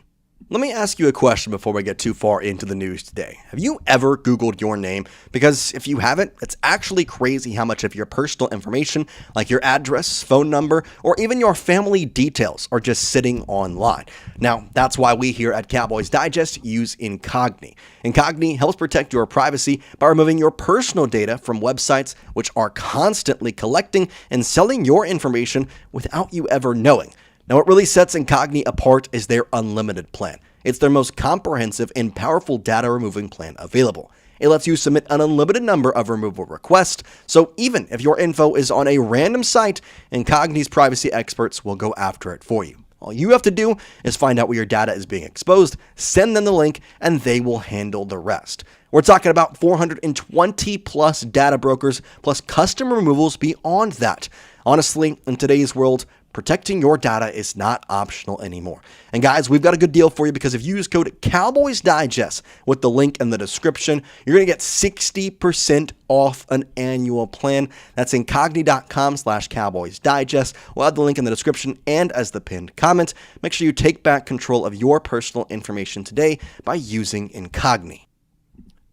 Let me ask you a question before we get too far into the news today. Have you ever Googled your name? Because if you haven't, it's actually crazy how much of your personal information, like your address, phone number, or even your family details, are just sitting online. Now, that's why we here at Cowboys Digest use Incogni. Incogni helps protect your privacy by removing your personal data from websites which are constantly collecting and selling your information without you ever knowing. Now, what really sets Incogni apart is their unlimited plan. It's their most comprehensive and powerful data removing plan available. It lets you submit an unlimited number of removal requests, so even if your info is on a random site, Incogni's privacy experts will go after it for you. All you have to do is find out where your data is being exposed, send them the link, and they will handle the rest. We're talking about 420 plus data brokers plus custom removals beyond that. Honestly, in today's world, protecting your data is not optional anymore. And guys, we've got a good deal for you, because if you use code Cowboys Digest with the link in the description, you're going to get 60% off an annual plan. That's incogni.com/Cowboys Digest. We'll add the link in the description and as the pinned comment. Make sure you take back control of your personal information today by using Incogni.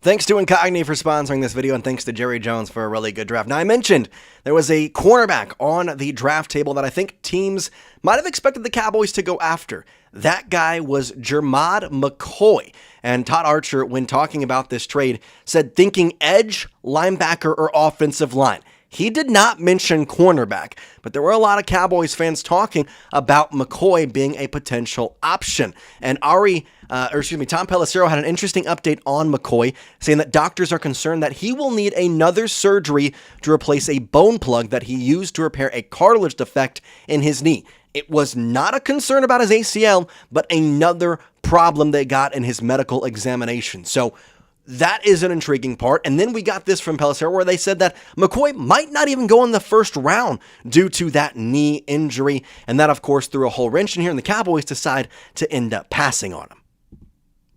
Thanks to Incogni for sponsoring this video, and thanks to Jerry Jones for a really good draft. Now, I mentioned there was a cornerback on the draft table that I think teams might have expected the Cowboys to go after. That guy was Jermod McCoy. And Todd Archer, when talking about this trade, said thinking edge, linebacker, or offensive line. He did not mention cornerback, but there were a lot of Cowboys fans talking about McCoy being a potential option. And Tom Pelissero had an interesting update on McCoy, saying that doctors are concerned that he will need another surgery to replace a bone plug that he used to repair a cartilage defect in his knee. It was not a concern about his ACL, but another problem they got in his medical examination. So that is an intriguing part. And then we got this from Pelissero where they said that McCoy might not even go in the first round due to that knee injury. And that, of course, threw a whole wrench in here, and the Cowboys decide to end up passing on him.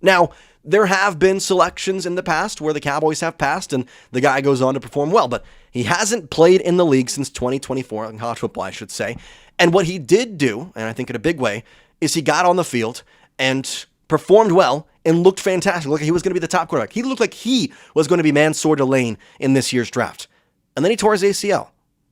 Now, there have been selections in the past where the Cowboys have passed and the guy goes on to perform well, but he hasn't played in the league since 2024, in college football, I should say. And what he did do, and I think in a big way, is he got on the field and performed well and looked fantastic. Looked like he was going to be the top quarterback. He looked like he was going to be Mansoor Delane in this year's draft. And then he tore his ACL.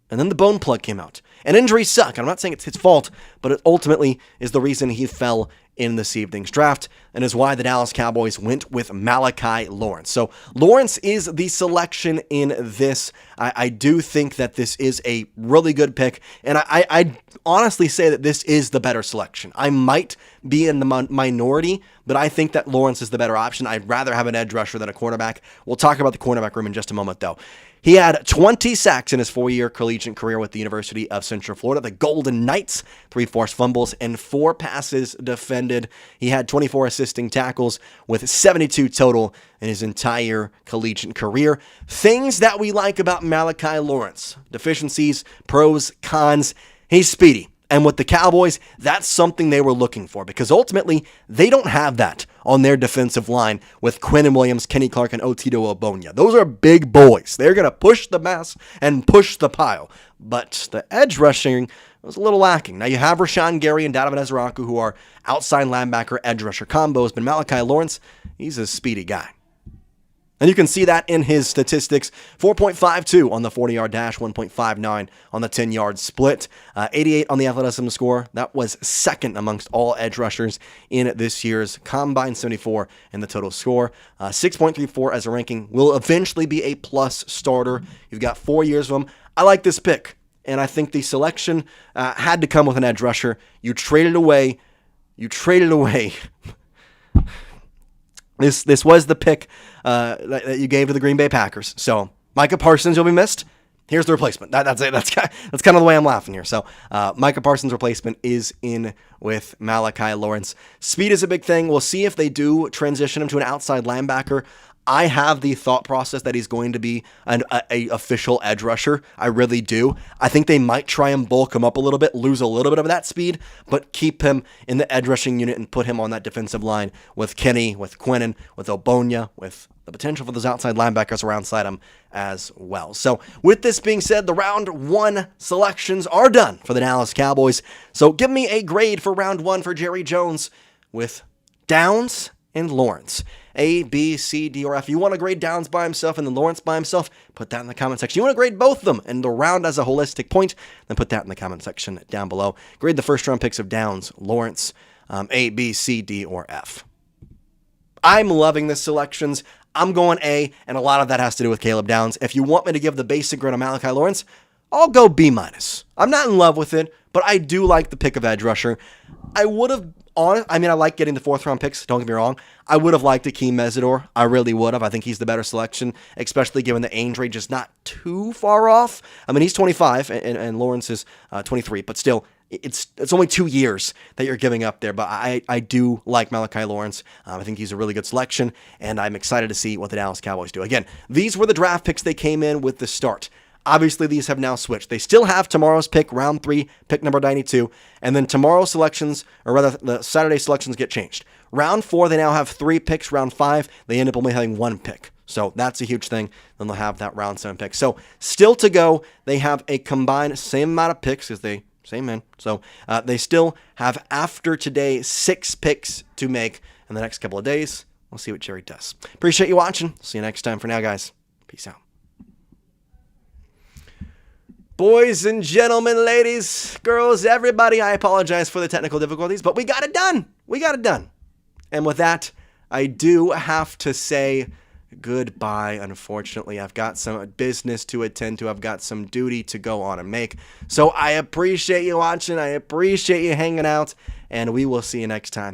And then the bone plug came out. And injuries suck. I'm not saying it's his fault, but it ultimately is the reason he fell in this evening's draft and is why the Dallas Cowboys went with Malachi Lawrence. So Lawrence is the selection in this. I do think that this is a really good pick, and I honestly say that this is the better selection. I might be in the minority, but I think that Lawrence is the better option. I'd rather have an edge rusher than a cornerback. We'll talk about the cornerback room in just a moment, though. He had 20 sacks in his 4-year collegiate career with the University of Central Florida, the Golden Knights, 3 forced fumbles, and 4 passes defended. He had 24 assisting tackles with 72 total in his entire collegiate career. Things that we like about Malachi Lawrence: deficiencies, pros, cons. He's speedy. And with the Cowboys, that's something they were looking for, because ultimately they don't have that on their defensive line with Quinnen Williams, Kenny Clark, and Otito Ogbonnia. Those are big boys. They're going to push the mass and push the pile. But the edge rushing was a little lacking. Now you have Rashawn Gary and Donovan Ezraku, who are outside linebacker, edge rusher combos, but Malachi Lawrence, he's a speedy guy. And you can see that in his statistics: 4.52 on the 40-yard dash, 1.59 on the 10-yard split, 88 on the athleticism score. That was second amongst all edge rushers in this year's combine, 74 in the total score. 6.34 as a ranking. Will eventually be a plus starter. You've got 4 years of him. I like this pick, and I think the selection had to come with an edge rusher. You traded away. This was the pick that you gave to the Green Bay Packers. So Micah Parsons, you'll be missed. Here's the replacement. That's it. That's kind of the way I'm laughing here. So Micah Parsons' replacement is in with Malachi Lawrence. Speed is a big thing. We'll see if they do transition him to an outside linebacker. I have the thought process that he's going to be a official edge rusher. I really do. I think they might try and bulk him up a little bit, lose a little bit of that speed, but keep him in the edge rushing unit and put him on that defensive line with Kenny, with Quinnen, with Ogbonnia, with the potential for those outside linebackers around him as well. So with this being said, the round 1 selections are done for the Dallas Cowboys. So give me a grade for round 1 for Jerry Jones with Downs and Lawrence. A, B, C, D, or F. You want to grade Downs by himself and then Lawrence by himself? Put that in the comment section. You want to grade both of them and the round as a holistic point? Then put that in the comment section down below. Grade the first round picks of Downs, Lawrence, A, B, C, D, or F. I'm loving the selections. I'm going A, and a lot of that has to do with Caleb Downs. If you want me to give the basic grade on Malachi Lawrence, I'll go B-. I'm not in love with it, but I do like the pick of edge rusher. I like getting the 4th round picks, don't get me wrong. I would have liked Akeem Mesidor. I really would have. I think he's the better selection, especially given the age range is not too far off. I mean, he's 25 and Lawrence is 23, but still, it's only 2 years that you're giving up there. But I do like Malachi Lawrence. I think he's a really good selection, and I'm excited to see what the Dallas Cowboys do. Again, these were the draft picks they came in with the start. Obviously, these have now switched. They still have tomorrow's pick, round 3, pick number 92, and then tomorrow's selections, or rather the Saturday selections, get changed. Round 4, they now have 3 picks. Round 5, they end up only having 1 pick. So that's a huge thing. Then they'll have that round 7 pick. So still to go, they have a combined same amount of picks as they same man. So they still have, after today, 6 picks to make in the next couple of days. We'll see what Jerry does. Appreciate you watching. See you next time. For now, guys, peace out. Boys and gentlemen, ladies, girls, everybody, I apologize for the technical difficulties, but we got it done. We got it done. And with that, I do have to say goodbye. Unfortunately, I've got some business to attend to. I've got some duty to go on and make. So I appreciate you watching. I appreciate you hanging out, and we will see you next time.